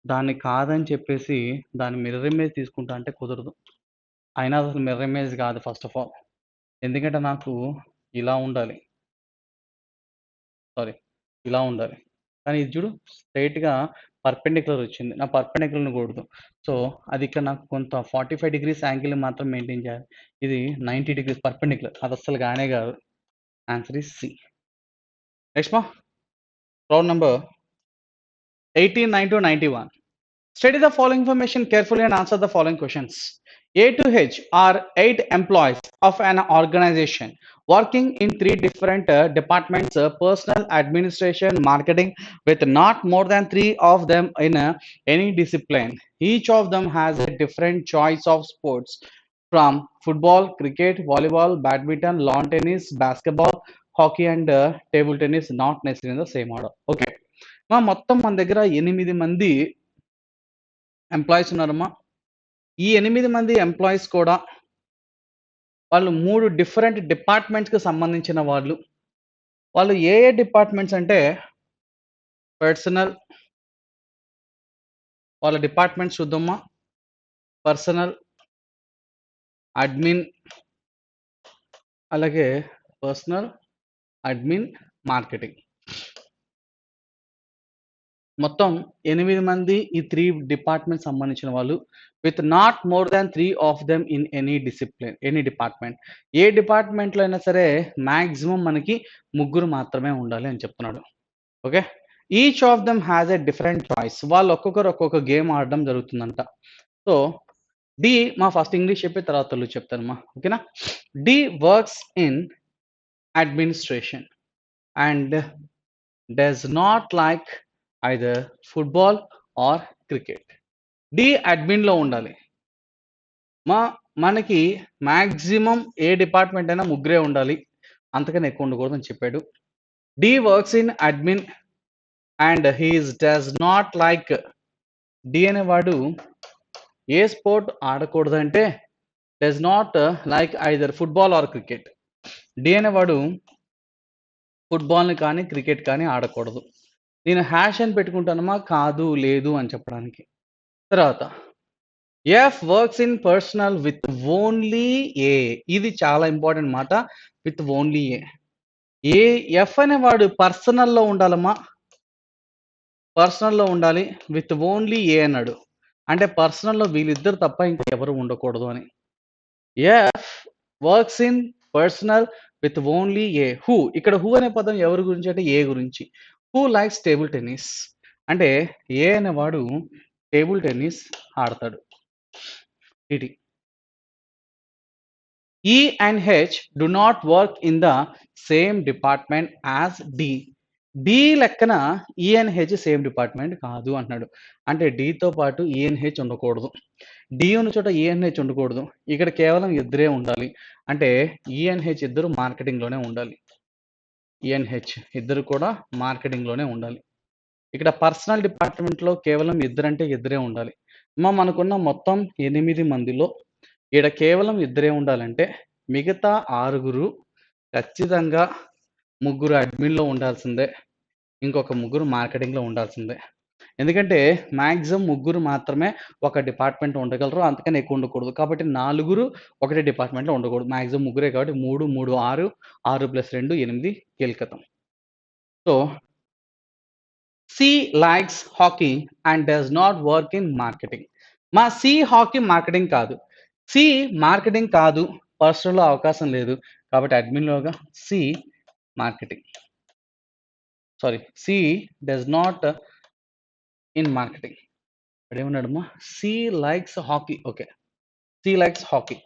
దాన్ని కాదని చెప్పేసి దాన్ని మిర్రర్ ఇమేజ్ తీసుకుంటా అంటే కుదరదు. అయినా అసలు మిర్రర్ ఇమేజ్ కాదు ఫస్ట్ ఆఫ్ ఆల్. ఎందుకంటే నాకు ఇలా ఉండాలి. సారీ, ఇలా ఉండాలి. కానీ ఇది చూడు, స్ట్రెయిట్‌గా పర్పెండిక్యులర్ వచ్చింది. నా పర్పెండిక్యులర్ ఉండకూడదు. సో, అది ఇక్కడ నాకు కొంత 45 డిగ్రీస్ యాంగిల్‌ని మాత్రం మెయింటైన్ చేయాలి. ఇది 90 డిగ్రీస్ పర్పెండిక్యులర్. అది అస్సలు కానే కాదు. Answer is C. నెక్స్ట్ మా, round number 89 to 91. Study the following information carefully and answer the following questions. A to H are 8 employees of an organization working in 3 different departments: personal, administration, marketing, with not more than 3 of them in any discipline. Each of them has a different choice of sports, from football, cricket, volleyball, badminton, lawn tennis, basketball, hockey, and table tennis, not necessarily in the same order. Okay. మొత్తం మన దగ్గర 8 మంది employees ఉన్నారమ్మా. ఈ 8 మంది employees కూడా వాళ్ళు 3 different డిపార్ట్మెంట్స్‌కి సంబంధించిన వాళ్ళు. వాళ్ళు ఏ ఏ డిపార్ట్మెంట్స్ అంటే పర్సనల్, వాళ్ళ డిపార్ట్మెంట్స్ చూద్దామా. పర్సనల్, అడ్మిన్, అలాగే పర్సనల్, అడ్మిన్, మార్కెటింగ్. మొత్తం 8 మంది ఈ 3 డిపార్ట్మెంట్ సంబంధించిన వాళ్ళు, with not more than 3 of them in any discipline, any department. ఏ డిపార్ట్మెంట్‌లో అయినా సరే మాక్సిమం మనకి ముగ్గురు మాత్రమే ఉండాలి అని చెప్తున్నాడు. Okay. Each of them has a different choice. వాళ్ళు ఒక్కొక్కరు ఒక్కొక్క గేమ్ ఆడడం జరుగుతుందంట. సో, డి మా ఫస్ట్ ఇంగ్లీష్ చెప్పి తర్వాత తెలుగు చెప్తానమ్మా. ఓకేనా. D works in administration and does not like either football or cricket. D అడ్మిన్‌లో ఉండాలి. మనకి మాక్సిమం ఏ డిపార్ట్మెంట్ అయినా ముగ్గురే ఉండాలి. అంతకన్నా ఎక్కువ ఉండకూడదని చెప్పాడు. D works in admin and does not like. D అనేవాడు ఏ స్పోర్ట్ ఆడకూడదంటే does not like either football or cricket. D అనేవాడు ఫుట్బాల్ని కానీ క్రికెట్ కానీ ఆడకూడదు. నేను హ్యాష్ అని పెట్టుకుంటానమ్మా, కాదు లేదు అని చెప్పడానికి. తర్వాత F works in personal with only A. ఇది చాలా ఇంపార్టెంట్ మాట. With only A. A F అనేవాడు పర్సనల్లో ఉండాలమ్మా, పర్సనల్లో ఉండాలి. విత్ ఓన్లీ ఏ అన్నాడు అంటే పర్సనల్లో వీళ్ళిద్దరు తప్ప ఇంకా ఎవరు ఉండకూడదు అని. F works in personal with only A. Who, ఇక్కడ హూ అనే పదం ఎవరి గురించి అంటే ఏ గురించి. హూ లైక్స్ టేబుల్ టెన్నిస్ అంటే ఏ అనేవాడు టేబుల్ టెన్నిస్ ఆడతాడు. ఇది E and H do not work in the same department as D. D లెక్కన E and H same department కాదు అంటున్నాడు. అంటే D తో పాటు E and H ఉండకూడదు. D ఉన్న చోట E and H ఉండకూడదు. ఇక్కడ కేవలం ఇద్దరే ఉండాలి. అంటే E and H ఇద్దరు మార్కెటింగ్‌లోనే ఉండాలి. E and H ఇద్దరు కూడా మార్కెటింగ్‌లోనే ఉండాలి. ఇక్కడ పర్సనల్ డిపార్ట్మెంట్‌లో కేవలం ఇద్దరంటే ఇద్దరే ఉండాలి. మనకున్న మొత్తం 8 మందిలో ఈడ కేవలం ఇద్దరే ఉండాలంటే మిగతా 6 ఖచ్చితంగా ముగ్గురు అడ్మిన్‌లో ఉండాల్సిందే. ఇంకొక ముగ్గురు మార్కెటింగ్‌లో ఉండాల్సిందే. ఎందుకంటే మాక్సిమం ముగ్గురు మాత్రమే ఒక డిపార్ట్మెంట్ ఉండగలరు. అంతకన్నా ఎక్కువ ఉండకూడదు. కాబట్టి 4 ఒకటే డిపార్ట్మెంట్‌లో ఉండకూడదు. మాక్సిమం ముగ్గురే కాబట్టి 3, 3, 6, 6 + 2 8 కీలకతం. So, C likes hockey and does not work in marketing. C hockey marketing కాదు. సి మార్కెటింగ్ కాదు. పర్సనల్‌లో అవకాశం లేదు. కాబట్టి అడ్మిన్‌లోగా C marketing. Sorry, C does not in marketing. ఇక్కడేమన్నాడమ్మా, C likes hockey. Okay, C likes hockey.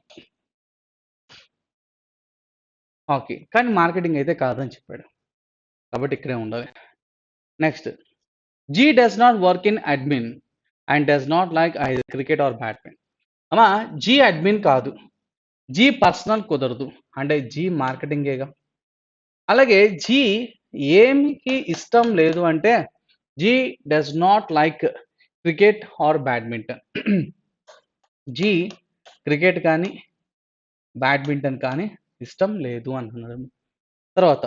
Hockey కానీ marketing అయితే కాదని చెప్పాడు. కాబట్టి ఇక్కడే ఉండాలి. Next, G does not work in admin and does not like either cricket or badminton. అమ్మా G admin కాదు, జీ పర్సనల్ కుదరదు, అంటే జీ మార్కెటింగేగా. అలాగే జీ ఏమికి ఇష్టం లేదు అంటే G does not like cricket or badminton. G cricket కానీ బ్యాడ్మింటన్ కానీ ఇష్టం లేదు అంటున్నాడు. తర్వాత,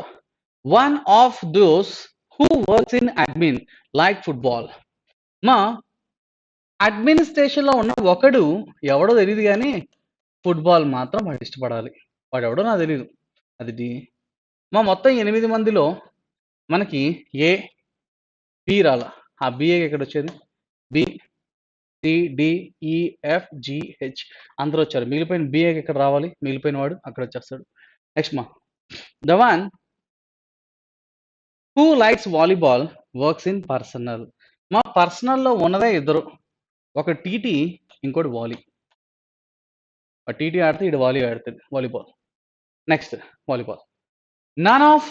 one of those who works in admin like football. మా అడ్మినిస్ట్రేషన్లో ఉన్న ఒకడు ఎవడో తెలియదు కానీ ఫుట్బాల్ మాత్రం వాడు ఇష్టపడాలి. వాడు ఎవడో నాకు తెలియదు. అది డి. మా మొత్తం 8 మందిలో మనకి ఏ బి రాల. ఆ బిఏ ఎక్కడ వచ్చేది? బి సి డి ఈ ఎఫ్ జి హెచ్ అందరూ వచ్చారు. మిగిలిపోయిన బిఏ ఎక్కడ రావాలి? మిగిలిపోయిన వాడు అక్కడ వచ్చేస్తాడు. నెక్స్ట్ మా the one who likes volleyball works in personal. మా పర్సనల్లో ఉన్నదే ఇద్దరు, ఒక టీటీ ఇంకోటి వాలీ. టీటీ ఆడితే ఇటు వాలీ ఆడుతుంది, volleyball. Next volleyball. None of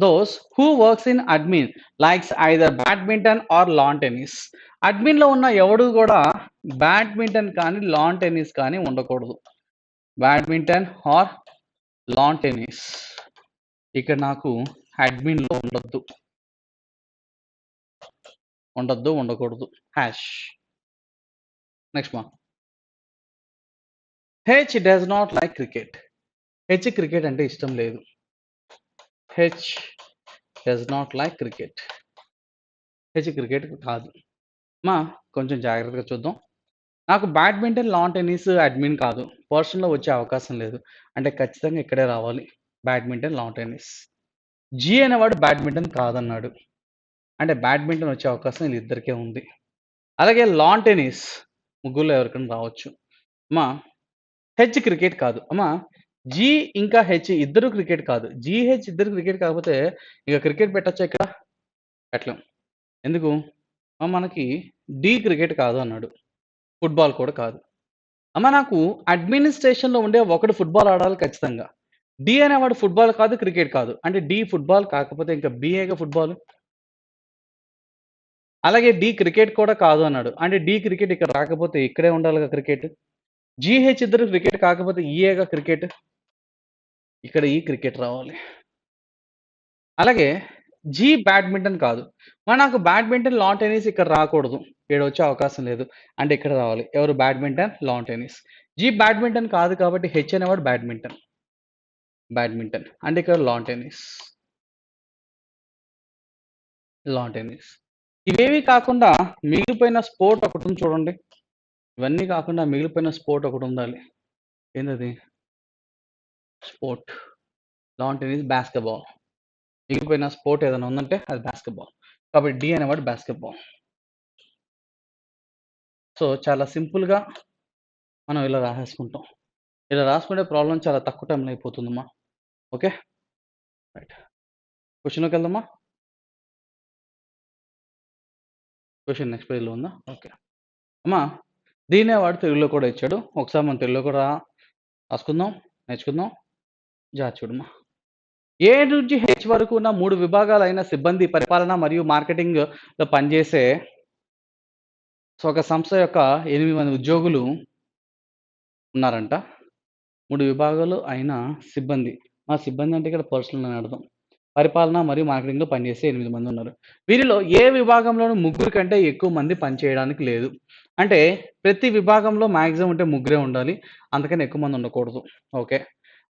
those who works in admin likes either badminton or lawn tennis. అడ్మిన్లో ఉన్న ఎవడు కూడా బ్యాడ్మింటన్ కానీ లాన్ టెన్నిస్ కానీ ఉండకూడదు. బ్యాడ్మింటన్ ఆర్ లాన్ టెన్నిస్ ఇక్కడ నాకు అడ్మిన్లో ఉండొద్దు, ఉండకూడదు. హ్యాష్. నెక్స్ట్ మా H does not like cricket. H cricket అంటే ఇష్టం లేదు. H does not like cricket. H cricket కాదు. మా కొంచెం జాగ్రత్తగా చూద్దాం. నాకు బ్యాడ్మింటన్ లాన్ టెన్నిస్ అడ్మిన్ కాదు, పర్సన్లో వచ్చే అవకాశం లేదు, అంటే ఖచ్చితంగా ఇక్కడే రావాలి బ్యాడ్మింటన్ లాన్ టెన్నిస్. జీ అనేవాడు బ్యాడ్మింటన్ కాదన్నాడు, అంటే బ్యాడ్మింటన్ వచ్చే అవకాశం వీళ్ళిద్దరికే ఉంది. అలాగే లాన్ టెన్నిస్ ముగ్గురులో ఎవరికైనా రావచ్చు. అమ్మా హెచ్ క్రికెట్ కాదు. అమ్మా జీ ఇంకా హెచ్ ఇద్దరు క్రికెట్ కాదు. జీహెచ్ ఇద్దరు క్రికెట్ కాకపోతే ఇక క్రికెట్ పెట్టచ్చా? ఇక్కడ పెట్టలేం. ఎందుకు? మనకి డి క్రికెట్ కాదు అన్నాడు, ఫుట్బాల్ కూడా కాదు. అమ్మ నాకు అడ్మినిస్ట్రేషన్లో ఉండే ఒకడు ఫుట్బాల్ ఆడాలి ఖచ్చితంగా. డి అనేవాడు ఫుట్బాల్ కాదు, క్రికెట్ కాదు, అంటే డి ఫుట్బాల్ కాకపోతే ఇంకా బిఏగా ఫుట్బాల్. అలాగే డి క్రికెట్ కూడా కాదు అన్నాడు, అంటే డి క్రికెట్ ఇక్కడ రాకపోతే ఇక్కడే ఉండాలిగా క్రికెట్. జీహెచ్ ఇద్దరు క్రికెట్ కాకపోతే ఈఏగా క్రికెట్, ఇక్కడ ఈ క్రికెట్ రావాలి. అలాగే జీ బ్యాడ్మింటన్ కాదు, మరి నాకు బ్యాడ్మింటన్ లాన్ టెన్నిస్ ఇక్కడ రాకూడదు, ఇక్కడ వచ్చే అవకాశం లేదు, అంటే ఇక్కడ రావాలి ఎవరు? Badminton lawn tennis. G badminton కాదు కాబట్టి హెచ్ అనేవాడు బ్యాడ్మింటన్, అంటే ఇక్కడ లాన్ టెన్నిస్. ఇవేవి కాకుండా మిగిలిపోయిన స్పోర్ట్ ఒకటి ఉంది చూడండి. ఇవన్నీ కాకుండా మిగిలిపోయిన స్పోర్ట్ ఒకటి ఉండాలి. ఏంటది? స్పోర్ట్. Lawn tennis, basketball. మిగిలిపోయిన స్పోర్ట్ ఏదైనా ఉందంటే అది బాస్కెట్బాల్, కాబట్టి డి అనేవాడు బాస్కెట్బాల్. సో చాలా సింపుల్గా మనం ఇలా రాసేసుకుంటాం. ఇలా రాసుకుంటే ప్రాబ్లం చాలా తక్కువ టైంలో అయిపోతుందమ్మా. ఓకే రైట్, క్వశ్చన్లోకి వెళ్దామా? క్వశ్చన్ నెక్స్ట్ పేజ్లో ఉందా? ఓకే అమ్మా, దీనే వాడు తెలుగులో కూడా ఇచ్చాడు. ఒకసారి మనం తెలుగులో కూడా రాసుకుందాం, నేర్చుకుందాం. చూడమ్మా, ఏ నుంచి హెచ్ వరకు ఉన్న 3 విభాగాలైన సిబ్బంది, పరిపాలన మరియు మార్కెటింగ్లో పనిచేసే ఒక సంస్థ యొక్క 8 మంది ఉద్యోగులు ఉన్నారంట. 3 విభాగాలు అయిన సిబ్బంది, మా సిబ్బంది అంటే ఇక్కడ పర్సనల్ అని అర్థం. పరిపాలన మరియు మార్కెటింగ్లో పనిచేసే 8 మంది ఉన్నారు. వీరిలో ఏ విభాగంలోనూ 3 కంటే ఎక్కువ మంది పనిచేయడానికి లేదు. అంటే ప్రతి విభాగంలో మ్యాక్సిమం ఉంటే 3 ఉండాలి, అంతకని ఎక్కువ మంది ఉండకూడదు. ఓకే,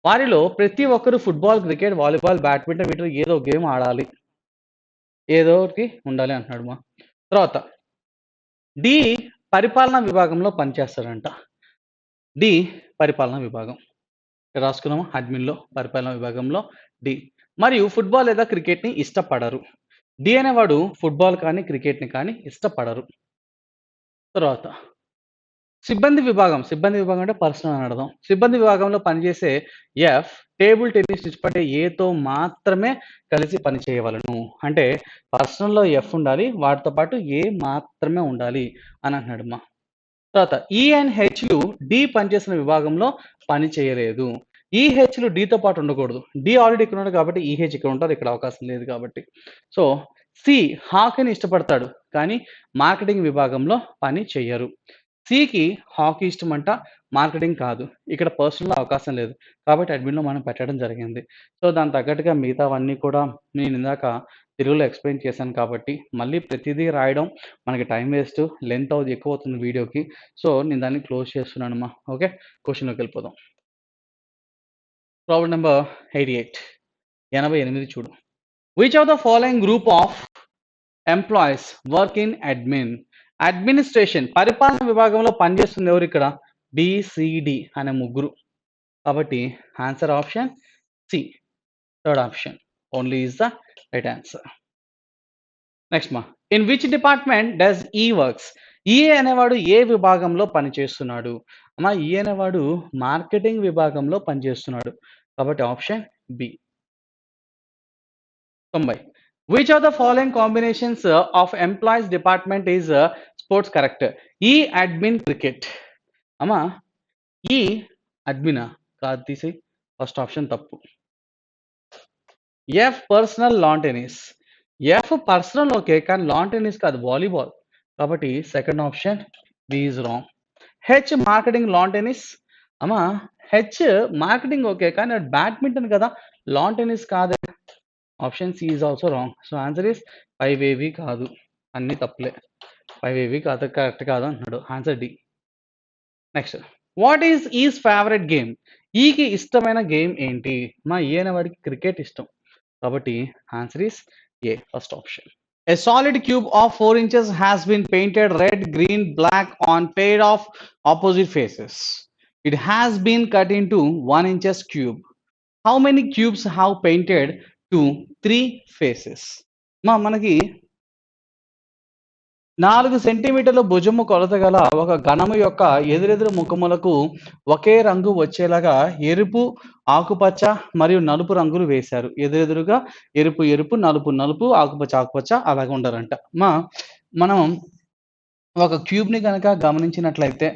వారిలో ప్రతి ఒక్కరు ఫుట్బాల్, క్రికెట్, వాలీబాల్, బ్యాడ్మింటన్ వీటిలో ఏదో గేమ్ ఆడాలి, ఏదో ఒకటి ఉండాలి అంటున్నాడు. మా తర్వాత డి పరిపాలనా విభాగంలో పనిచేస్తాడంట. డి పరిపాలనా విభాగం రాసుకున్నామా? అడ్మిన్లో పరిపాలనా విభాగంలో డి. మరియు ఫుట్బాల్ లేదా క్రికెట్ని ఇష్టపడరు. డి అనేవాడు ఫుట్బాల్ కానీ క్రికెట్ని కానీ ఇష్టపడరు. తర్వాత సిబ్బంది విభాగం అంటే పర్సనల్ అని అర్థం. సిబ్బంది విభాగంలో పనిచేసే ఎఫ్ టేబుల్ టెన్నిస్ ఇష్టపడే ఏతో మాత్రమే కలిసి పని చేయవలను. అంటే పర్సనల్లో ఎఫ్ ఉండాలి, వాటితో పాటు ఏ మాత్రమే ఉండాలి అని అంటున్నాడు మా. తర్వాత ఈ అండ్ హెచ్లు డి పనిచేసిన విభాగంలో పని చేయలేదు. ఈహెచ్లు డితో పాటు ఉండకూడదు. డి ఆల్రెడీ ఇక్కడ ఉన్నాడు కాబట్టి ఈహెచ్ ఇక్కడ ఉంటారు. ఇక్కడ అవకాశం లేదు కాబట్టి. సో సి హాకీని ఇష్టపడతాడు. కానీ మార్కెటింగ్ విభాగంలో పని చెయ్యరు. సికి హాకీ ఇష్టమంట. మార్కెటింగ్ కాదు. ఇక్కడ పర్సనల్‌లో అవకాశం లేదు. కాబట్టి అడ్మిన్‌లో మనం పెట్టడం జరిగింది. సో దానికి తగ్గట్టుగా మిగతావన్నీ కూడా నేను ఇందాక తెలుగులో ఎక్స్‌ప్లెయిన్ చేశాను కాబట్టి మళ్ళీ ప్రతిదీ రాయడం మనకి టైం వేస్ట్. లెంత్ ఎక్కువ అవుతుంది వీడియోకి. సో నేను దాన్ని క్లోజ్ చేస్తున్నానమ్మా. ఓకే. క్వెషన్‌లోకి వెళ్ళిపోదాం. Problem number 88. 88 చూడు. Which of the following group of employees work in admin? Administration పరిపాలన విభాగంలో పనిచేస్తుంది ఎవరు ఇక్కడ? బిసిడి అనే ముగ్గురు. కాబట్టి answer option C. Third option only is the right answer. Next మా in which department does E works? E అనేవాడు ఏ విభాగంలో పనిచేస్తున్నాడు? అమ్మా ఈ అనేవాడు మార్కెటింగ్ విభాగంలో పనిచేస్తున్నాడు. కాబట్టి option B. 90. Which of the following combinations of employees department is sports correct? E admin cricket. అమ్మా ఈ అడ్మినా కాదు తీసి ఫస్ట్ ఆప్షన్ తప్పు. F personal lawn tennis. F personal okay కానీ లాన్ టెన్నిస్ కాదు వాలీబాల్. కాబట్టి second option B is wrong. H marketing lawn tennis. అమ్మా హెచ్ మార్కెటింగ్ ఓకే కానీ అది బ్యాడ్మింటన్ కదా లాన్ టెన్నిస్ కాదు. Option C is also wrong. So answer is 5 కాదు. అన్ని తప్పులే. 5 కాదు కరెక్ట్ కాదు అంటున్నాడు. Answer D. Next what is favourite game? ఈకి ఇష్టమైన గేమ్ ఏంటి? మా ఈ అనే వాడికి క్రికెట్ ఇష్టం. కాబట్టి answer is a first option. A solid cube of 4 inches has been painted red, green, black on pair of opposite faces. It has been cut into 1 inches cube. How many cubes have painted to 3 faces? మనకి 4 సెంటీమీటర్ల భుజము కొలత గల ఒక ఘనము యొక్క ఎదురెదురు ముఖములకు ఒకే రంగు వచ్చేలాగా ఎరుపు, ఆకుపచ్చ మరియు నలుపు రంగులు వేశారు. ఎదురెదురుగా ఎరుపు ఎరుపు, నలుపు నలుపు, ఆకుపచ్చ ఆకుపచ్చ అలాగే ఉండాలంట. మనం ఒక క్యూబ్ని కనుక గమనించినట్లయితే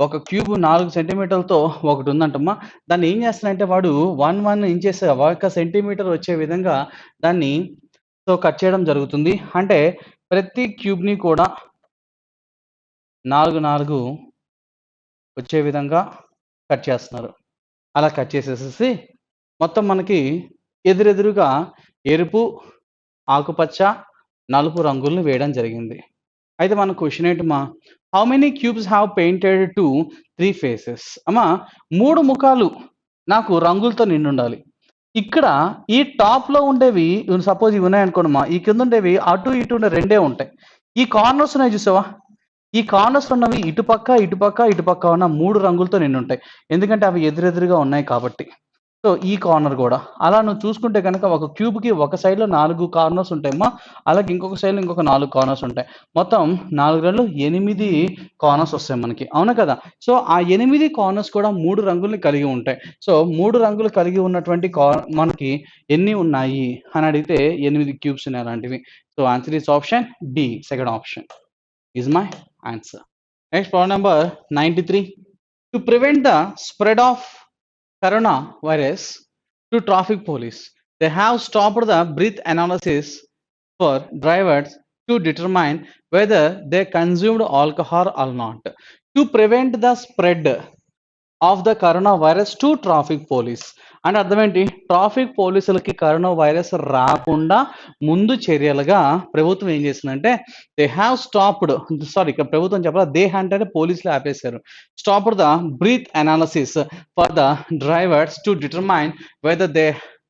ఒక క్యూబ్ 4 సెంటీమీటర్లతో ఒకటి ఉందంటమ్మా. దాన్ని ఏం చేస్తానంటే వాడు 1 ఇంచెస్ 1 సెంటీమీటర్ వచ్చే విధంగా దాన్ని కట్ చేయడం జరుగుతుంది. అంటే ప్రతి క్యూబ్ని కూడా 4 వచ్చే విధంగా కట్ చేస్తున్నారు. అలా కట్ చేసేసేసి మొత్తం మనకి ఎదురెదురుగా ఎరుపు, ఆకుపచ్చ, నలుపు రంగులను వేయడం జరిగింది. అయితే మన క్వశ్చన్ ఏంటమ్మా how many cubes have painted to 3 faces? అమ్మా 3 ముఖాలు నాకు రంగులతో నిండి ఉండాలి. ఇక్కడ ఈ టాప్లో ఉండేవి సపోజ్ ఇవి ఉన్నాయనుకోండమ్మా ఈ కింద ఉండేవి అటు ఇటు ఉండే రెండే ఉంటాయి. ఈ కార్నర్స్ ఉన్నాయి చూసావా ఈ కార్నర్స్ ఉన్నవి ఇటుపక్క ఇటుపక్క ఇటుపక్క ఉన్న 3 రంగులతో నిండి ఉంటాయి. ఎందుకంటే అవి ఎదురెదురుగా ఉన్నాయి కాబట్టి. సో ఈ కార్నర్ కూడా అలా నువ్వు చూసుకుంటే కనుక ఒక క్యూబ్కి ఒక సైడ్లో 4 కార్నర్స్ ఉంటాయమ్మా. అలాగే ఇంకొక సైడ్లో ఇంకొక 4 కార్నర్స్ ఉంటాయి. మొత్తం 4 8 కార్నర్స్ వస్తాయి మనకి. అవునా కదా? సో ఆ 8 కార్నర్స్ కూడా 3 రంగుల్ని కలిగి ఉంటాయి. సో 3 రంగులు కలిగి ఉన్నటువంటి మనకి ఎన్ని ఉన్నాయి అని అడిగితే 8 క్యూబ్స్ ఉన్నాయి అలాంటివి. So answer is option D. Second option is my answer. Next problem number 93. To prevent the spread of coronavirus to traffic police, they have stopped the breath analysis for drivers to determine whether they consumed alcohol or not. To prevent the spread of the coronavirus to traffic police. అంటే అర్థం ఏంటి? Traffic పోలీసులకి corona virus రాకుండా ముందు చర్యలుగా ప్రభుత్వం ఏం చేసిందంటే they have stopped ఇక్కడ ప్రభుత్వం చెప్పాలి దే అంటే పోలీసులు ఆపేశారు. Stopped the breath analysis for the drivers to determine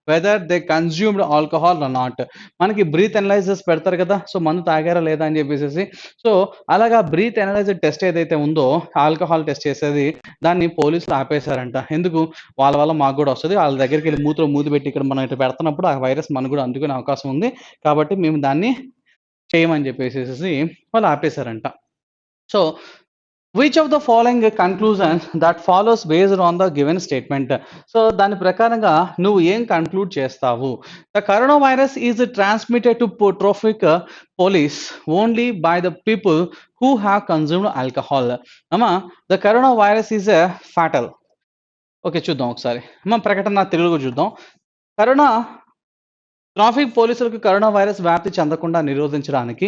whether they consumed alcohol or not. మనకి బ్రీత్ అనలైజర్స్ పెడతారు కదా సో మందు తాగారా లేదా అని చెప్పేసి. సో అలాగా బ్రీత్ అనలైజర్ టెస్ట్ ఏదైతే ఉందో ఆల్కహాల్ టెస్ట్ చేసేది దాన్ని పోలీసులు ఆపేశారంట. ఎందుకు? వాళ్ళ వల్ల మాకు కూడా వస్తుంది. వాళ్ళ దగ్గరికి వెళ్ళి మూతి పెట్టి ఇక్కడ మనం ఇటు పెడుతున్నప్పుడు ఆ వైరస్ మనకు కూడా అందుకునే అవకాశం ఉంది కాబట్టి మేము దాన్ని చేయమని చెప్పేసి వాళ్ళు ఆపేశారంట. So which of the following conclusion that follows based on the given statement? So దాని ప్రకారంగా నువ్వు ఏం కన్క్లూడ్ చేస్తావు? The corona virus is transmitted to traffic police only by the people who have consumed alcohol. The coronavirus is fatal. Okay. చూద్దాం ఒకసారి. ప్రకటన తెలుగులో చూద్దాం. కరోనా ట్రాఫిక్ పోలీసులకు కరోనా వైరస్ వ్యాప్తి చెందకుండా నిరోధించడానికి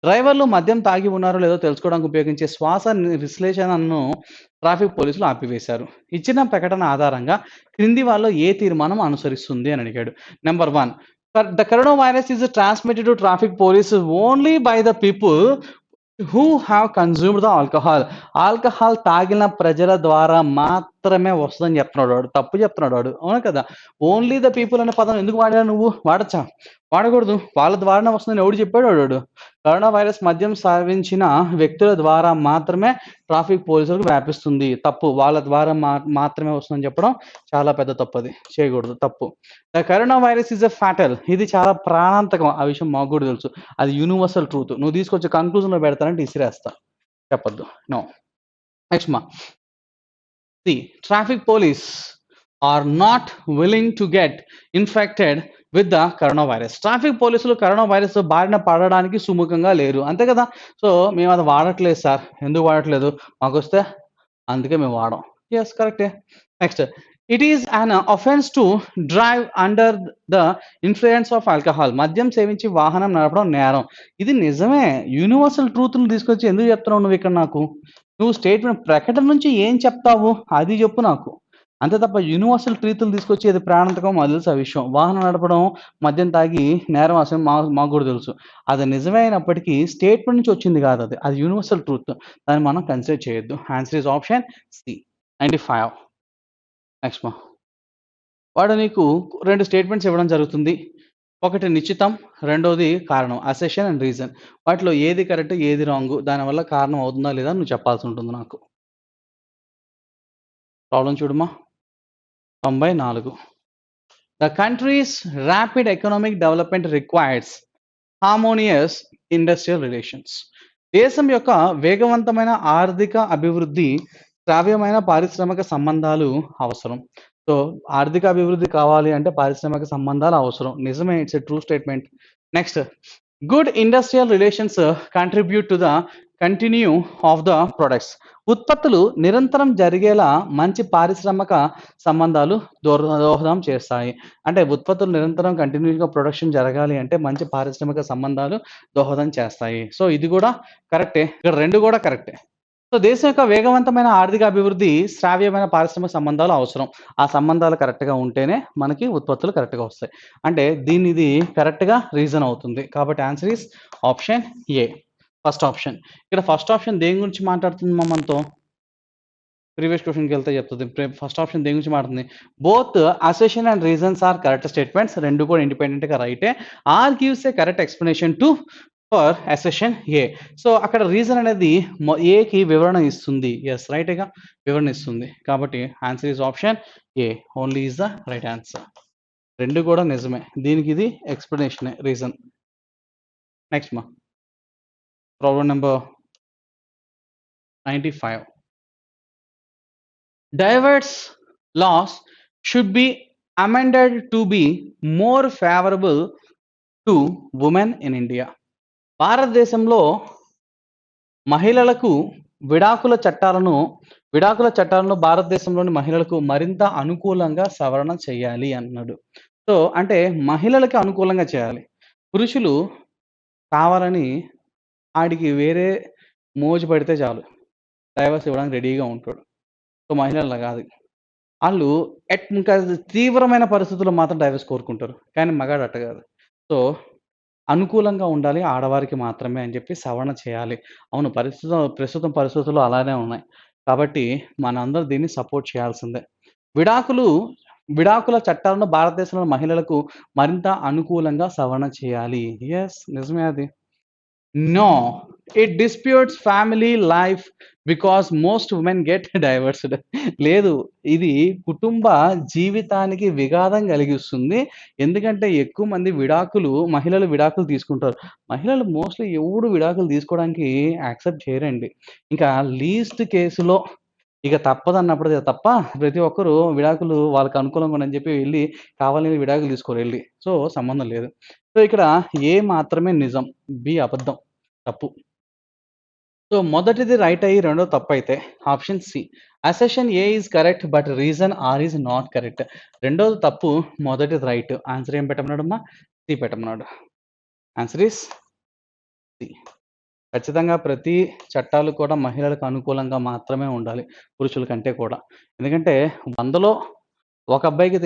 డ్రైవర్లు మద్యం తాగి ఉన్నారో లేదో తెలుసుకోవడానికి ఉపయోగించే శ్వాస విశ్లేషణను ట్రాఫిక్ పోలీసులు ఆపివేశారు. ఇచ్చిన ప్రకటన ఆధారంగా క్రింది వాళ్ళలో ఏ తీర్మానం అనుసరిస్తుంది అని అడిగాడు. Number 1, the corona virus is transmitted to traffic police only by the people who have consumed the alcohol. Alcohol తాగిన ప్రజల ద్వారా మాత్రమే వస్తుందని చెప్తున్నాడు వాడు. తప్పు చెప్తున్నాడు వాడు. అవును కదా! ఓన్లీ ద పీపుల్ అనే పదం ఎందుకు వాడావు నువ్వు? వాడొచ్చా? వాడకూడదు. వాళ్ళ ద్వారానే వస్తుందని ఎవడు చెప్పాడు వాడు? కరోనా వైరస్ మద్యం సేవించిన వ్యక్తుల ద్వారా మాత్రమే ట్రాఫిక్ పోలీసులకు వ్యాపిస్తుంది. తప్పు. వాళ్ళ ద్వారా మాత్రమే వస్తుందని చెప్పడం చాలా పెద్ద తప్పది. చేయకూడదు. తప్పు. The corona virus is a fatal. ఇది చాలా ప్రాణాంతకం. ఆ విషయం మాకు కూడా తెలుసు. అది యూనివర్సల్ ట్రూత్. నువ్వు తీసుకొచ్చి కన్క్లూజన్‌లో పెడతానంటే ఇసిరేస్తా. చెప్పొద్దు. No. Next C traffic police are not willing to get infected with the corona virus. Traffic పోలీసులు కరోనా వైరస్ బారిన పడడానికి సుముఖంగా లేరు. అంతే కదా! సో, మేము అది వాడట్లేదు సార్. ఎందుకు వాడట్లేదు? మాకొస్తే అందుకే మేము వాడం. యెస్, కరెక్టే. Next, it is an offence to drive under the influence of alcohol. మద్యం సేవించి వాహనం నడపడం నేరం. ఇది నిజమే. యూనివర్సల్ ట్రూత్‌ని తీసుకొచ్చి ఎందుకు చెప్తున్నావు నువ్విక్కడ నాకు? నువ్వు స్టేట్‌మెంట్ ప్రకటన నుంచి ఏం చెప్తావు? అది చెప్పు నాకు. అంతే తప్ప యూనివర్సల్ ట్రూతులు తీసుకొచ్చి అది ప్రాణాంతకం మాకు తెలుసు ఆ విషయం. వాహనం నడపడం మద్యం తాగి నేరం అసలు మాకు కూడా తెలుసు. అది నిజమే అయినప్పటికీ స్టేట్‌మెంట్ నుంచి వచ్చింది కాదు అది. అది యూనివర్సల్ ట్రూత్. దాన్ని మనం కన్సిడర్ చేయొద్దు. Answer is option C 95. Next వాడు నీకు 2 స్టేట్మెంట్స్ ఇవ్వడం జరుగుతుంది. ఒకటి నిశ్చితం, రెండోది కారణం. Assertion and reason. వాటిలో ఏది కరెక్ట్, ఏది రాంగ్, దానివల్ల కారణం అవుతుందా లేదా నువ్వు చెప్పాల్సి ఉంటుంది నాకు. ప్రాబ్లమ్ చూడమ్మా. 94. The countries rapid economic development requires harmonious industrial relations. దేశం యొక్క వేగవంతమైన ఆర్థిక అభివృద్ధి శ్రావ్యమైన పారిశ్రామిక సంబంధాలు అవసరం. సో, ఆర్థిక అభివృద్ధి కావాలి అంటే పారిశ్రామిక సంబంధాలు అవసరం. నిజమే. It's a true statement. Next, good industrial relations contribute to the continue of the products. ఉత్పత్తులు నిరంతరం జరిగేలా మంచి పారిశ్రామిక సంబంధాలు దోహదం చేస్తాయి. అంటే ఉత్పత్తులు నిరంతరం కంటిన్యూస్‌గా ప్రొడక్షన్ జరగాలి అంటే మంచి పారిశ్రామిక సంబంధాలు దోహదం చేస్తాయి. సో, ఇది కూడా కరెక్టే. ఇక్కడ 2 కూడా కరెక్టే. సో, దేశం యొక్క వేగవంతమైన ఆర్థిక అభివృద్ధి శ్రావ్యమైన పారిశ్రామిక సంబంధాలు అవసరం. ఆ సంబంధాలు కరెక్ట్‌గా ఉంటేనే మనకి ఉత్పత్తులు కరెక్ట్‌గా వస్తాయి. అంటే ఇది కరెక్ట్‌గా రీజన్ అవుతుంది. కాబట్టి answer is option A. First option. ఇక్కడ ఫస్ట్ ఆప్షన్ దేని గురించి మాట్లాడుతుందమ్మా మనతో? ప్రీవియస్ క్వెషన్‌కెళ్తే చెప్తది. ఫస్ట్ ఆప్షన్ దేని గురించి మాట్లాడుతుంది? Both assertion and reasons are correct statements. 2 కూడా ఇండిపెండెంట్‌గా రైటే. R gives a correct explanation to for assertion A. సో, అక్కడ రీజన్ అనేది ఏకి వివరణ ఇస్తుంది. యెస్, రైటేగా. వివరణ ఇస్తుంది. కాబట్టి answer is option A. Only is the right answer. 2 కూడా నిజమే. దీనికి ఇది ఎక్స్‌ప్లనేషనే reason. Next problem number 95. Diverse laws should be amended to be more favorable to women in India. భారతదేశంలో మహిళలకు విడాకుల చట్టాలను భారతదేశంలోని మహిళలకు మరింత అనుకూలంగా సవరణ చేయాలి అన్నాడు. సో, అంటే మహిళలకి అనుకూలంగా చేయాలి. పురుషులు కావాలని ఆడికి వేరే మోజు పడితే చాలు. డైవర్స్ ఇవ్వడానికి రెడీగా ఉంటాడు. సో, మహిళలు అలా కాదు. ఆళ్ళు ఇంకా తీవ్రమైన పరిస్థితుల్లో మాత్రం డైవర్స్ కోరుకుంటారు. కానీ మగాడు అట్ట కాదు. సో, అనుకూలంగా ఉండాలి ఆడవారికి మాత్రమే అని చెప్పి సవరణ చేయాలి. అవును, ప్రస్తుతం పరిస్థితులు అలానే ఉన్నాయి. కాబట్టి మనందరం దీన్ని సపోర్ట్ చేయాల్సిందే. విడాకులు విడాకుల చట్టాలను భారతదేశంలో మహిళలకు మరింత అనుకూలంగా సవరణ చేయాలి. యెస్, నిజమే అది. No. It disputes family life because most women get divorced. లేదు. ఇది కుటుంబ జీవితానికి విఘాతం కలిగిస్తుంది. ఎందుకంటే ఎక్కువ మంది మహిళలు విడాకులు తీసుకుంటారు. మహిళలు మోస్ట్‌లీ ఎవడు విడాకులు తీసుకోవడానికి యాక్సెప్ట్ చేయరండి. ఇంకా లీస్ట్ కేస్‌లో ఇక తప్పదన్నప్పుడు తప్ప ప్రతి ఒక్కరు విడాకులు వాళ్ళకి అనుకూలంగా ఉందని చెప్పి వెళ్లి కావాలని విడాకులు తీసుకోరు ఎళ్లి. సో, సంబంధం లేదు. సో, ఇక్కడ ఏ మాత్రమే నిజం. బి అబద్ధం. తప్పు. సో మొదటిది రైట్ అయ్యి రెండో తప్పు అయితే option C. Assertion A is correct but reason R is not correct. రెండోది తప్పు, మొదటిది రైట్. ఆన్సర్ ఏం పెట్టమన్నాడమ్మా? సి పెట్టమన్నాడు. Answer is C. ఖచ్చితంగా ప్రతి చట్టాలు కూడా మహిళలకు అనుకూలంగా మాత్రమే ఉండాలి, పురుషుల కంటే కూడా. ఎందుకంటే 100లో ఒక అబ్బాయికి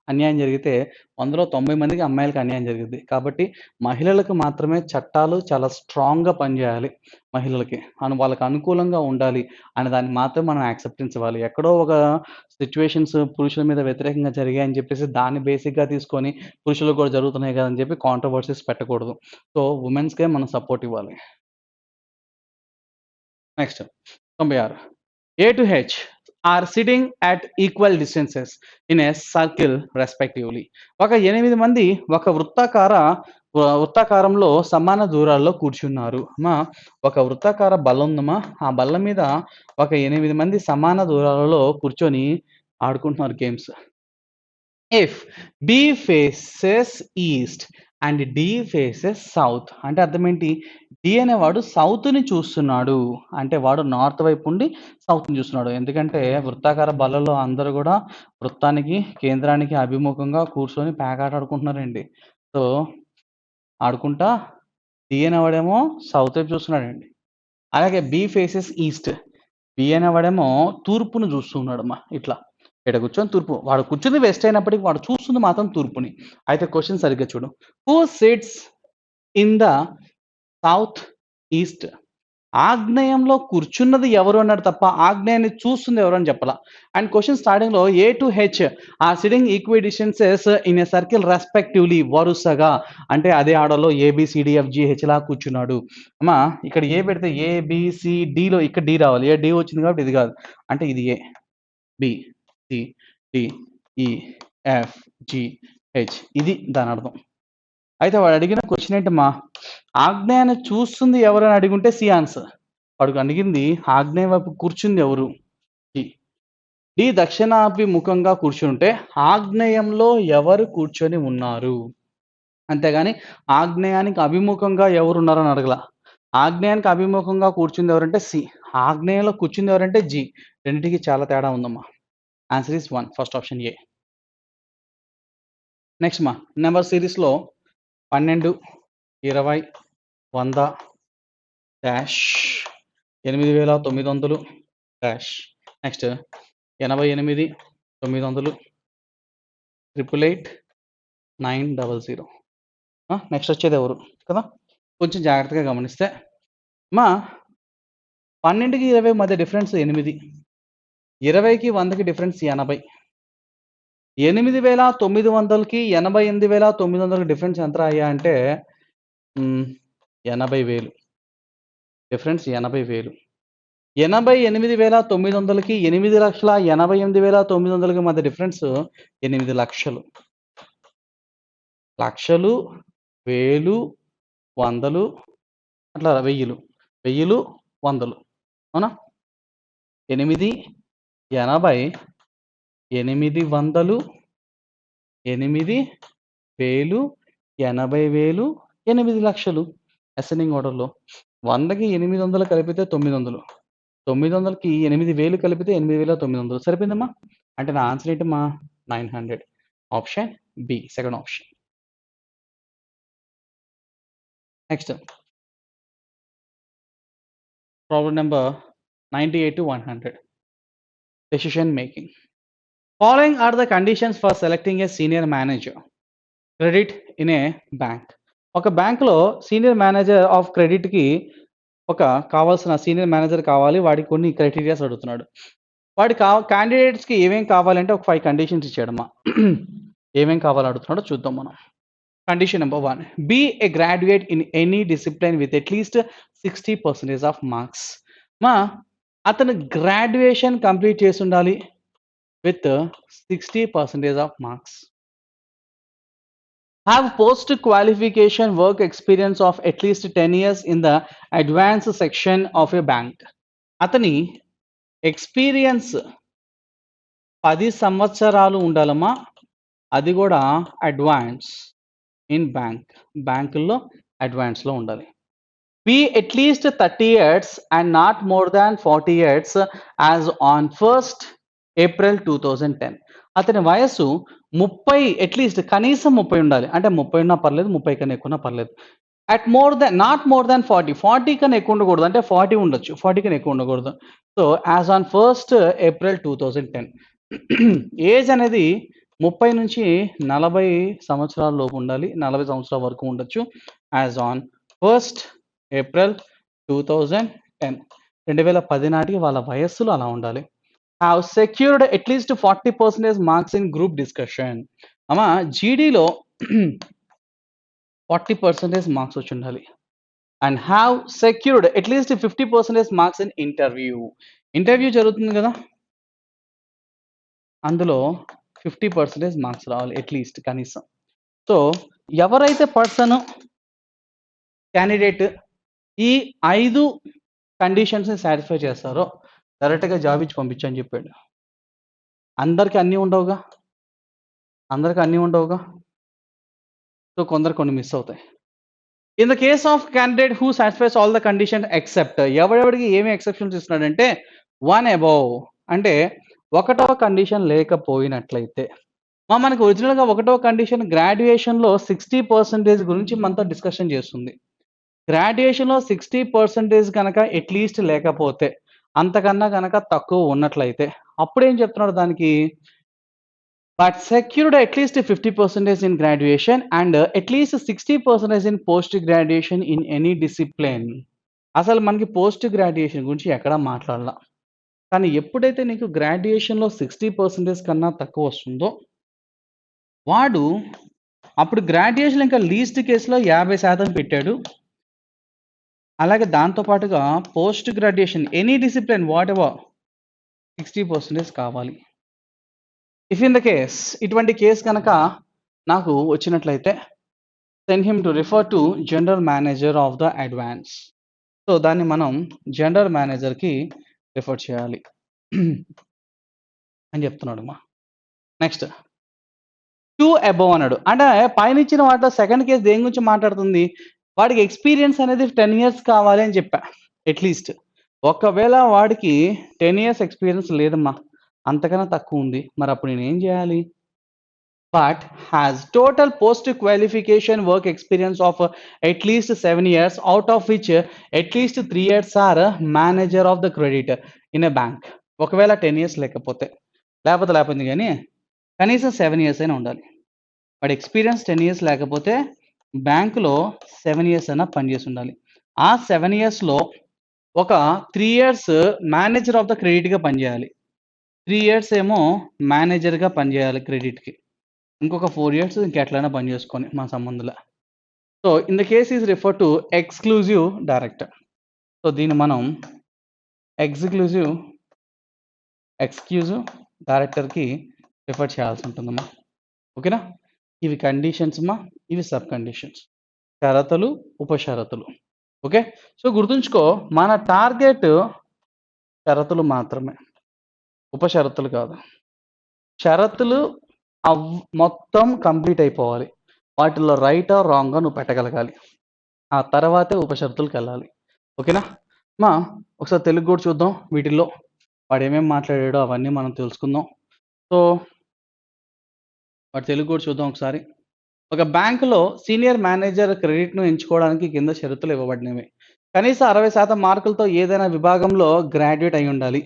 అన్యాయం జరిగితే 100లో 90 మందికి అమ్మాయిలకి అన్యాయం జరిగిద్ది. కాబట్టి మహిళలకు మాత్రమే చట్టాలు చాలా స్ట్రాంగ్‌గా పనిచేయాలి. మహిళలకి. వాళ్ళకి అనుకూలంగా ఉండాలి అనే దాన్ని మాత్రం మనం యాక్సెప్టెన్స్ ఇవ్వాలి. ఎక్కడో ఒక సిట్యుయేషన్స్ పురుషుల మీద వ్యతిరేకంగా జరిగాయని చెప్పేసి దాన్ని బేసిక్‌గా తీసుకొని పురుషులకు కూడా జరుగుతున్నాయి కదా అని చెప్పి కాంట్రోవర్సీస్ పెట్టకూడదు. సో, వుమెన్స్‌కే మనం సపోర్ట్ ఇవ్వాలి. Next 96. A to H are sitting at equal distances in a circle respectively. ఒక 8 మంది ఒక వృత్తాకారంలో సమాన దూరాల్లో కూర్చున్నారు. ఒక వృత్తాకార బల్ల ఉందమ్మా. ఆ బల్ల మీద ఒక 8 మంది సమాన దూరాలలో కూర్చొని ఆడుకుంటున్నారు games. If B faces east and D faces south అంటే అర్థం ఏంటి? డి అనేవాడు సౌత్‌ని చూస్తున్నాడు. అంటే వాడు నార్త్ వైపు ఉండి సౌత్‌ని చూస్తున్నాడు. ఎందుకంటే వృత్తాకార బల్లలో అందరూ గూడా వృత్తానికి, కేంద్రానికి అభిముఖంగా కూర్చొని పేకాట ఆడుకుంటున్నారండి. సో, ఆడుకుంటా డి అనేవాడేమో సౌత్ వైపు చూస్తున్నాడండి. అలాగే బి ఫేసెస్ ఈస్ట్. బి అనేవాడేమో తూర్పును చూస్తూ ఉన్నాడమ్మా ఇట్లా. ఈడ కూర్చొని తూర్పు. వాడు కూర్చుంది వెస్ట్ అయినప్పటికి వాడు చూస్తుంది మాత్రం తూర్పుని. అయితే క్వెషన్ సరిగ్గా చూడు. Who sits in the south east? ఆగ్నేయంలో కూర్చున్నది ఎవరు అన్నాడు తప్ప ఆగ్నేయాన్ని చూస్తుంది ఎవరు అని చెప్పలా. అండ్ క్వెషన్ స్టార్టింగ్‌లో A to H are sitting equidistances in a circle respectively వరుసగా అంటే అదే ఆర్డర్‌లో ఏబీసీడీఎఫ్జీహెచ్‌లా కూర్చున్నాడు. అమ్మా ఇక్కడ ఏ పెడితే ఏబీసీడీలో ఇక్కడ డి రావాలి. ఏ డి వచ్చింది కాబట్టి ఇది కాదు. అంటే ఇది ఏ, బి, సి, డి, ఈ, ఎఫ్, జి, హెచ్ ఇది దాని అర్థం. అయితే వాడు అడిగిన క్వెషన్ ఏంటమ్మా? ఆగ్నేయాన్ని చూస్తుంది ఎవరు అని అడిగుంటే సి ఆన్సర్. వాడికి అడిగింది ఆగ్నేయం వైపు కూర్చుంది ఎవరు? డి. డి దక్షిణాభిముఖంగా కూర్చుంటే ఆగ్నేయంలో ఎవరు కూర్చొని ఉన్నారు? అంతేగాని ఆగ్నేయానికి అభిముఖంగా ఎవరున్నారని అడగల. ఆగ్నేయానికి అభిముఖంగా కూర్చుంది ఎవరంటే సి. ఆగ్నేయంలో కూర్చుంది ఎవరంటే జి. రెండిటికి చాలా తేడా ఉందమ్మా. Answer is 1. First option A. Next number సిరీస్‌లో 12, 20, 100 డాష్ 8900 డాష్ నెక్స్ట్ 88, 900 888, 900 నెక్స్ట్ వచ్చేది ఎవరు కదా? కొంచెం జాగ్రత్తగా గమనిస్తే 12కి 20 మధ్య డిఫరెన్స్ 8, 20కి 100కి డిఫరెన్స్ 80, 8900కి 88,900కి డిఫరెన్స్ ఎంతరా అయ్యా అంటే 80,000 డిఫరెన్స్ 80,000. 88,900కి 8,88,900కి మధ్య డిఫరెన్స్ 8 లక్షలు. లక్షలు, వేలు, వందలు అట్లా వెయ్యిలు. వెయ్యిలు, వందలు. అవునా? 8, 80, 800, 8,000, 80,000, 8 లక్షలు. అసెండింగ్ ఆర్డర్‌లో 100కి 800 కలిపితే 900. 900కి 8,000 కలిపితే 8,900 సరిపోయిందమ్మా. అంటే నా ఆన్సర్ ఏంటమ్మా? 900. Option B second option. Next problem number 98 to 100. Decision making. Following are the conditions for selecting a senior manager. Credit in a bank. ఒక బ్యాంక్‌లో సీనియర్ మేనేజర్ ఆఫ్ క్రెడిట్‌కి కావాల్సిన సీనియర్ మేనేజర్ కావాలి. వాడికి కొన్ని క్రైటీరియాస్ అడుగుతున్నాడు. క్యాండిడేట్స్‌కి ఏమేం కావాలంటే ఒక 5 కండిషన్స్ ఇచ్చాడమ్మా. ఏమేం కావాలో అడుగుతున్నాడో చూద్దాం మనం. Condition number 1. Be a graduate in any discipline with అట్లీస్ట్ 60% ఆఫ్ మార్క్స్. అతను గ్రాడ్యుయేషన్ కంప్లీట్ చేసి ఉండాలి with 60% of marks. Have post qualification work experience of at least 10 years in the advanced section of a bank. అతని experience 10 సంవత్సరాలు ఉండాలమ్మా. అది కూడా advance in బ్యాంకుల్లో అడ్వాన్స్‌లో ఉండాలి. be at least 30 years and not more than 40 years as on 1st April 2010. అతని వయస్సు 30 at least కనీసం 30 ఉండాలి. అంటే 30 ఉన్నా పర్లేదు, 30 కన్నా ఎక్కువ ఉన్నా పర్లేదు. At more than not more దాన్ 40 కన్నా ఎక్కువ ఉండకూడదు. అంటే 40 ఉండొచ్చు, 40 కన్నా ఎక్కువ ఉండకూడదు. So as on 1st April 2010 age అనేది 30 నుంచి 40 సంవత్సరాల లోపు ఉండాలి. 40 సంవత్సరాల వరకు ఉండొచ్చు. యాజ్ ఆన్ 1st April 2010 2010 నాటికి వాళ్ళ వయస్సులు అలా ఉండాలి. Have secured at least 40% marks in group discussion. అమ్మా జీడీలో 40% మార్క్స్ వచ్చి ఉండాలి. And have secured at least 50% marks in interview. Interview జరుగుతుంది కదా, అందులో 50% మార్క్స్ రావాలి అట్లీస్ట్ కనీసం. సో ఎవరైతే పర్సన్ క్యాండిడేట్ ఈ 5 కండిషన్స్ని సాటిస్ఫై చేస్తారో డైరెక్ట్గా జాబ్ ఇచ్చి పంపించని చెప్పాడు. అందరికీ అన్నీ ఉండవుగా, సో కొందరు కొన్ని మిస్ అవుతాయి. In the case of candidate who satisfies all the condition except, ఎవరెవరికి ఏమి ఎక్సెప్షన్స్ ఇస్తున్నాడంటే 1 అబౌవ్, అంటే 1వ కండిషన్ లేకపోయినట్లయితే. మనకి ఒరిజినల్గా 1వ కండిషన్ గ్రాడ్యుయేషన్లో 60% గురించి మనతో డిస్కషన్ చేస్తుంది. గ్రాడ్యుయేషన్లో 60% కనుక అట్లీస్ట్ లేకపోతే, అంతకన్నా కనుక తక్కువ ఉన్నట్లయితే అప్పుడు ఏం చెప్తున్నాడు దానికి, but secured at least 50% in graduation and at least 60% in post graduation in any discipline. అసలు మనకి పోస్ట్ గ్రాడ్యుయేషన్ గురించి ఎక్కడా మాట్లాడాల. కానీ ఎప్పుడైతే నీకు గ్రాడ్యుయేషన్లో 60% కన్నా తక్కువ వస్తుందో వాడు అప్పుడు గ్రాడ్యుయేషన్ ఇంకా లీస్ట్ కేసులో 50% పెట్టాడు. అలాగే దాంతోపాటుగా post graduation any discipline what ever 60% కావాలి. ఇఫ్ ఇన్ ద కేస్ ఇటువంటి కేసు కనుక నాకు వచ్చినట్లయితే send him to refer to general manager of the advance. So దాన్ని మనం జనరల్ మేనేజర్కి రిఫర్ చేయాలి అని చెప్తున్నాడు మా. నెక్స్ట్ 2 అబోవ్ అన్నాడు. అంటే పైన ఇచ్చిన వాటిలో సెకండ్ కేసు దేని గురించి మాట్లాడుతుంది, వాడికి ఎక్స్పీరియన్స్ అనేది 10 years కావాలి అని చెప్పా అట్లీస్ట్. ఒకవేళ వాడికి 10 years ఎక్స్పీరియన్స్ లేదమ్మా, అంతకన్నా తక్కువ ఉంది, మరి అప్పుడు నేను ఏం చేయాలి, but has total post qualification work experience of అట్లీస్ట్ 7 years అవుట్ ఆఫ్ విచ్ అట్లీస్ట్ 3 years or manager of the credit in a bank. ఒకవేళ 10 years లేకపోతే కానీ కనీసం 7 years అయినా ఉండాలి. వాడి ఎక్స్పీరియన్స్ 10 years లేకపోతే బ్యాంకులో 7 years అయినా పనిచేసి ఉండాలి. ఆ 7 yearsలో ఒక 3 years మేనేజర్ ఆఫ్ ద క్రెడిట్గా పనిచేయాలి, 3 years ఏమో మేనేజర్గా పనిచేయాలి క్రెడిట్కి, ఇంకొక 4 years ఇంకెట్లయినా పని చేసుకొని మా సంబంధంలో. So in the case is refer to exclusive director. So దీన్ని మనం ఎక్స్క్లూజివ్ డైరెక్టర్కి రిఫర్ చేయాల్సి ఉంటుందమ్మా. ఓకేనా, ఇవి కండిషన్స్ అమ్మా, ఇవి సబ్ కండిషన్స్, షరతులు ఉపషరతులు. ఓకే, సో గుర్తుంచుకో మన టార్గెట్ షరతులు మాత్రమే, ఉపషరతులు కాదు. షరతులు మొత్తం కంప్లీట్ అయిపోవాలి, వాటిలో రైట్ ఆర్ రాంగ్గా నువ్వు పెట్టగలగాలి, ఆ తర్వాతే ఉపషరతులకు వెళ్ళాలి. ఓకేనా మా, ఒకసారి తెలుగు కూడా చూద్దాం, వీటిల్లో వాడు ఏమేమి మాట్లాడాడో అవన్నీ మనం తెలుసుకుందాం. సో వాడు తెలుగు కూడా చూద్దాం ఒకసారి. ఒక బ్యాంకులో సీనియర్ మేనేజర్ క్రెడిట్ను ఎంచుకోవడానికి కింద షరతులు ఇవ్వబడినవి. కనీసం 60% మార్కులతో ఏదైనా విభాగంలో గ్రాడ్యుయేట్ అయి ఉండాలి.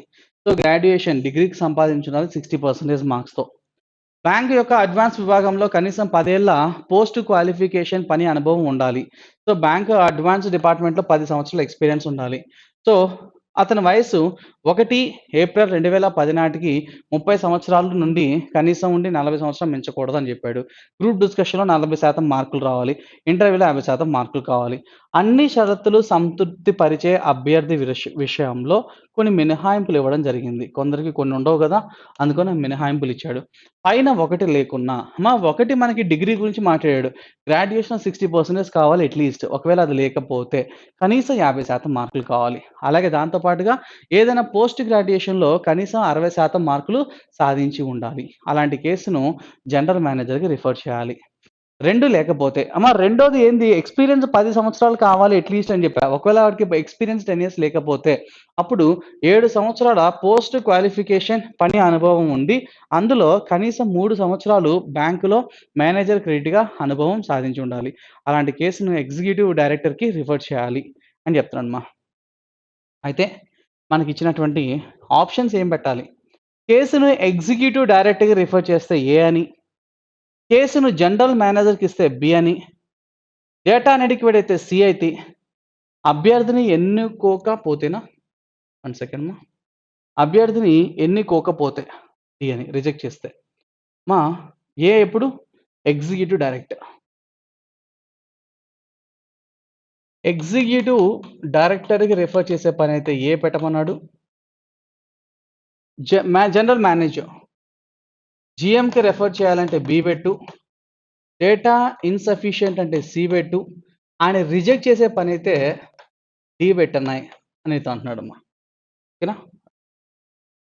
సో గ్రాడ్యుయేషన్ డిగ్రీకి సంపాదించి ఉండాలి 60% మార్క్స్తో. బ్యాంక్ యొక్క అడ్వాన్స్ విభాగంలో కనీసం 10 ఏళ్ల పోస్ట్ క్వాలిఫికేషన్ పని అనుభవం ఉండాలి. సో బ్యాంక్ అడ్వాన్స్ డిపార్ట్మెంట్లో 10 సంవత్సరాల ఎక్స్పీరియన్స్ ఉండాలి. సో అతని వయసు 1 ఏప్రిల్ 2010 నాటికి 30 సంవత్సరాల నుండి కనీసం ఉండి 40 సంవత్సరాలు మించకూడదు అని చెప్పాడు. గ్రూప్ డిస్కషన్లో 40% మార్కులు రావాలి, ఇంటర్వ్యూలో 50% మార్కులు కావాలి. అన్ని షరతులు సంతృప్తి పరిచే అభ్యర్థి విషయంలో కొన్ని మినహాయింపులు ఇవ్వడం జరిగింది. కొందరికి కొన్ని ఉండవు కదా, అందుకని మినహాయింపులు ఇచ్చాడు. పైన 1 లేకున్నా మా 1 మనకి డిగ్రీ గురించి మాట్లాడాడు. గ్రాడ్యుయేషన్ 60% కావాలి అట్లీస్ట్, ఒకవేళ అది లేకపోతే కనీసం 50% మార్కులు కావాలి. అలాగే దాంతోపాటుగా ఏదైనా పోస్ట్ గ్రాడ్యుయేషన్లో కనీసం 60% మార్కులు సాధించి ఉండాలి. అలాంటి కేసును జనరల్ మేనేజర్కి రిఫర్ చేయాలి. రెండు లేకపోతే అమ్మ రెండోది ఏంది ఎక్స్పీరియన్స్ 10 సంవత్సరాలు కావాలి అట్లీస్ట్ అని చెప్పా. ఒకవేళ వాడికి ఎక్స్పీరియన్స్ 10 ఇయర్స్ లేకపోతే అప్పుడు 7 సంవత్సరాల పోస్ట్ క్వాలిఫికేషన్ పని అనుభవం ఉండి అందులో కనీసం 3 సంవత్సరాలు బ్యాంకులో మేనేజర్ క్రెడిట్‌గా అనుభవం సాధించి ఉండాలి. అలాంటి కేసును ఎగ్జిక్యూటివ్ డైరెక్టర్‌కి రిఫర్ చేయాలి అని చెప్తున్నానమ్మా. అయితే మనకిచ్చినటువంటి ఆప్షన్స్ ఏం పెట్టాలి? కేసును ఎగ్జిక్యూటివ్ డైరెక్టర్‌కి రిఫర్ చేస్తే ఏ అని, కేసును జనరల్ మేనేజర్‌కి ఇస్తే బి అని, డేటా అనడిక్వేట్ అయితే సి అయితే, అభ్యర్థిని ఎన్నుకోకపోతేనా 1 సెకండ్ మా అభ్యర్థిని ఎన్నుకోకపోతే డి అని రిజెక్ట్ చేస్తే. మా ఏ ఎప్పుడు ఎగ్జిక్యూటివ్ డైరెక్టర్. ఎగ్జిక్యూటివ్ డైరెక్టర్‌కి రిఫర్ చేసే పనైతే ఏ పెట్టమన్నాడు? General manager. జీఎంకి రెఫర్ చేయాలంటే బి పెట్టు. డేటా ఇన్‌సఫిషియెంట్ అంటే సి పెట్టు. ఆయన రిజెక్ట్ చేసే పనైతే డి పెట్టన్నాయి అని అయితే అంటున్నాడమ్మా. ఓకేనా?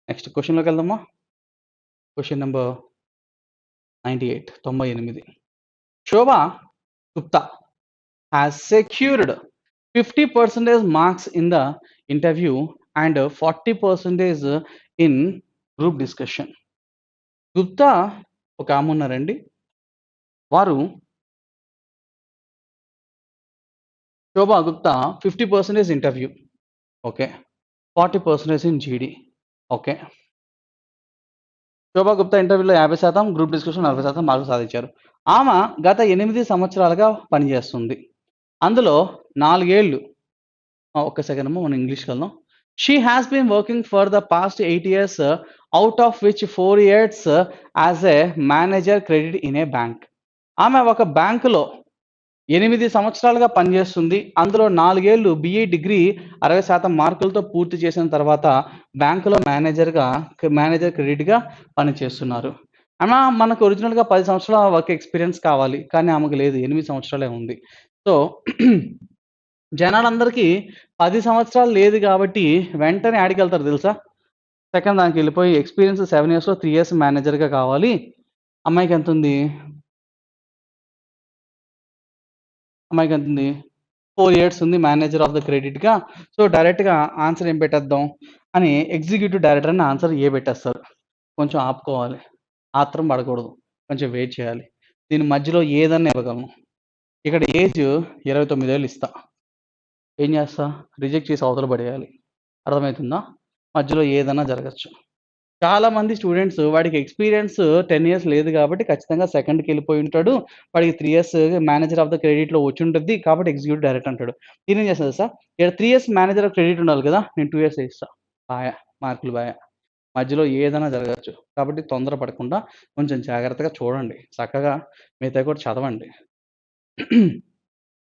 నెక్స్ట్ క్వెషన్‌లోకి వెళ్దామా? Question number 98. Shobha Gupta has secured 50% marks in the interview and 40% in group discussion. Gupta ఒక ఆమె ఉన్నారండి. వారు శోభా గుప్తా 50% ఇంటర్వ్యూ, ఓకే, 40% ఇన్ జీడీ, ఓకే. శోభా గుప్తా ఇంటర్వ్యూలో 50%, గ్రూప్ డిస్కషన్ 40% మార్కులు సాధించారు. ఆమె గత 8 సంవత్సరాలుగా పనిచేస్తుంది. అందులో 4 ఏళ్ళు ఒక్క సెకండ్ అమ్మా మనం ఇంగ్లీష్కి వెళ్దాం. She has been working for the past 8 years, out of which 4 years as a manager credit in a bank. ఆమె ఒక బ్యాంకులో 8 సంవత్సరాలుగా పనిచేస్తుంది. అందులో 4 ఏళ్ళు బీఈ డిగ్రీ 60% మార్కులతో పూర్తి చేసిన తర్వాత బ్యాంకులో మేనేజర్ క్రెడిట్‌గా పనిచేస్తున్నారు. ఆమె మనకు ఒరిజినల్‌గా 10 సంవత్సరాల వర్క్ ఎక్స్‌పీరియన్స్ కావాలి. కానీ ఆమెకు లేదు. 8 సంవత్సరాలే ఉంది. సో జనాలందరికీ 10 సంవత్సరాలు లేదు కాబట్టి వెంటనే యాడికెళ్తారు తెలుసా? సెకండ్ దానికెళ్ళిపోయి ఎక్స్‌పీరియన్స్ 7 ఇయర్స్‌లో 3 ఇయర్స్ మేనేజర్‌గా కావాలి. అమ్మాయికి ఎంతుంది? అమ్మాయికి ఎంతుంది? 4 ఇయర్స్ ఉంది మేనేజర్ ఆఫ్ ద క్రెడిట్‌గా. సో డైరెక్ట్‌గా ఆన్సర్ ఏం పెట్టేద్దాం అని ఎగ్జిక్యూటివ్ డైరెక్టర్ అని ఆన్సర్ ఏ పెట్టేస్తారు. కొంచెం ఆపుకోవాలి. ఆత్రం పడకూడదు. కొంచెం వెయిట్ చేయాలి. దీని మధ్యలో ఏదన్నా ఇవ్వగలను. ఇక్కడ ఏజ్ 29 ఏళ్ళు ఇస్తా. ఏం చేస్తా? రిజెక్ట్ చేసి అవతల పడేయాలి. అర్థమవుతుందా? మధ్యలో ఏదన్నా జరగచ్చు. చాలామంది స్టూడెంట్స్ వాడికి ఎక్స్‌పీరియన్స్ 10 ఇయర్స్ లేదు కాబట్టి ఖచ్చితంగా సెకండ్‌కెళ్ళిపోయి ఉంటాడు. వాడికి 3 ఇయర్స్ మేనేజర్ ఆఫ్ ద క్రెడిట్‌లో వచ్చుంటది. కాబట్టి ఎగ్జిక్యూటివ్ డైరెక్టర్ అంటాడు. నేనేం చేస్తా తెలుసా? ఇక్కడ 3 ఇయర్స్ మేనేజర్ ఆఫ్ క్రెడిట్ ఉండాలి కదా! నేను 2 ఇయర్సే ఇస్తా. పాయా మార్కులు పాయా. మధ్యలో ఏదైనా జరగచ్చు. కాబట్టి తొందర పడకుండా కొంచెం జాగ్రత్తగా చూడండి. చక్కగా మిగతావి కూడా చదవండి.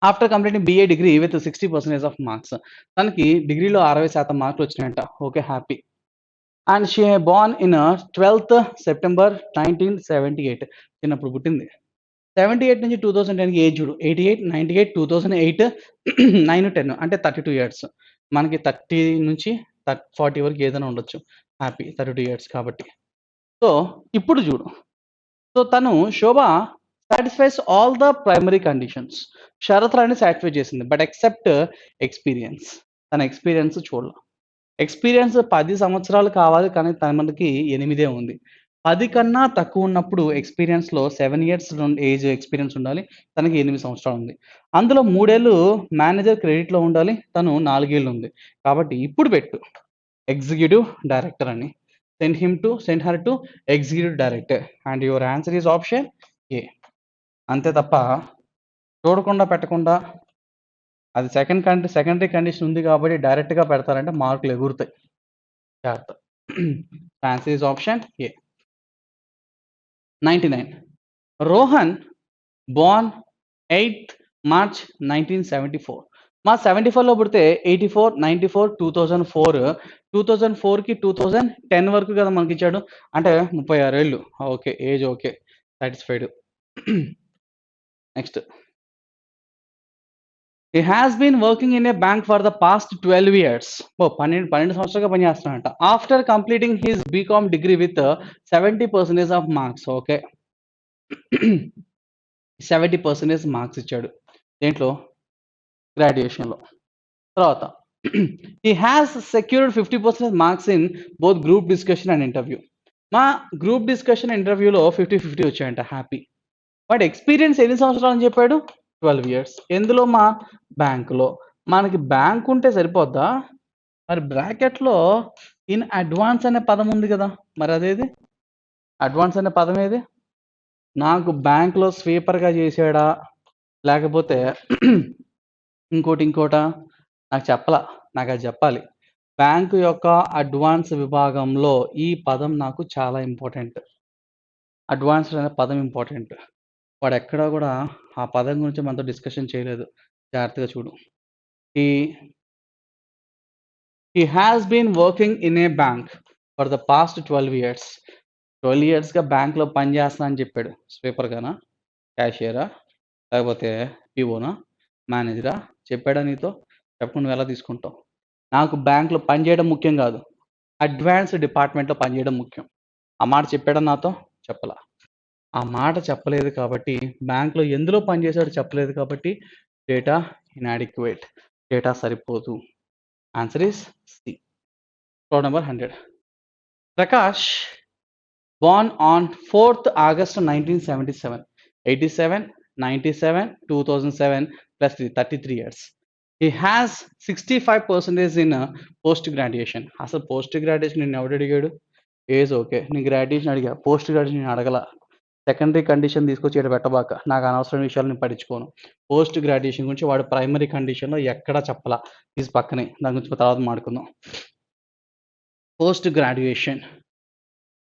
After completing BA degree with 60% of marks. తనకి డిగ్రీలో 60% మార్కులు వచ్చినాయంట. Okay, happy. And she born in 12th September 1978. చిన్నప్పుడు పుట్టింది. 78 నుంచి 2010కి ఏజ్ చూడు. 88, 98, 2008, 9, 10 అంటే 32 ఇయర్స్. మనకి 30 నుంచి 40 వరకు ఏదైనా ఉండొచ్చు. హ్యాపీ 32 ఇయర్స్ కాబట్టి. సో ఇప్పుడు చూడు. సో తను Shobha satisfies all the primary conditions. షరతులన్నీ సాటిస్ఫై చేసింది. But except experience. తన ఎక్స్‌పీరియన్స్ చూడల. ఎక్స్‌పీరియన్స్ 10 సంవత్సరాలు కావాలి. కానీ తనకి 8 ఉంది. 10 కన్నా తక్కువ ఉన్నప్పుడు ఎక్స్‌పీరియన్స్‌లో 7 ఇయర్స్ ఏజ్ ఎక్స్‌పీరియన్స్ ఉండాలి. తనకి 8 సంవత్సరాలు ఉంది. అందులో 3 ఏళ్ళు మేనేజర్ క్రెడిట్‌లో ఉండాలి. తను 4 ఏళ్ళు ఉంది. కాబట్టి ఇప్పుడు పెట్టు ఎగ్జిక్యూటివ్ డైరెక్టర్ అని. Send her to executive director and your answer is option ఏ. అంతే తప్ప చూడకుండా పెట్టకుండా అది సెకండరీ కండిషన్ ఉంది కాబట్టి డైరెక్ట్‌గా పెడతారంటే మార్కులు ఎగురుతాయి. జాగ్రత్త. Answer is option A. 99. Rohan Born 8th March 1974. మా 74లో పుడితే 84, 94, 2004, 2004కి 2010 వరకు కదా మనకిచ్చాడు. అంటే 36 ఏళ్ళు. Okay. Age okay. Satisfied. Next. He has been working in a bank for the past 12 years. 12 సంవత్సరాలుగా పనిచేస్తున్నాడంట. After completing his BCom degree with 70% of marks. Okay. 70% marks ఇచ్చాడు. దేంట్లో? గ్రాడ్యుయేషన్‌లో. తర్వాత he has secured 50% marks in both group discussion and interview. మా group discussion, ఇంటర్వ్యూలో 50-50 వచ్చాయంట. Happy. వాడి ఎక్స్పీరియన్స్ ఎన్ని సంవత్సరాలు అని చెప్పాడు? 12 ఇయర్స్. ఎందులో? మా బ్యాంకులో. మనకి బ్యాంక్ ఉంటే సరిపోద్దా? మరి బ్రాకెట్‌లో ఇన్ అడ్వాన్స్ అనే పదం ఉంది కదా! మరి అదేది? అడ్వాన్స్ అనే పదం ఏది? నాకు బ్యాంక్‌లో స్వీపర్‌గా చేసాడా? లేకపోతే ఇంకోటా? నాకు చెప్పలా. నాకది చెప్పాలి. బ్యాంకు యొక్క అడ్వాన్స్ విభాగంలో ఈ పదం నాకు చాలా ఇంపార్టెంట్. అడ్వాన్స్డ్ అనే పదం ఇంపార్టెంట్. వాడెక్కడా గూడా ఆ పదం గురించి మనతో డిస్కషన్ చేయలేదు. జాగ్రత్తగా చూడు. He he has been working in a bank for the past 12 years. 12 ఇయర్స్‌గా బ్యాంక్‌లో పని చేస్తున్నా అని చెప్పాడు. స్వీపర్‌గానా? క్యాషియరా? లేకపోతే పీఓనా? మేనేజరా? చెప్పాడా నీతో? చెప్పకుండా నువ్వెలా తీసుకుంటావు? నాకు బ్యాంక్‌లో పని చేయడం ముఖ్యం గాదు. అడ్వాన్స్డ్ డిపార్ట్‌మెంట్‌లో పనిచేయడం ముఖ్యం. ఆ మాట చెప్పాడా నాతో? చెప్పలా. ఆ మాట చెప్పలేదు కాబట్టి, బ్యాంక్‌లో ఎందులో పనిచేశాడో చెప్పలేదు కాబట్టి, డేటా ఇనాడిక్వేట్. డేటా సరిపోదు. Answer is C. Roll number 100. Prakash born on 4th August 1977. 87, 97, 2007 plus 33 years. He has 65% in post graduation. అసలు పోస్ట్ గ్రాడ్యుయేషన్ నేను ఎవడు అడిగాడు? Age okay. నేను గ్రాడ్యుయేషన్ అడిగా. పోస్ట్ గ్రాడ్యుయేషన్ నేను అడగల. సెకండరీ కండిషన్ తీసుకొచ్చి ఈడ పెట్టబాక. నాకు అనవసరమైన విషయాలు నేను పట్టించుకోను. పోస్ట్ గ్రాడ్యుయేషన్ గురించి వాడు ప్రైమరీ కండిషన్‌లో ఎక్కడా చెప్పలా. తీసి పక్కనే. దాని గురించి తర్వాత మాట్లాడుకుందాం. Post graduation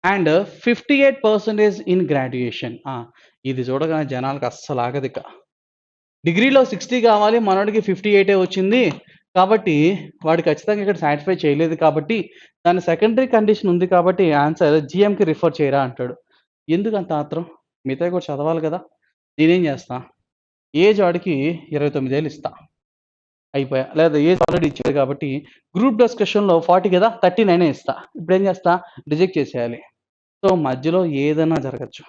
and 58% in graduation. ఇది చూడగానే జనాలకు అస్సలు ఆగదిక. డిగ్రీలో 60 కావాలి, మనోడికి 58 వచ్చింది. కాబట్టి వాడు ఖచ్చితంగా ఇక్కడ సాటిస్ఫై చేయలేదు కాబట్టి, దాని సెకండరీ కండిషన్ ఉంది కాబట్టి ఆన్సర్ జీఎంకి రిఫర్ చేయరా అంటాడు. ఎందుకంత ఆత్రం? మిగతావి కూడా చదవాలి కదా! నేనేం చేస్తా? ఏజ్ వాడికి 29 ఏళ్ళు ఇస్తా. అయిపోయా. లేదా ఏజ్ ఆల్రెడీ ఇచ్చాడు కాబట్టి గ్రూప్ డిస్కషన్‌లో 40 కదా! 39 ఇస్తా. ఇప్పుడేం చేస్తా? రిజెక్ట్ చేసేయాలి. సో, మధ్యలో ఏదైనా జరగొచ్చు.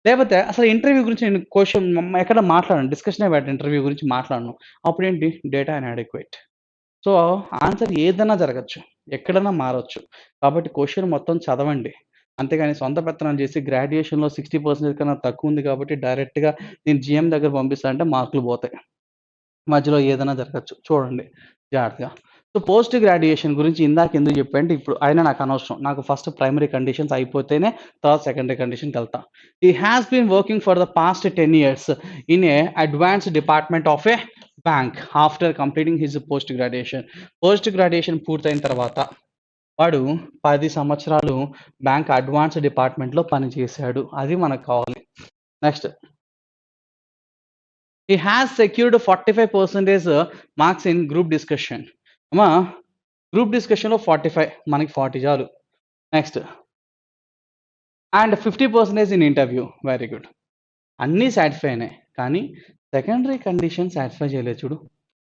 లేపోతే అసలు ఇంటర్వ్యూ గురించి నేను క్వెషన్ ఎక్కడ మాట్లాడను. డిస్కషనే పెట్టను. ఇంటర్వ్యూ గురించి మాట్లాడను. అప్పుడేంటి? డేటా ఇనాడిక్వేట్. సో, ఆన్సర్ ఏదైనా జరగొచ్చు. ఎక్కడైనా మారొచ్చు. కాబట్టి క్వెషన్ మొత్తం చదవండి. అంతేగాని సొంత పెత్తనాలు చేసి గ్రాడ్యుయేషన్‌లో 60% కన్నా తక్కువుంది కాబట్టి డైరెక్ట్‌గా నేను జీఎం దగ్గర పంపిస్తా అంటే మార్కులు పోతాయి. మధ్యలో ఏదైనా జరగొచ్చు. చూడండి జాగ్రత్తగా. సో, పోస్ట్ గ్రాడ్యుయేషన్ గురించి ఇందాక ఎందుకు చెప్పా అంటే ఇప్పుడు అయినా నాకు అనవసరం. నాకు ఫస్ట్ ప్రైమరీ కండిషన్స్ అయిపోతేనే తర్వాత సెకండరీ కండిషన్‌కెళ్తా. He has been working for the past 10 years in a advanced department of a bank after completing his post graduation. Post graduation పూర్తయిన తర్వాత వాడు 10 సంవత్సరాలు బ్యాంక్ అడ్వాన్స్డ్ డిపార్ట్‌మెంట్‌లో పనిచేశాడు. అది మనకు కావాలి. Next he has secured 45% marks in group discussion. అమ్మా గ్రూప్ డిస్కషన్‌లో 45 మనకి 40 చాలు. Next and 50% in interview. Very good. అన్నీ సాటిస్ఫై అయినాయి. కానీ సెకండరీ కండిషన్ సాటిస్ఫై చేయలేదు చూడు.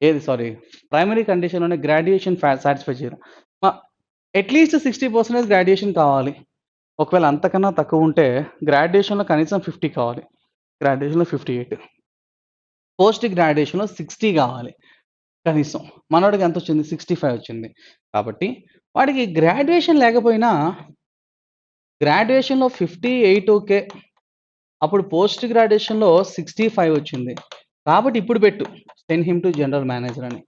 ఏది సారీ ప్రైమరీ కండిషన్‌లోనే గ్రాడ్యుయేషన్ సాటిస్ఫై చేయలే. మ అట్‌లీస్ట్ 60% గ్రాడ్యుయేషన్ కావాలి. ఒకవేళ అంతకన్నా తక్కువ ఉంటే గ్రాడ్యుయేషన్‌లో కనీసం 50 కావాలి. గ్రాడ్యుయేషన్‌లో 58. పోస్ట్ గ్రాడ్యుయేషన్‌లో 60 కావాలి కనీసం. మనోడికి ఎంతొచ్చింది? 65 వచ్చింది. కాబట్టి వాడికి గ్రాడ్యుయేషన్ లేకపోయినా గ్రాడ్యుయేషన్‌లో 58 ఓకే. అప్పుడు పోస్ట్ గ్రాడ్యుయేషన్‌లో 65 వచ్చింది. కాబట్టి ఇప్పుడు పెట్టు. Send him to general manager అని.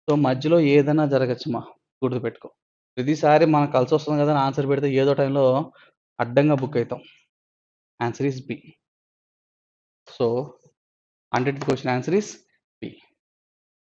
సో, మధ్యలో ఏదైనా జరగొచ్చమ్మా. గుర్తుపెట్టుకో. ప్రతిసారి మనకు కలిసొస్తుంది కదా! అని ఆన్సర్ పెడితే ఏదో టైంలో అడ్డంగా బుక్ అయితాం. Answer is B. So, 100th question answer is B.